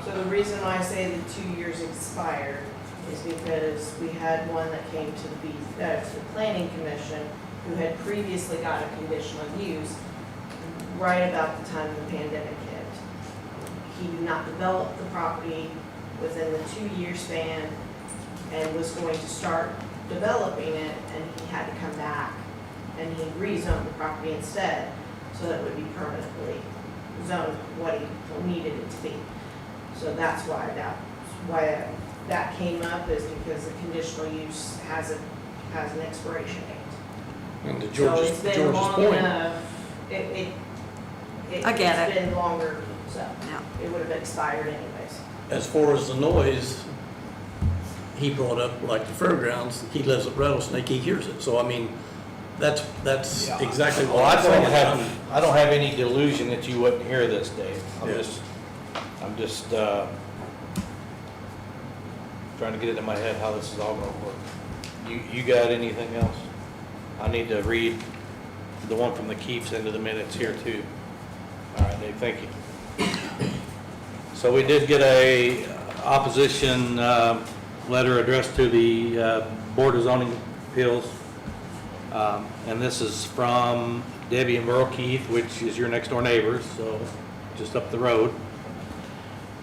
So the reason why I say the 2 years expired is because we had one that came to the planning commission who had previously got a conditional use right about the time the pandemic hit. He did not develop the property within the 2-year span and was going to start developing it, and he had to come back and he rezoned the property instead, so that it would be permanently zoned what he needed it to be. So that's why that came up, is because the conditional use has an expiration date. And to So George's it's been long point, enough, I get it's it. been longer, so Yeah. it would have expired anyways. as far as the noise, he brought up like the fairgrounds, he lives at Rattlesnake, he hears it. So I mean, that's exactly Well, what I I'm don't saying. have any delusion that you wouldn't hear this, Dave. I'm Yeah. just trying to get it in my head how this is all gonna work. You got anything else? I need to read the one from the Keeps into the minutes here too. All right, Dave, thank you. So we did get a opposition letter addressed to the Board of Zoning Appeals. And this is from Debbie and Merle Keith, which is your next door neighbors, so just up the road.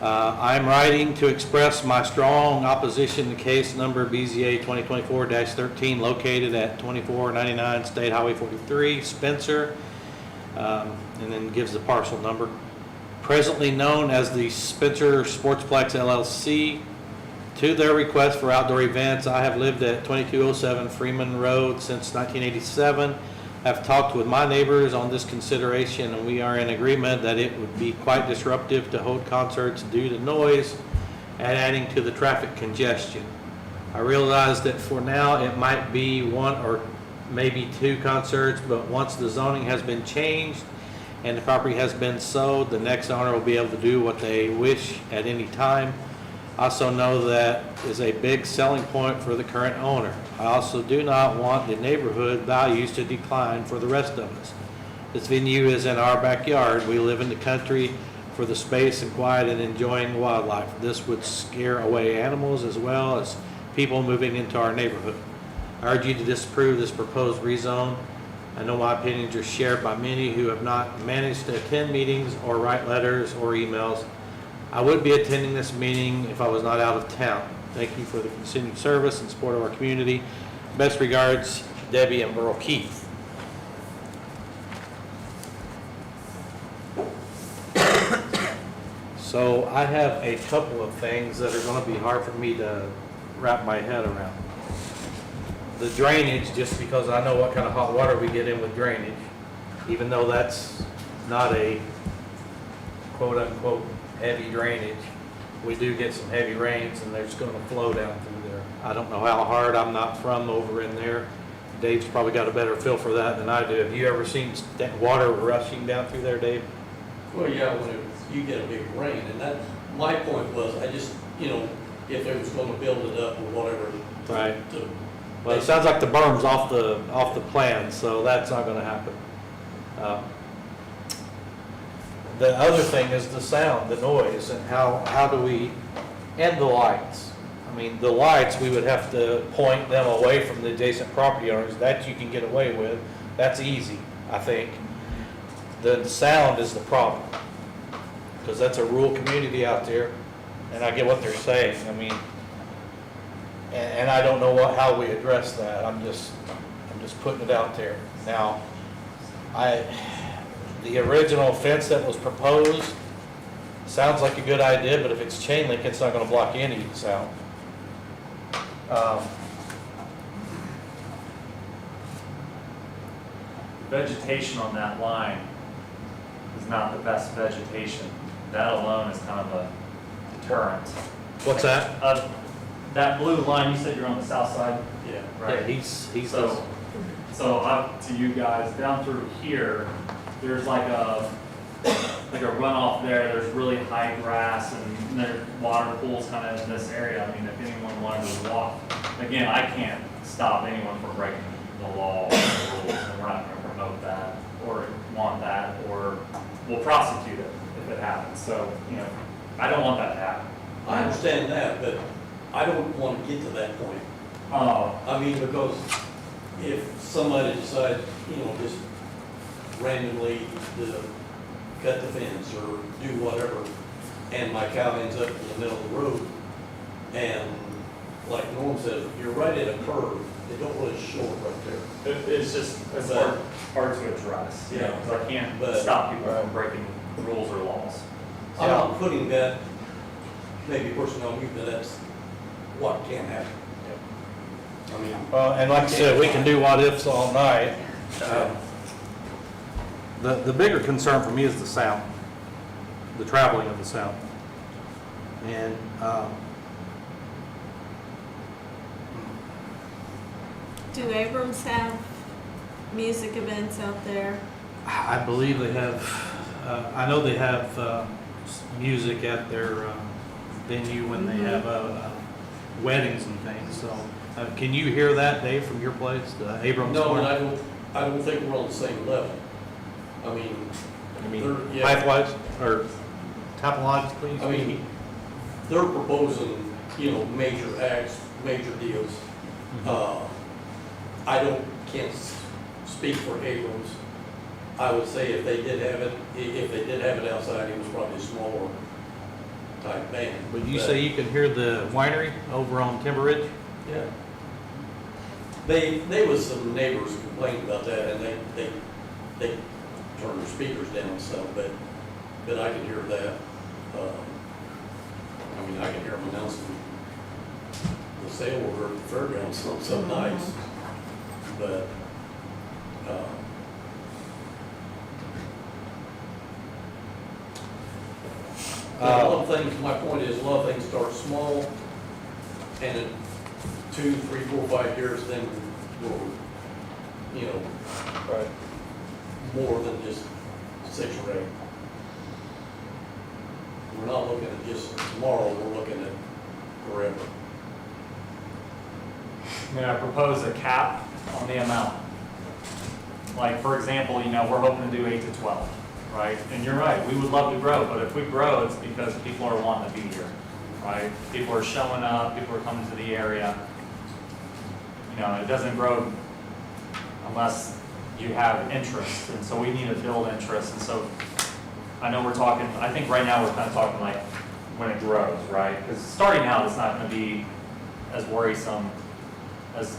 I'm writing to express my strong opposition to case number BZA 2024-13 located at 2499 State Highway 43, Spencer, and then gives the parcel number. Presently known as the Spencer Sportsplex LLC. To their request for outdoor events, I have lived at 2207 Freeman Road since 1987. I've talked with my neighbors on this consideration, and we are in agreement that it would be quite disruptive to hold concerts due to noise and adding to the traffic congestion. I realize that for now it might be one or maybe two concerts, but once the zoning has been changed and the property has been sold, the next owner will be able to do what they wish at any time. I also know that is a big selling point for the current owner. I also do not want the neighborhood values to decline for the rest of us. This venue is in our backyard. We live in the country for the space and quiet and enjoying wildlife. This would scare away animals as well as people moving into our neighborhood. I urge you to disapprove this proposed rezone. I know my opinions are shared by many who have not managed to attend meetings or write letters or emails. I would be attending this meeting if I was not out of town. Thank you for the continued service and support of our community. Best regards, Debbie and Burl Keith. So I have a couple of things that are going to be hard for me to wrap my head around. The drainage, just because I know what kind of hot water we get in with drainage, even though that's not a quote-unquote heavy drainage, we do get some heavy rains and there's going to flow down through there. I don't know how hard. I'm not from over in there. Dave's probably got a better feel for that than I do. Have you ever seen water rushing down through there, Dave? Well, yeah, when you get a big rain, and that, my point was, I just, if it was gonna build it up or whatever. Right. Well, it sounds like the berm's off the plan, so that's not gonna happen. The other thing is the sound, the noise, and how do we, and the lights. I mean, the lights, we would have to point them away from the adjacent property owners. That you can get away with. That's easy, I think. The sound is the problem, because that's a rural community out there, and I get what they're saying. I mean, and I don't know how we address that. I'm just putting it out there. Now, the original fence that was proposed sounds like a good idea, but if it's chain link, it's not going to block any sound. Vegetation on that line is not the best vegetation. That alone is kind of a deterrent. What's that? That blue line, you said you're on the south side? Yeah. Right. Yeah, he's so up to you guys, down through here, there's like a runoff there. There's really high grass and there's water pools kind of in this area. I mean, if anyone wanted to walk, again, I can't stop anyone from breaking the law or the rules, and we're not going to promote that or want that, or we'll prosecute it if it happens. So, I don't want that to happen. I understand that, but I don't want to get to that point. I mean, because if somebody decides, just randomly to cut the fence or do whatever, and my cow ends up in the middle of the road, and like Norm says, you're right at a curve, it don't really show it right there. It's hard to address. Yeah. Because I can't stop people from breaking rules or laws. I'm not putting that maybe person on you, but that's what can happen. I mean, and like I said, we can do what ifs all night. The bigger concern for me is the sound, the traveling of the sound. And Do Abrams have music events out there? I believe they have, I know they have music at their venue when they have weddings and things. So can you hear that, Dave, from your place, the Abrams? no, and I don't think we're on the same level. I mean, height-wise or topologically? I mean, they're proposing, major acts, major deals. I can't speak for Abrams. I would say if they did have it outside, it was probably smaller type band. But you say you can hear the winery over on Timber Ridge? Yeah. They was some neighbors complained about that, and they turned their speakers down some, but I can hear that. I mean, I can hear them announcing the sale order at the fairgrounds, so nice. But, a lot of things, my point is, a lot of things start small, and in 2, 3, 4, 5 years, then we'll, you know, Right. more than just 6 or 8. We're not looking at just tomorrow, we're looking at forever. I mean, I propose a cap on the amount. Like, for example, you know, we're hoping to do 8 to 12, right? And you're right, we would love to grow, but if we grow, it's because people are wanting to be here, right? People are showing up, people are coming to the area. You know, it doesn't grow unless you have interest, and so we need to build interest. And so I know we're talking, I think right now we're kind of talking like when it grows, right? Because starting out, it's not going to be as worrisome as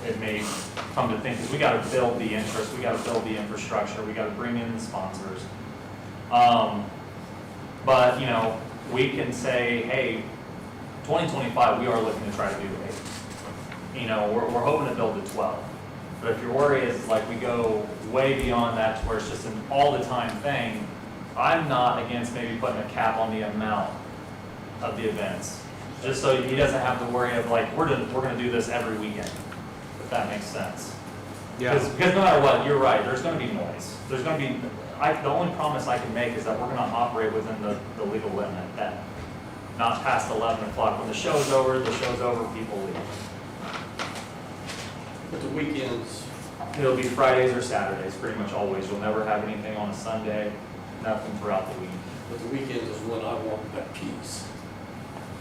it may come to think, because we got to build the interest, we got to build the infrastructure, we got to bring in the sponsors. But, you know, we can say, hey, 2025, we are looking to try to do 8. You know, we're hoping to build to 12. But if your worry is like we go way beyond that to where it's just an all the time thing, I'm not against maybe putting a cap on the amount of the events. Just so he doesn't have to worry of like, we're gonna do this every weekend, if that makes sense. Yeah. Because no matter what, you're right, there's gonna be noise. There's gonna be, the only promise I can make is that we're gonna operate within the legal limit, that not past 11 o'clock. When the show's over, people leave. But the weekends, It'll be Fridays or Saturdays, pretty much always. You'll never have anything on a Sunday, nothing throughout the week. but the weekends is when I want that peace.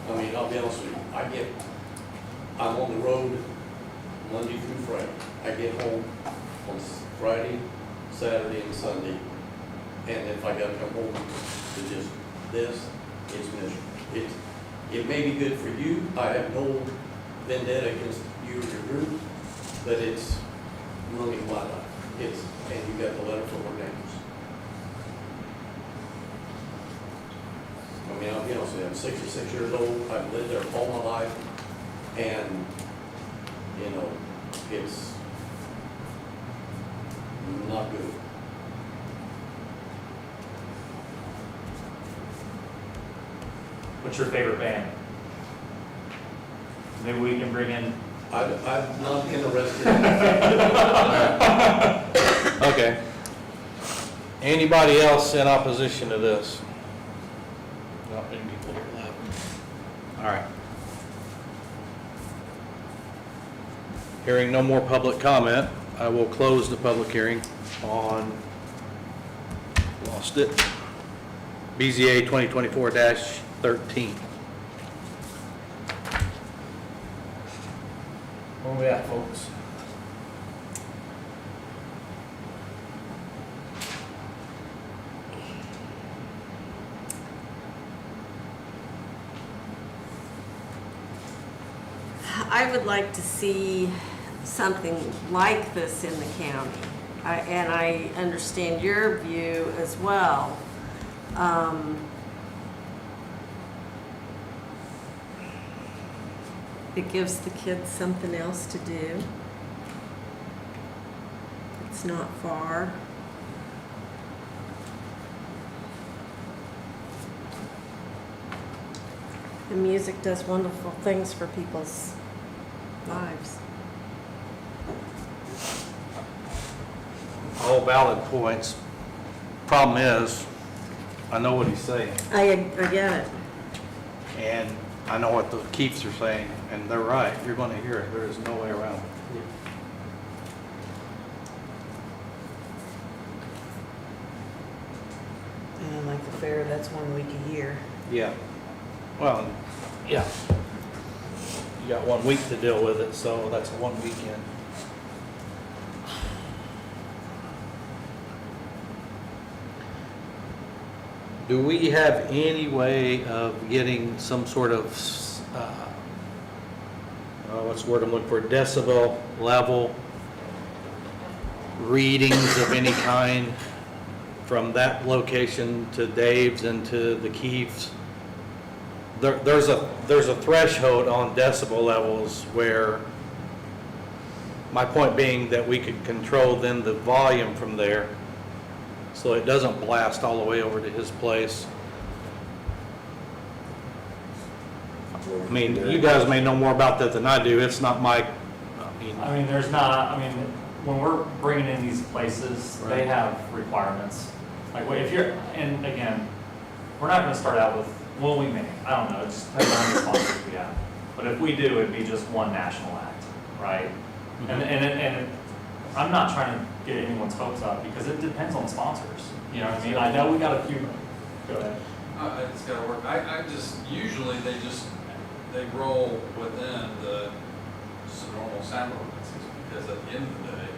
I mean, I'll be honest with you, I'm on the road Monday through Friday. I get home on Friday, Saturday, and Sunday. And if I gotta come home to just this, it's miserable. It may be good for you. I have no vendetta against you or your group, but it's ruining my life. And you got the letter from our neighbors. I mean, I'll be honest with you, I'm 66 years old, I've lived there all my life, and, you know, it's not good. What's your favorite band? Maybe we can bring in. I'm not interested. Okay. Anybody else in opposition to this? Not many people here left. All right. Hearing no more public comment, I will close the public hearing on, lost it, BZA 2024-13. Where we at, folks? I would like to see something like this in the county. And I understand your view as well. It gives the kids something else to do. It's not far. The music does wonderful things for people's lives. All valid points. Problem is, I know what he's saying, I get it. and I know what the Keiths are saying, and they're right. You're going to hear it. There is no way around it. And like the fair, that's 1 week a year. Yeah. Well, yeah. You got 1 week to deal with it, so that's 1 weekend. Do we have any way of getting some sort of, what's the word I'm looking for, decibel level readings of any kind from that location to Dave's and to the Keefs? There's a threshold on decibel levels where, my point being that we could control then the volume from there so it doesn't blast all the way over to his place. I mean, you guys may know more about that than I do. It's not my, I mean, there's not, I mean, when we're bringing in these places, they have requirements. Like, if you're, and again, we're not gonna start out with, well, we may, I don't know, it just depends on the sponsors we have. But if we do, it'd be just one national act, right? And I'm not trying to get anyone's hopes up because it depends on sponsors. You know what I mean? I know we got a few, go ahead. It's gotta work. I just, usually they roll within the normal sound ordinances, because at the end of the day,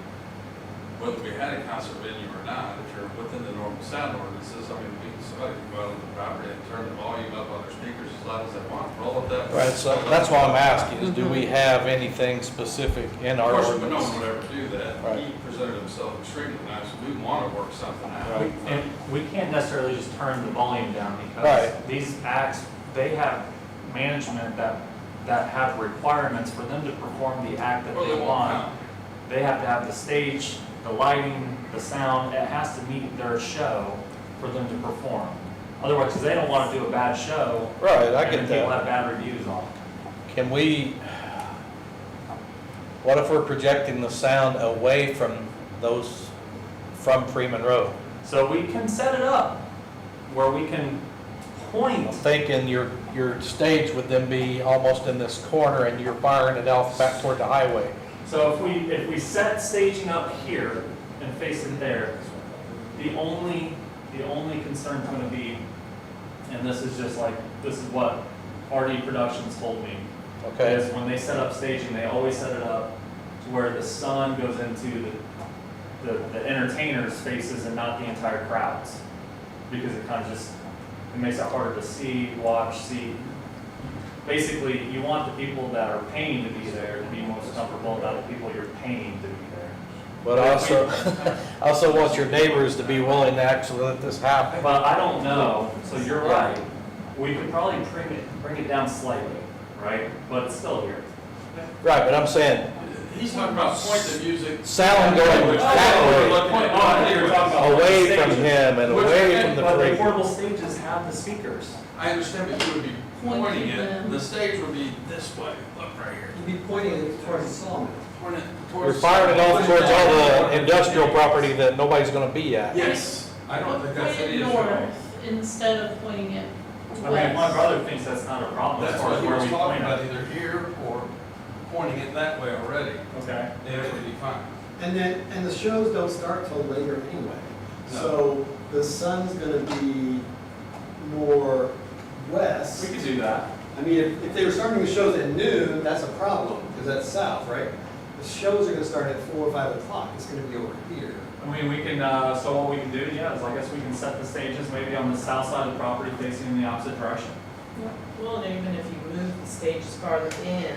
whether we had a concert venue or not, if you're within the normal sound ordinances, I mean, somebody can go out on the property and turn the volume up on their speakers as loud as they want, roll it that way. right, so that's why I'm asking, is do we have anything specific in our Of course, no ordinance? one would ever do that. Right. He presented himself extremely nice. We want to work something out. Right. And we can't necessarily just turn the volume down because Right. these acts, they have management that have requirements for them to perform the act that Well, they they won't want. count. They have to have the stage, the lighting, the sound, it has to meet their show for them to perform. Otherwise, because they don't want to do a bad show. Right, I get And then people that. have bad reviews on it. Can we, what if we're projecting the sound away from from Freeman Road? So we can set it up where we can point. I'm thinking your stage would then be almost in this corner and you're firing it off back toward the highway. So if we set staging up here and face it there, the only concern is going to be, and this is what RD Productions told me, Okay. is when they set up staging, they always set it up to where the sun goes into the entertainers' faces and not the entire crowds, because it kind of just, it makes it harder to see. Basically, you want the people that are paying to be there to be most comfortable about the people you're paying to be there. But also want your neighbors to be willing to actually let this happen. But I don't know, so you're right. We could probably bring it down slightly, right? But it's still here. Right, but I'm saying, He's talking about point the music. sound going that way, away from him and away from the But the free. portable stages have the speakers. I understand, but you would be pointing it, them. the stage would be this way, look right here. You'd be pointing it towards the sawmill. Point it You're towards. firing it off towards all the industrial property that nobody's gonna be at. Yes, I don't think that's Point any it issue. north instead of pointing it I mean, my brother thinks that's not a problem as That's far what as he where was we talking point about, it. either here or pointing it that way already, Okay. and it would be fine. And the shows don't start till later anyway. So the sun's gonna be more west. We could do that. I mean, if they were starting the shows at noon, that's a problem, because that's south, right? The shows are gonna start at 4 or 5 o'clock, it's gonna be over here. I mean, we can, so what we can do, yeah, is I guess we can set the stages maybe on the south side of the property facing in the opposite direction. Well, and even if you move the stages farther in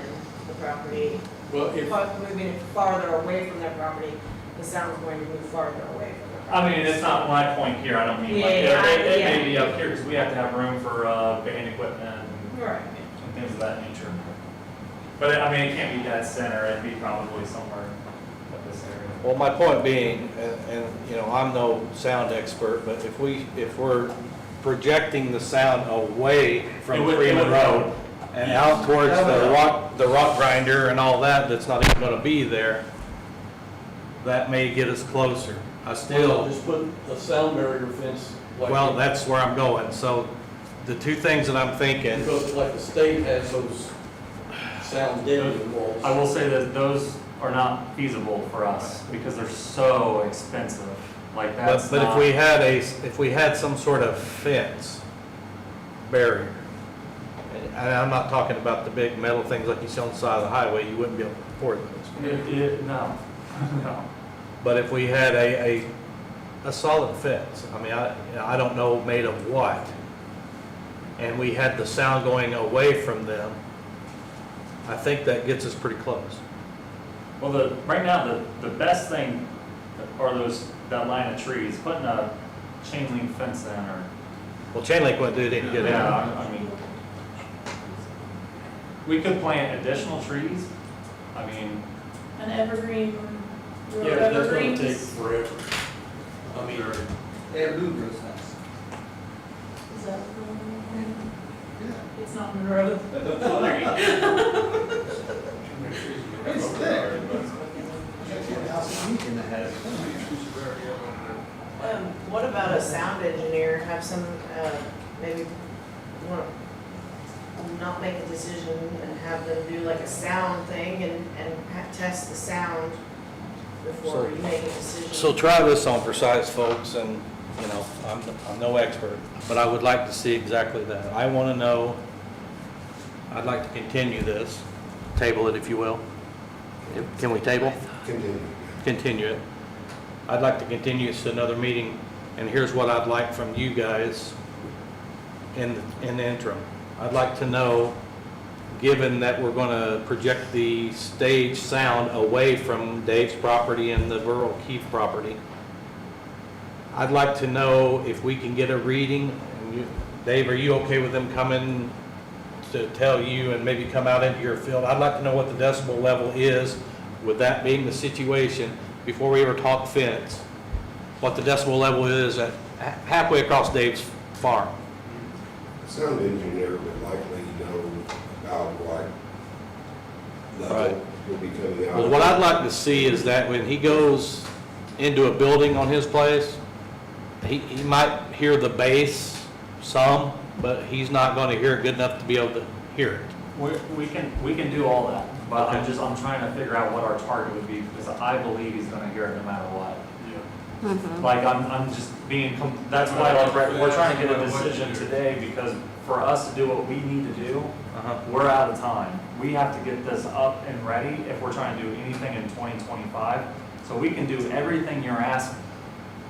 the property, moving it farther away from their property, the sound's going to move farther away from the property. I mean, it's not my point here, I don't mean like, Yeah, it yeah. may be up here, because we have to have room for, band equipment Right. and things of that nature. But, I mean, it can't be dead center, it'd be probably somewhere at this area. Well, my point being, and you know, I'm no sound expert, but if we're projecting the sound away from It would Freeman Road help. and out towards the rock grinder and all that's not even gonna be there, that may get us closer. I still, Just put a sound barrier fence. well, that's where I'm going. So the two things that I'm thinking, Because like the state has those sound deadening walls. I will say that those are not feasible for us, because they're so expensive, like that's but not. if we had some sort of fence barrier, and I'm not talking about the big metal things like you see on the side of the highway, you wouldn't be able to afford those. No, no. But if we had a solid fence. I mean, I don't know made of what. And we had the sound going away from them. I think that gets us pretty close. Well, right now, the best thing are that line of trees, putting a chain link fence in or. Well, chain link wouldn't do it any good. Yeah, I mean, we could plant additional trees. I mean. An evergreen, real Yeah, that's gonna evergreens. take forever. I mean, Bamboo grows nice. Is that It's not Monroe. It's thick. In the head. What about a sound engineer, have some, maybe, wanna not make a decision and have them do like a sound thing and test the sound before you make a decision? So try this on for size, folks, and, you know, I'm no expert, but I would like to see exactly that. I want to know, I'd like to continue this, table it if you will. Can we table? Continue. Continue it. I'd like to continue this to another meeting, and here's what I'd like from you guys in the interim. I'd like to know, given that we're going to project the stage sound away from Dave's property and the Burl Keith property, I'd like to know if we can get a reading. Dave, are you okay with them coming to tell you and maybe come out into your field? I'd like to know what the decibel level is, with that being the situation, before we ever talk fence, what the decibel level is at halfway across Dave's farm. The sound engineer would likely know about what level Right. will be coming out. Well, what I'd like to see is that when he goes into a building on his place, he might hear the bass some, but he's not going to hear it good enough to be able to hear it. We can do all that, but I'm trying to figure out what our target would be, because I believe he's gonna hear it no matter what. Like, I'm just being, that's why, like, we're trying to get a decision today, because for us to do what we need to do, we're out of time. We have to get this up and ready if we're trying to do anything in 2025. So we can do everything you're asking,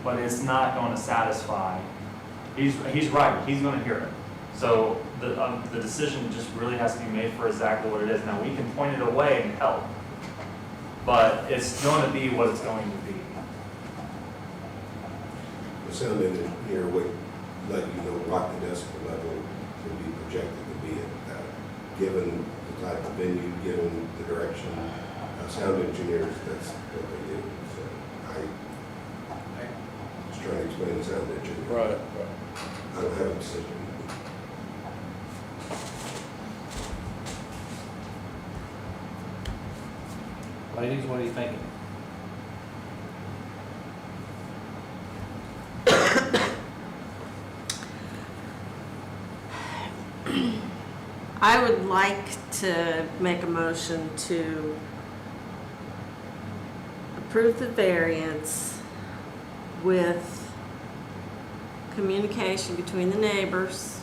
but it's not going to satisfy. He's right, he's going to hear it. So the decision just really has to be made for exactly what it is. Now, we can point it away and help, but it's going to be what it's going to be. The sound engineer would let you know what the decibel level would be projected to be at, given the type of venue, given the direction. Sound engineers, that's what they do. So I was trying to explain the sound engineer. Right. I don't have a decision. Ladies, what are you thinking? I would like to make a motion to approve the variance with communication between the neighbors,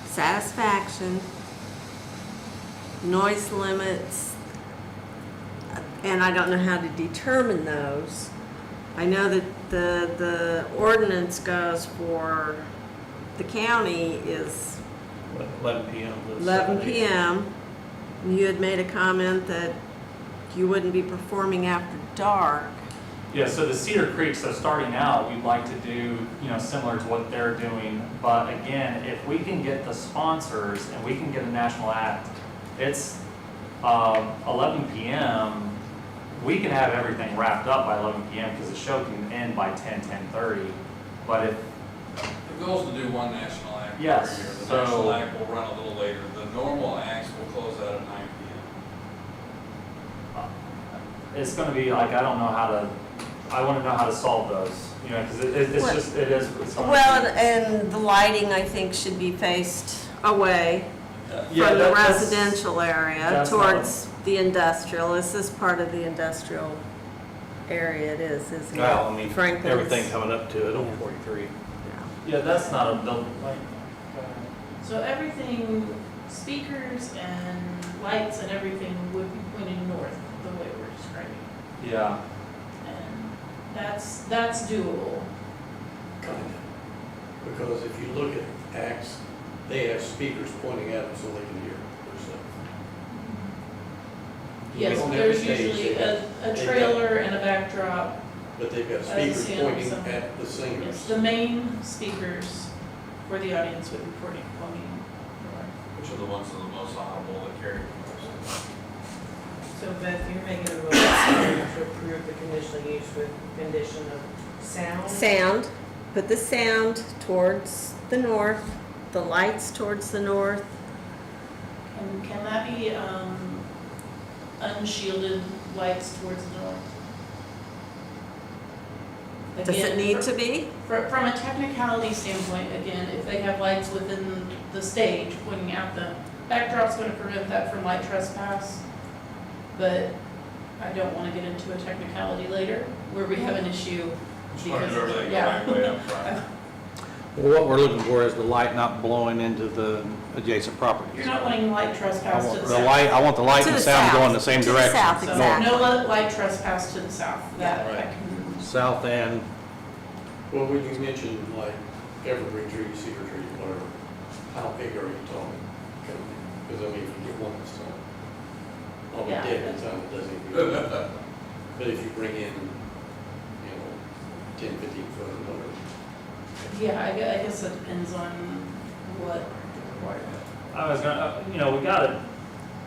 satisfaction, noise limits, and I don't know how to determine those. I know that the ordinance goes for the county is 11 p.m. 11 p.m. You had made a comment that you wouldn't be performing after dark. Yeah, so the Cedar Creek, so starting out, we'd like to do, similar to what they're doing. But again, if we can get the sponsors and we can get a national act, it's 11 p.m. We can have everything wrapped up by 11 p.m. because the show can end by 10:30. But if The goal is to do one national act every year. Yes, The so- national act will run a little later. The normal acts will close out at 9 p.m. it's going to be like, I want to know how to solve those, because it's Well- just, it is. it's gonna Well, be- and the lighting, I think, should be faced away Yeah, from the that's- residential area that's towards the industrial. This is part of the industrial area it is, isn't it? Well, I mean, Franklin's. everything coming up to it on 43. Yeah, that's not a build, So everything, speakers and lights and everything would be pointing north, the way we're describing. yeah. And That's doable. Kind of. Because if you look at acts, they have speakers pointing at them so they can hear their stuff. Yes, They don't have there's stage, usually they have- a they've trailer and a backdrop. But they've got As a speakers stand pointing somewhere. at the Yes, singers. the main speakers for the audience would be pointing. Which are the ones that are the most audible that carry the most. So Beth, you're making a motion to approve the conditional use with condition of sound? Sound, put the sound towards the north, the lights towards the north. And can that be unshielded lights towards the north? Does it Again, need to be? From a technicality standpoint, again, if they have lights within the stage pointing out the backdrop's going to prevent that from light trespass. But I don't want to get into a technicality later where we have an issue. Just wanted because- everything to go yeah. right way up front. Well, what we're looking for is the light not blowing into the adjacent properties. You're not wanting light I trespass to want the the south. light, I want the light To and the sound south. going the same To the direction. south, So exactly. no light trespass to the south. That I can. South and, Well, when you mentioned like evergreen trees, cedar trees, whatever, how big are you talking? Because I mean, if you get one that's I'll be Yeah. dead in time, it doesn't even. But if you bring in, 10, 15 foot or whatever. Yeah, I guess it depends on what. I was gonna, we gotta,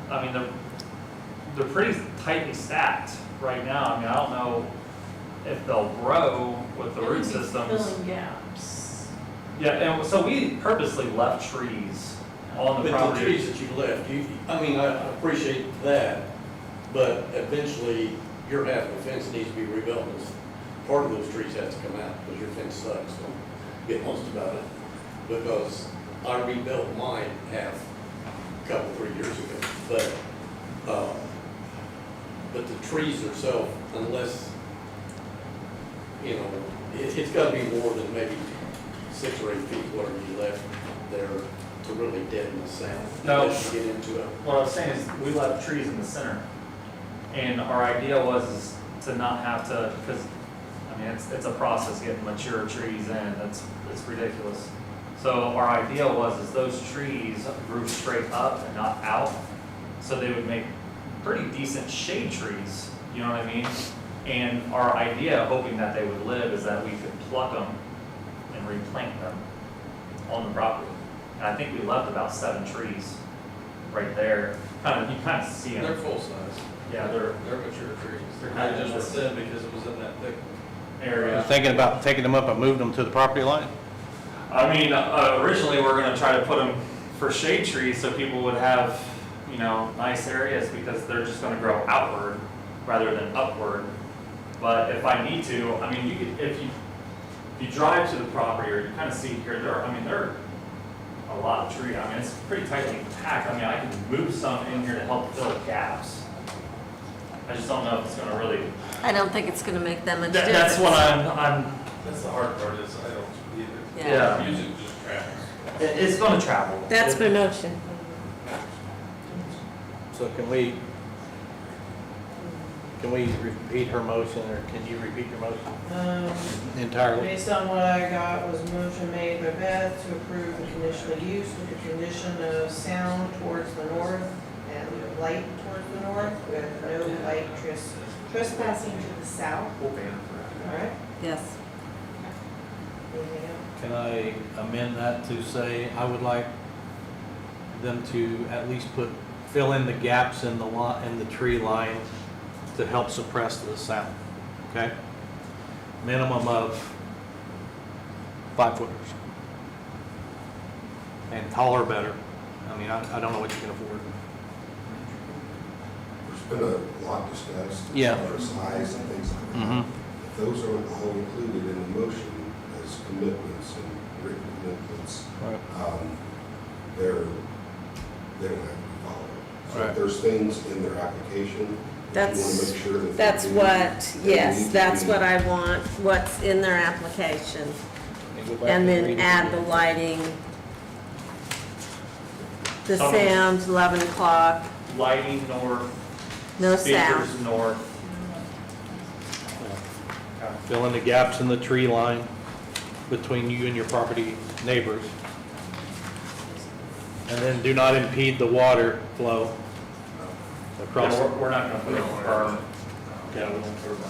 I mean, they're pretty tightly stacked right now. I mean, I don't know if they'll grow with the It would root be systems. Filling gaps. Yeah, and so we purposely left trees on the But the property. trees that you left, I mean, I appreciate that, but eventually your half of the fence needs to be rebuilt. And part of those trees has to come out because your fence sucks, so get honest about it. Because I rebuilt mine half a couple, 3 years ago, but the trees themselves, unless, it's gotta be more than maybe 6 or 8 feet, whatever you left there to really deaden the sound. No. Unless you get into it. What I was saying is, we left trees in the center. And our idea was is to not have to, because, I mean, it's a process getting mature trees in, it's ridiculous. So our idea was is those trees grew straight up and not out, so they would make pretty decent shade trees, you know what I mean? And our idea, hoping that they would live, is that we could pluck them and replant them on the property. And I think we left about 7 trees right there. You kind of see them. They're full size. Yeah, they're They're mature trees. They're They kind of just were just- thin because it was in that thick. area. you're thinking about taking them up and moving them to the property line? I mean, originally we are gonna try to put them for shade trees so people would have, nice areas because they're just gonna grow outward rather than upward. But if I need to, I mean, you could, if you drive to the property or you kind of see here, there are a lot of trees. I mean, it's pretty tightly packed. I mean, I can move some in here to help fill gaps. I just don't know if it's gonna really, I don't think it's gonna make that much difference. that's what I'm, That's the hard part is I don't either. Yeah. Music just travels. it's gonna travel. That's my motion. So can we repeat her motion, or can you repeat your motion entirely? Based on what I got was a motion made by Beth to approve the conditional use with the condition of sound towards the north and light towards the north with no light trespassing to the south. All right? Yes. Anything else? Can I amend that to say, I would like them to at least fill in the gaps in the tree line to help suppress the sound, okay? Minimum of 5 footers. And taller better. I mean, I don't know what you can afford. There's been a lot discussed. Yeah. As far as size and things like that. Mhm. If those aren't all included in the motion as commitments and written commitments, Right. they don't have to be followed. So Right. if there's things in their application, that you want to make sure that. they That's do, what, they yes, need to that's be- what I want, what's in their application. Go back And then read it add the again. lighting, the So- sound, 11 o'clock, Lighting north, no sound. speakers north. Okay. Fill in the gaps in the tree line between you and your property neighbors. And then do not impede the water flow across. Yeah, we're not gonna put a berm. Yeah, we won't put a berm.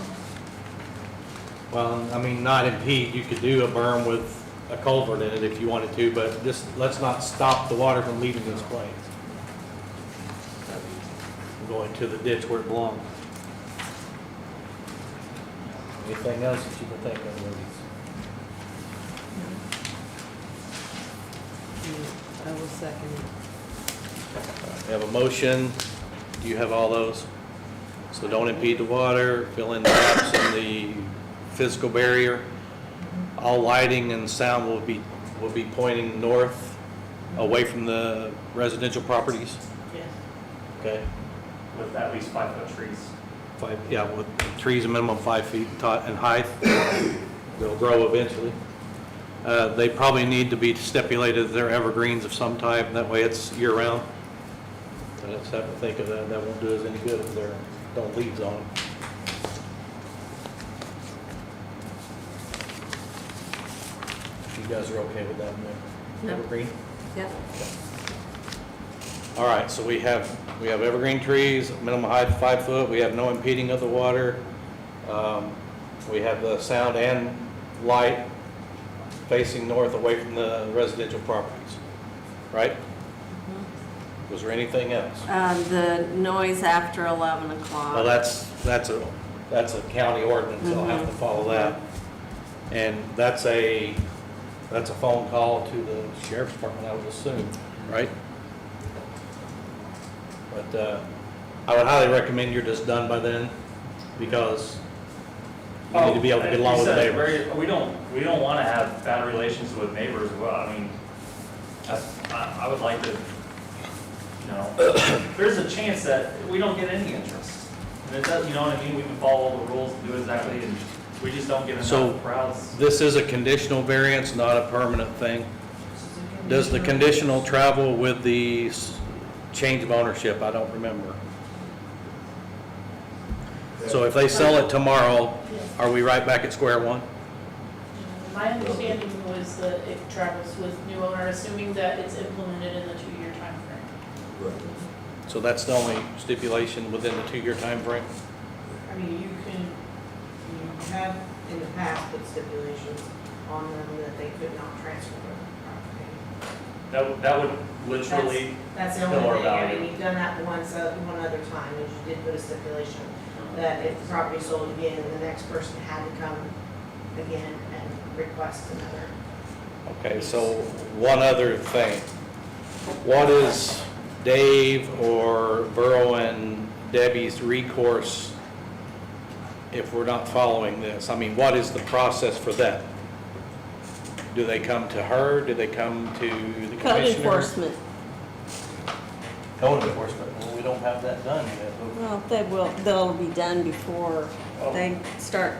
Well, I mean, not impede, you could do a berm with a culvert in it if you wanted to, but just, let's not stop the water from leaving this place. Going to the ditch where it belongs. Anything else that you can think of, ladies? I will second it. We have a motion, do you have all those? So don't impede the water, fill in the gaps in the physical barrier. All lighting and sound will be pointing north, away from the residential properties, Yes. okay? With at least 5-foot trees. With trees a minimum 5 feet in height. They'll grow eventually. They probably need to be stipulated that they're evergreens of some type, that way it's year-round. So let's have to think of that. That won't do us any good if they're, don't leaves on them. You guys are okay with that, Nick? Yep. Evergreen? Yep. All right, so we have evergreen trees, minimum height 5 foot, we have no impeding of the water. We have the sound and light facing north away from the residential properties, right? Was there anything else? The noise after 11 o'clock. Well, that's a county ordinance, so I'll have to follow that. And that's a phone call to the sheriff's department, I would assume, right? But I would highly recommend you're just done by then, because you need to be able to get along with the neighbors. We don't want to have bad relations with neighbors. Well, I mean, I would like to, you know, there's a chance that we don't get any interest. And it does, you know what I mean? We can follow all the rules and do exactly, and we just don't get enough crowds. This is a conditional variance, not a permanent thing. Does the conditional travel with the change of ownership? I don't remember. So if they sell it tomorrow, are we right back at square one? My understanding was that it travels with new owner, assuming that it's implemented in the 2-year timeframe. Right. So that's the only stipulation within the 2-year time frame? I mean, you have in the past put stipulations on them that they could not transfer the property. That would literally That's the kill our only thing, I value. mean, you've done that one other time, is you did put a stipulation that if the property sold again, the next person had to come again and request another. Okay, so one other thing. What is Dave or Burrow and Debbie's recourse if we're not following this? I mean, what is the process for that? Do they come to her? Do they come to the commissioner? Code enforcement. Code enforcement. Well, we don't have that done yet. Well, they'll be done before they start.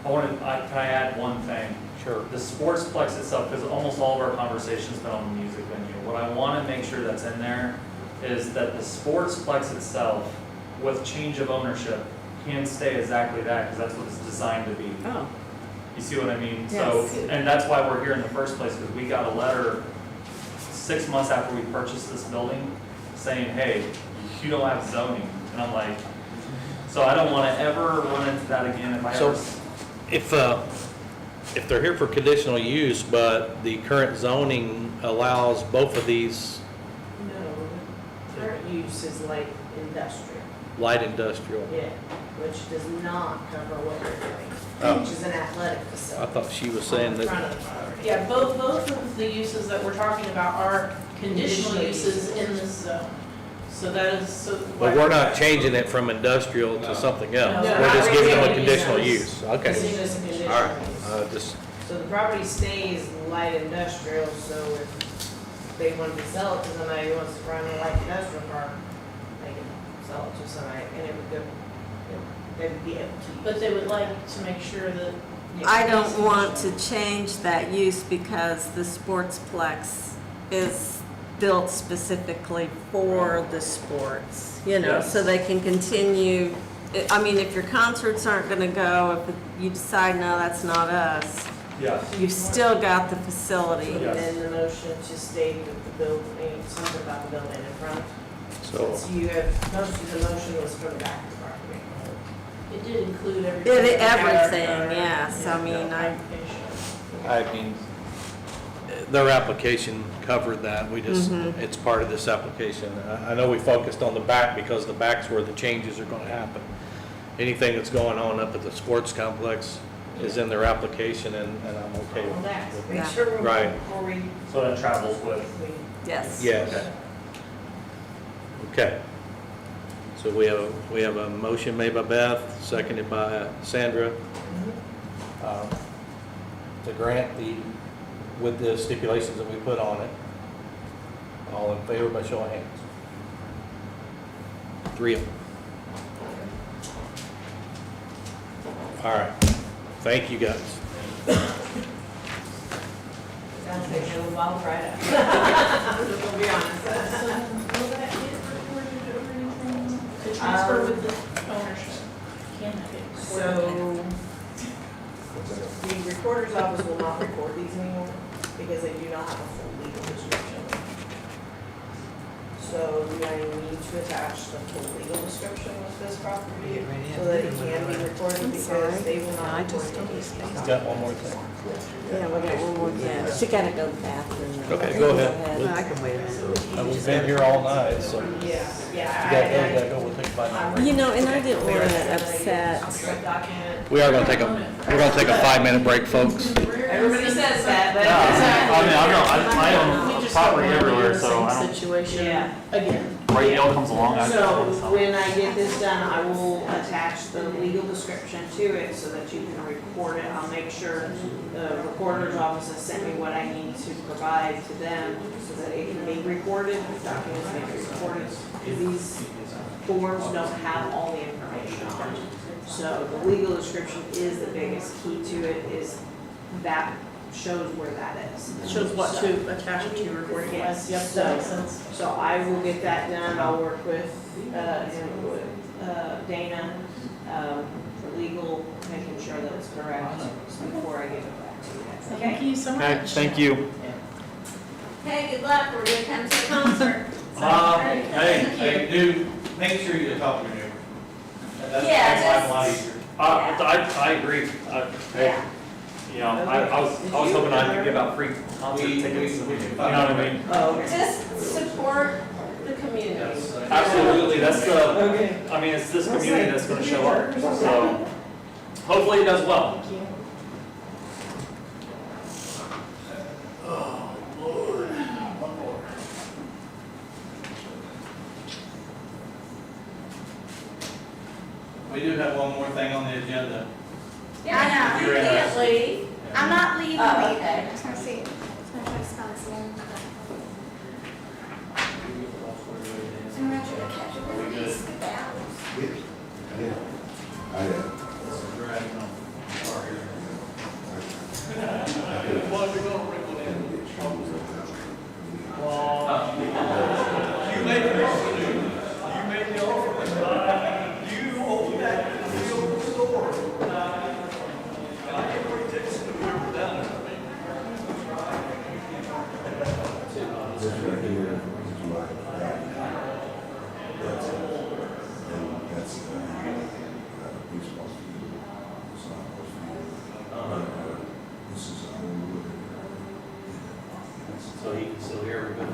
Can I add one thing? Sure. The sportsplex itself, because almost all of our conversation's been on the music venue. What I want to make sure that's in there is that the sportsplex itself, with change of ownership, can stay exactly that, because that's what it's designed to be. Oh. You see what I mean? Yes. So, and that's why we're here in the first place, because we got a letter 6 months after we purchased this building saying, hey, you don't have zoning. And I'm like, so I don't want to ever run into that again if I So ever. if they're here for conditional use, but the current zoning allows both of these No, the current use is light industrial, light industrial, yeah, which does not cover what you're doing, Oh. which is an athletic I facility. thought she was saying On the front that, of the property. Yeah, both of the uses that we're talking about are conditional Conditional uses uses. in this zone. So that is, so. but we're not changing it from industrial to something else. No, We're not just giving them a really. conditional This use. is Okay. just a conditional All right. use. Just, So the property stays light industrial, so if they wanted to sell it to somebody who wants to run a light industrial park, they can sell it to somebody, and it would go, they would be able to. But they would like to make sure that. I don't want to change that use because the sportsplex is built specifically for the sports, you know, Yes. so they can continue I mean, if your concerts aren't gonna go, if you decide, no, that's not us, Yes. you've still got the facility. And then the motion to state that the building, something about the building in front. So, So you have, most of the motion was for the back of the property. It did include everything. Everything, yes, I mean, I mean, their application covered that, we just, Mhm. it's part of this application. I know we focused on the back because the back's where the changes are gonna happen. Anything that's going on up at the sports complex is in their application, and I'm okay with That, with make that. sure we're, Right. before we. So that travels with. yes. Yes. Okay. So we have a motion made by Beth, seconded by Sandra, to grant with the stipulations that we put on it. All in favor by show of hands. 3 of them. All right. Thank you, guys. Sounds like a little wild ride up. I'm just gonna be honest. Will that get recorded or anything to transfer with the ownership? Can that get recorded? So, the recorder's office will not record these anymore because they do not have a full legal description. So we need to attach the full legal description with this property so that it can be recorded because they will not record these. He's got one more thing. Yeah, we got one more, yeah, she gotta go to the bathroom. Okay, go ahead. I can wait a minute. We've been here all night, so you Yeah, gotta go, we'll take 5 minutes. You know, and I didn't wanna upset, Document. We are gonna take a 5-minute break, folks. Everybody says that, but. I mean, I own property everywhere, so I don't, Situation Yeah. again. radio comes along. I So just- when I get this done, I will attach the legal description to it so that you can record it. I'll make sure the recorder's office has sent me what I need to provide to them so that it can be recorded, documents may be recorded. These forms don't have all the information on it. So the legal description is the biggest key to it, is that shows where that is. Shows what to attach it to your recording device. Yep, that makes sense. So I will get that done, I'll work with, Dana, for legal, making sure that it's correct before I give it back to you guys. Thank you so much. Okay, thank you. Hey, good luck, we're gonna come to the concert. Hey, dude, make sure you talk to your neighbor. Yeah, a lot easier. I agree. Yeah. You know, I was hoping I could give out free concert tickets, you know what I mean? Just support the community. Absolutely, that's I mean, it's this community that's gonna show up, so hopefully it does well. We do have one more thing on the agenda. Yeah, I know, You're you can't interested. leave. I'm not leaving Oh, either. okay. I was gonna see, Wisconsin. I'm not sure to catch a We good? skedaddles. You made the offer, dude. You made the offer. You opened that, you opened the door. And I can't wait to take some of you down there. This right here is my backyard. That's it. And that's, baseball field, softball field. This is a home wood. So he can still hear everybody.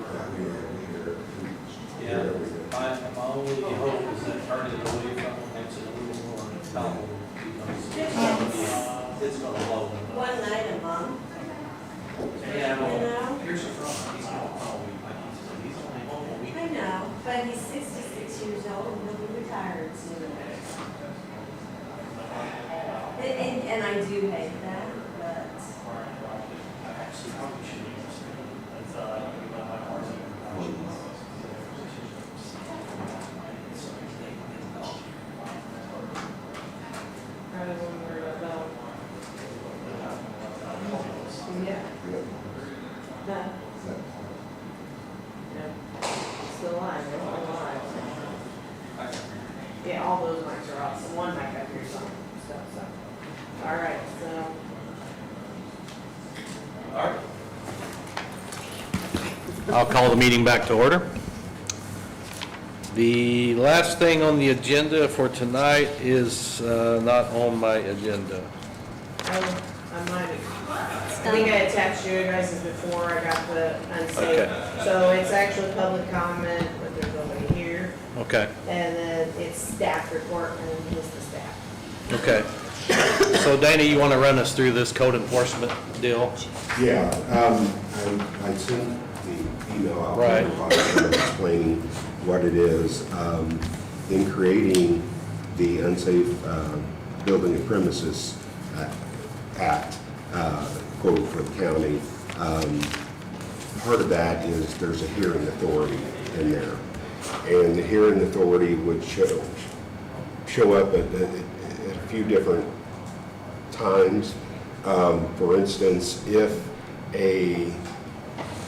Yeah. My only hope is that turning it away from him makes it a little more palatable because it's gonna blow. one night a month, Yeah, you know? here's the problem, he's gonna call me like he's only home a week. I know, but he's 66 years old and he'll be retired soon. And I do hate that, but. Actually, probably should use it. That's, my car's in. Rather than worry about. Yeah. No. No. Still alive, they're all alive. Yeah, all those mics are off, one mic up here, some stuff, so. All right, so. All right. I'll call the meeting back to order. The last thing on the agenda for tonight is not on my agenda. I might have, I think I attached you guys before I got the unsafe. Okay. So it's actually public comment, but there's nobody here. Okay, And then it's staff report, and here's the staff. okay. So Dana, you want to run us through this code enforcement deal? Yeah, I sent the email out Right. to everybody explaining what it is. In creating the unsafe building and premises act code for the county, part of that is there's a hearing authority in there. And the hearing authority would show up at a few different times. For instance, if an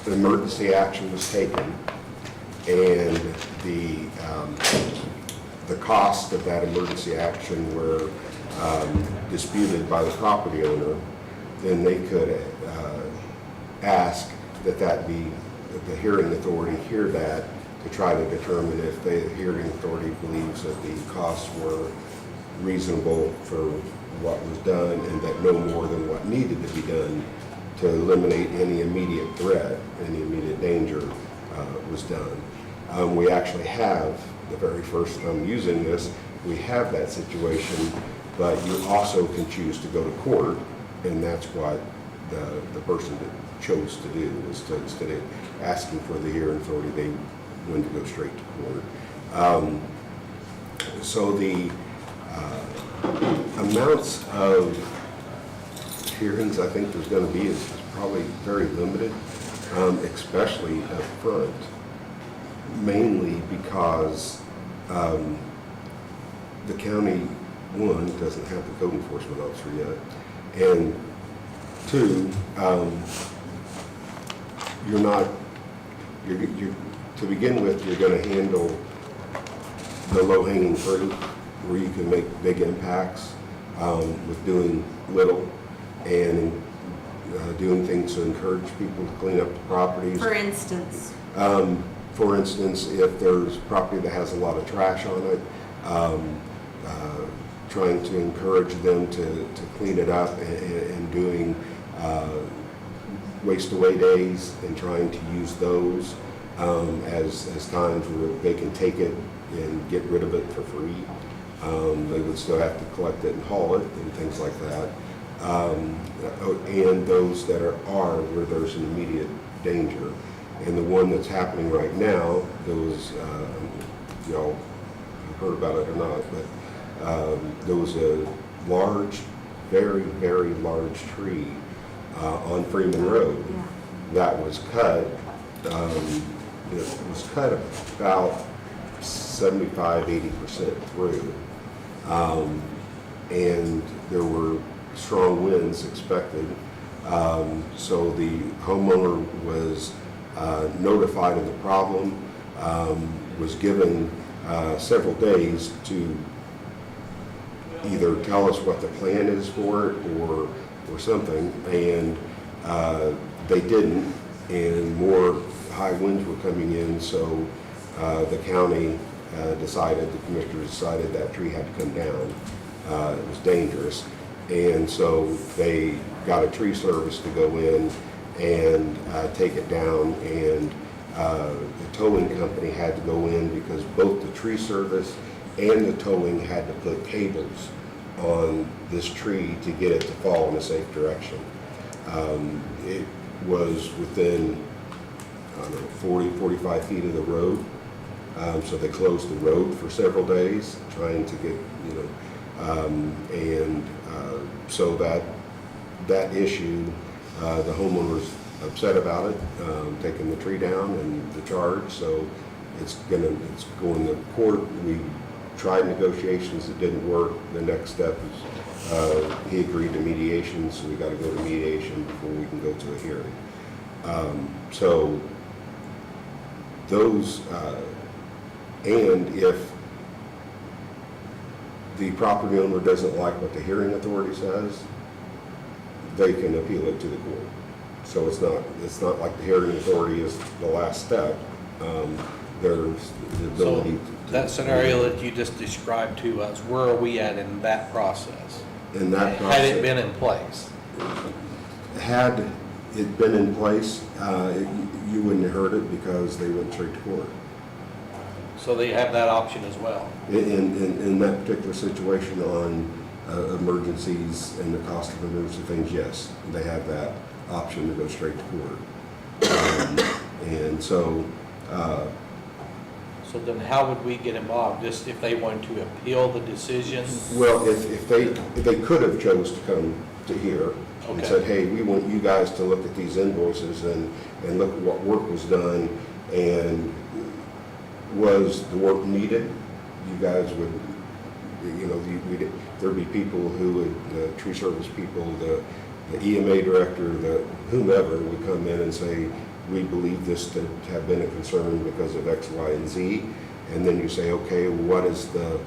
emergency action was taken and the cost of that emergency action were disputed by the property owner, then they could ask that the hearing authority hear that to try to determine if the hearing authority believes that the costs were reasonable for what was done and that no more than what needed to be done to eliminate any immediate threat, any immediate danger was done. We actually have, the very first time using this, we have that situation, but you also can choose to go to court, and that's what the person that chose to do, was to, instead of asking for the hearing authority, they wanted to go straight to court. So the amounts of hearings I think there's going to be is probably very limited, especially up front, mainly because the county, one, doesn't have the code enforcement officer yet, and two, to begin with, you're going to handle the low-hanging fruit where you can make big impacts with doing little and doing things to encourage people to clean up the properties. For instance? For instance, if there's property that has a lot of trash on it, trying to encourage them to clean it up and doing waste away days and trying to use those as times where they can take it and get rid of it for free. They would still have to collect it and haul it and things like that. And those that are where there's an immediate danger. And the one that's happening right now, there was, y'all heard about it or not, but there was a large, very, very large tree on Freeman Road that was cut. It was cut about 75–80% through, and there were strong winds expected. So the homeowner was notified of the problem, was given several days to either tell us what the plan is for it or something, and they didn't, and more high winds were coming in, so the county decided, the commissioners decided that tree had to come down. It was dangerous, and so they got a tree service to go in and take it down, and the towing company had to go in because both the tree service and the towing had to put cables on this tree to get it to fall in a safe direction. It was within, I don't know, 40–45 feet of the road, so they closed the road for several days trying to get, and so that issue, the homeowner was upset about it, taking the tree down and the charge, so it's going to court. We tried negotiations, it didn't work. The next step is he agreed to mediation, so we got to go to mediation before we can go to a hearing. So those, and if the property owner doesn't like what the hearing authority says, they can appeal it to the court. So it's not like the hearing authority is the last step. There's the ability to. That scenario that you just described to us, where are we at in that process? In that Had process. it been in place? Had it been in place, you wouldn't have heard it because they went straight to court. So they have that option as well? In that particular situation on emergencies and the cost of emergency things, yes, they have that option to go straight to court. And so. So then how would we get involved? Just if they wanted to appeal the decision? Well, if they could have chose to come to here and Okay. said, hey, we want you guys to look at these invoices and look at what work was done, and was the work needed, you guys would, there'd be people who would, the tree service people, the EMA director, the whomever would come in and say, we believe this to have been a concern because of X, Y, and Z. And then you say, okay, what is the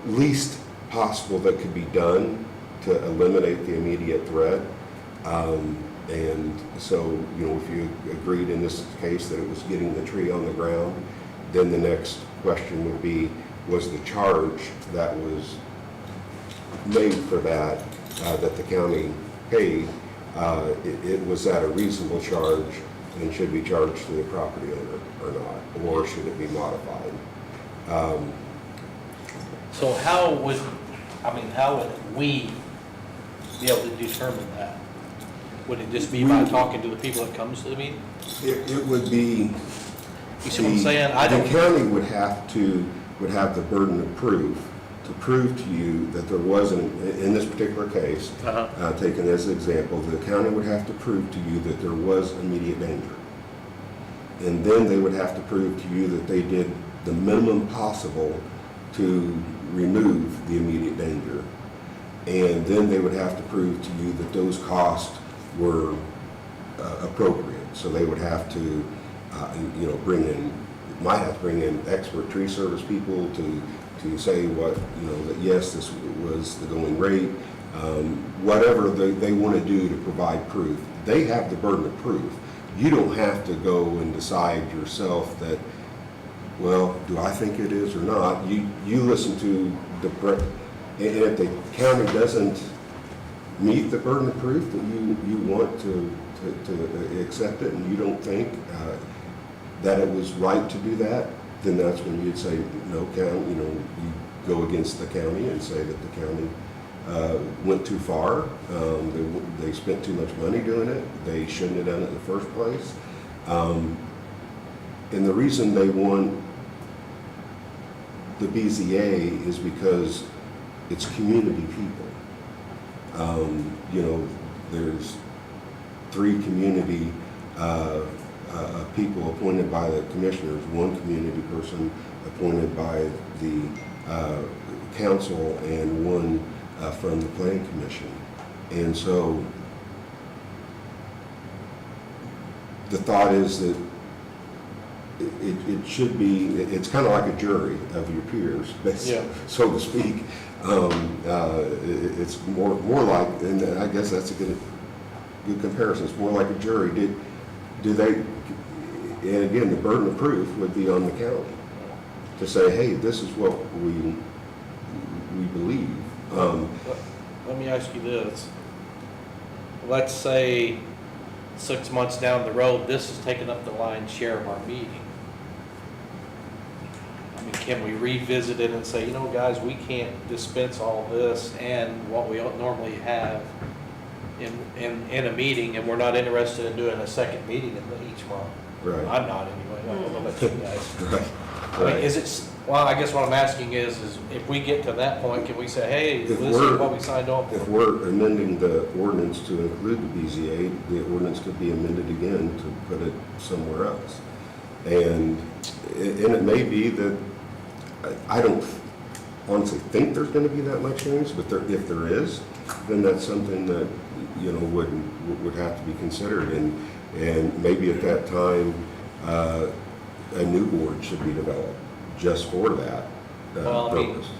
least possible that could be done to eliminate the immediate threat? And so, if you agreed in this case that it was getting the tree on the ground, then the next question would be, was the charge that was made for that, that the county paid, was that a reasonable charge and should be charged to the property owner or not, or should it be modified? So how would we be able to determine that? Would it just be by talking to the people that comes to the meeting? It would be. You see what I'm saying? The county would have the burden of proof to prove to you that there wasn't, in this particular case, taken as an example, the county would have to prove to you that there was immediate danger. And then they would have to prove to you that they did the minimum possible to remove the immediate danger. And then they would have to prove to you that those costs were appropriate. So they would have to, might have to bring in expert tree service people to say what, that yes, this was the going rate, whatever they want to do to provide proof. They have the burden of proof. You don't have to go and decide yourself that, well, do I think it is or not? You listen to and if the county doesn't meet the burden of proof that you want to accept it, and you don't think that it was right to do that, then that's when you'd say, no, county, you go against the county and say that the county went too far. They spent too much money doing it. They shouldn't have done it in the first place. And the reason they want the BZA is because it's community people. There's 3 community people appointed by the commissioners, 1 community person appointed by the council, and 1 from the planning commission. And so the thought is that it should be, it's kind of like a jury of your peers, so to speak. It's more like, and I guess that's a good comparison, it's more like a jury. Do they, and again, the burden of proof would be on the county to say, hey, this is what we believe. Let me ask you this. Let's say 6 months down the road, this is taking up the lion's share of our meeting. I mean, can we revisit it and say, guys, we can't dispense all this and what we normally have in a meeting, and we're not interested in doing a second meeting each month? Right. I'm not anyway. I don't know about you guys. Right. I mean, well, I guess what I'm asking is if we get to that point, can we say, hey, this is what we signed on for? If we're amending the ordinance to include the BZA, the ordinance could be amended again to put it somewhere else. And it may be that, I don't honestly think there's going to be that much change, but if there is, then that's something that, would have to be considered. And maybe at that time, a new board should be developed just for that. Well, I mean, purpose.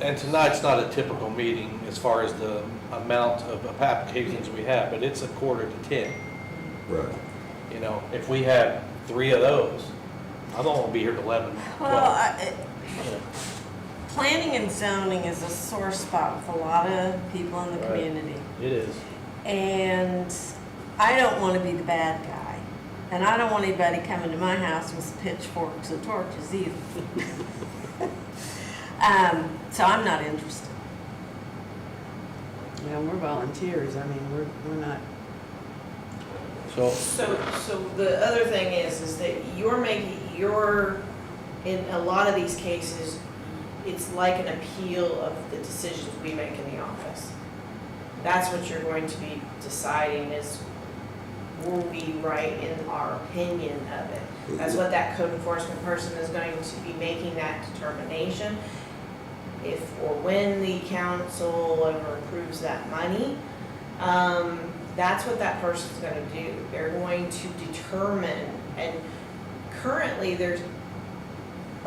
and tonight's not a typical meeting as far as the amount of applications we have, but it's 9:45. Right. If we had 3 of those, I don't want to be here till 11, 12. Well, planning and zoning is a sore spot with a lot of people in the Right. community. It is. And I don't want to be the bad guy. And I don't want anybody coming to my house with pitchforks and torches either. So I'm not interested. We're volunteers, I mean, we're not. So the other thing is that in a lot of these cases, it's like an appeal of the decisions we make in the office. That's what you're going to be deciding is, were we right in our opinion of it? That's what that code enforcement person is going to be making that determination. If or when the council ever approves that money, that's what that person's going to do. They're going to determine, and currently there's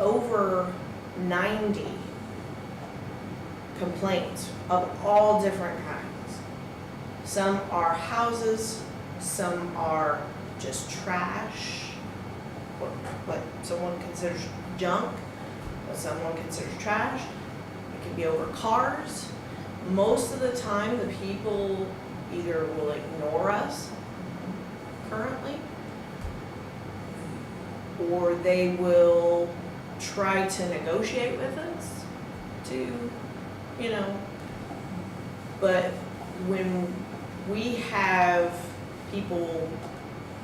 over 90 complaints of all different kinds. Some are houses, some are just trash, what someone considers junk, what someone considers trash. It can be over cars. Most of the time, the people either will ignore us currently, or they will try to negotiate with us to, but when we have people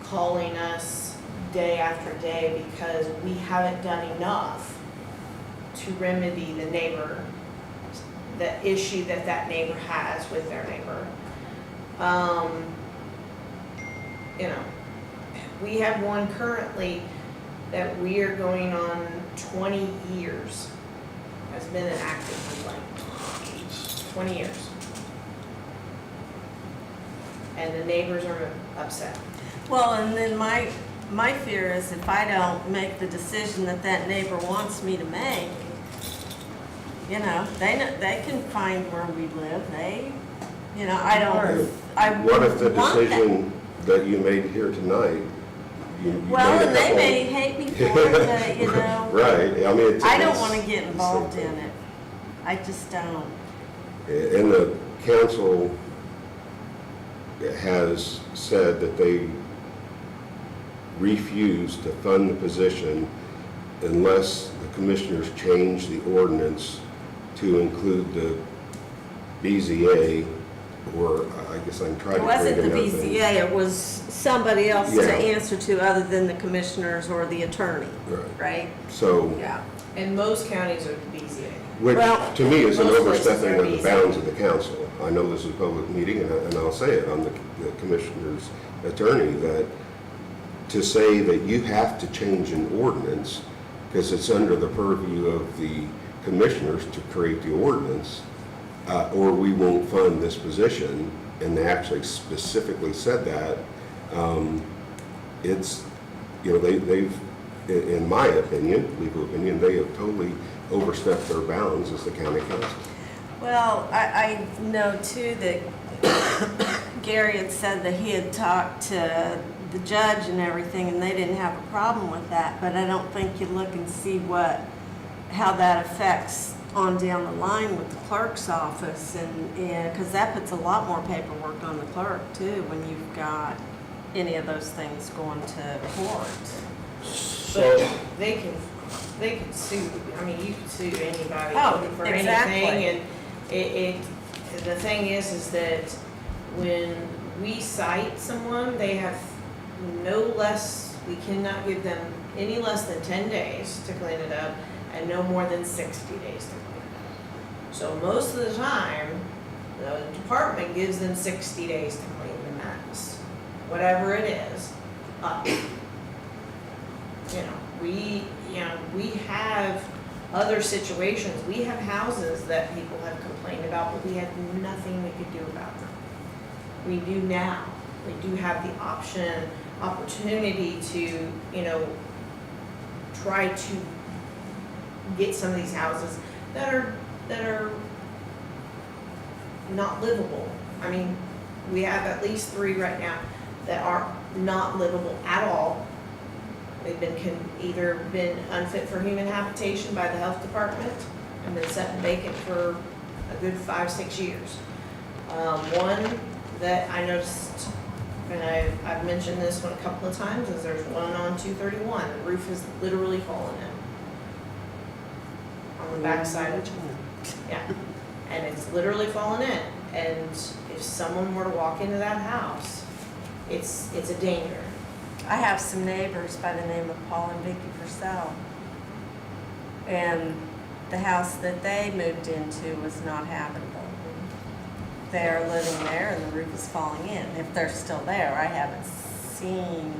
calling us day after day because we haven't done enough to remedy the issue that neighbor has with their neighbor. We have one currently that we are going on 20 years, has been an active complaint, 20 years. And the neighbors are upset. Well, and then my fear is if I don't make the decision that neighbor wants me to make, they can find where we live. What if the decision that you made here tonight, you well, made a and they couple- may hate me for it, but, Right, I mean, I don't want to get involved in it. I just don't. And the council has said that they refuse to fund the position unless the commissioners change the ordinance to include the BZA, or I guess I'm trying to It wasn't create the another thing. BZA, it was somebody else to Yeah. answer to other than the commissioners or the attorney, right? So, Yeah. And most counties are the BZA. which Well, to me is an most places overstepping are of the easy. bounds of the council. I know this is a public meeting, and I'll say it, I'm the commissioner's attorney, that to say that you have to change an ordinance, because it's under the purview of the commissioners to create the ordinance, or we won't fund this position, and they actually specifically said that, it's, they've, in my opinion, legal opinion, they have totally overstepped their bounds as the county council. Well, I know too that Gary had said that he had talked to the judge and everything, and they didn't have a problem with that, but I don't think you look and see how that affects on down the line with the clerk's office, and because that puts a lot more paperwork on the clerk too when you've got any of those things going to court. But they can sue, I mean, you can sue anybody for exactly. anything, and the thing is that when we cite someone, they have we cannot give them any less than 10 days to clean it up, and no more than 60 days to clean it up. So most of the time, the department gives them 60 days to clean the mess, whatever it is, up. We have other situations. We have houses that people have complained about, but we had nothing we could do about them. We do now. We do have the opportunity to, try to get some of these houses that are not livable. I mean, we have at least 3 right now that are not livable at all. They've been, either been unfit for human habitation by the health department and been set vacant for a good 5-6 years. One that I noticed, and I've mentioned this one a couple of times, is there's one on 231. The roof is literally falling in. On the backside of yeah, and it's literally fallen in. And if someone were to walk into that house, it's a danger. I have some neighbors by the name of Paul and Vicky Purcell. And the house that they moved into was not habitable. They are living there and the roof is falling in. If they're still there, I haven't seen.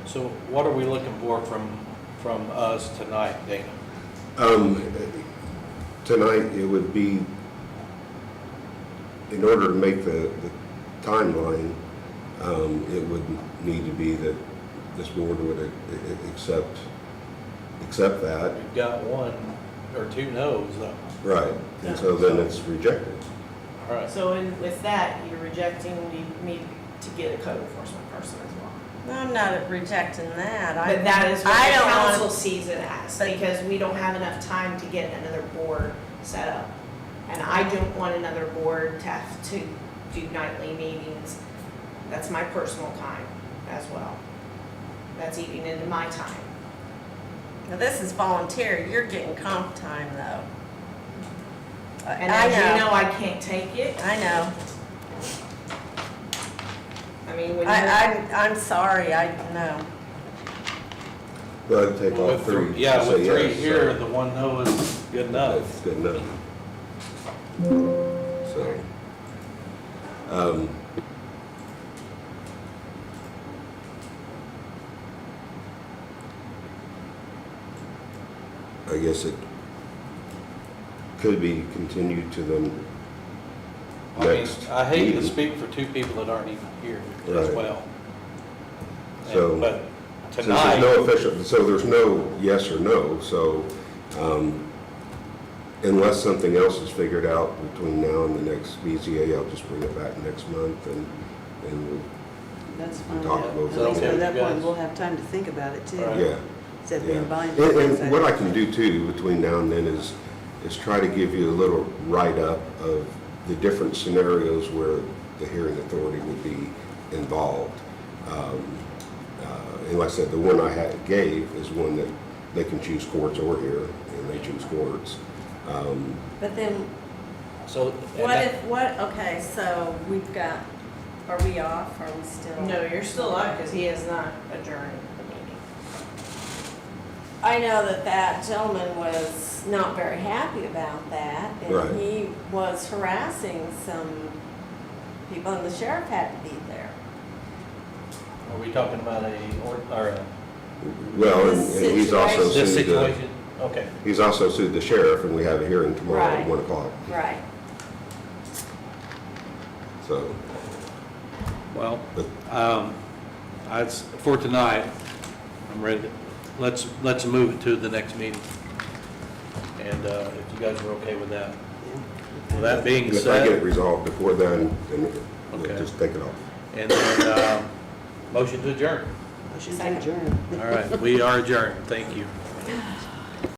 So what are we looking for from us tonight, Dana? Tonight, it would be, in order to make the timeline, it would need to be that this board would accept that. We've got 1 or 2 no's though. Right, and so then it's rejected. All right. So with that, you're rejecting me to get a code enforcement person as well. No, I'm not rejecting that. But that is what I the don't council want- sees it as, because we don't have enough time to get another board set up. And I don't want another board to have to do nightly meetings. That's my personal time as well. That's eating into my time. Now, this is volunteer. You're getting comp time, though. And I as you know, I can't take it. I know. I mean, when I'm sorry, I know. Well, I'd take all With 3. yeah, to say with 3 yes, here, so the 1 no is good enough. It's good enough. So, I guess it could be continued to the I mean, next I hate to meeting. speak for 2 people that aren't even here as Right. well. So, But since tonight, there's no official, so there's no yes or no, so unless something else is figured out between now and the next BZA, I'll just bring it back next month and That's we'll fine. talk about Is it. that At least okay at with that you point, guys? we'll have time to think about it too. Right. Yeah. Instead of Yeah. being blind. And what I can do too, between now and then, is try to give you a little write-up of the different scenarios where the hearing authority would be involved. And like I said, the one I gave is one that they can choose courts or here, and they choose courts. But then, so. okay, so we've got, are we off? Are we still? No, you're still up because he has not adjourned the meeting. I know that gentleman was not very happy about that, Right. and he was harassing some people, and the sheriff had to be there. Are we talking about Well, and This he's also this sued the, situation? Okay. he's also sued the sheriff, and we have a hearing tomorrow at Right. 1 o'clock, Right. so. Well, But for tonight, I'm ready. Let's move it to the next meeting. And if you guys are okay with that. With that being And if I get it said, resolved before then we'll Okay. just take it off. and then, motion to adjourn. Motion to adjourn. All right, we are adjourned. Thank you.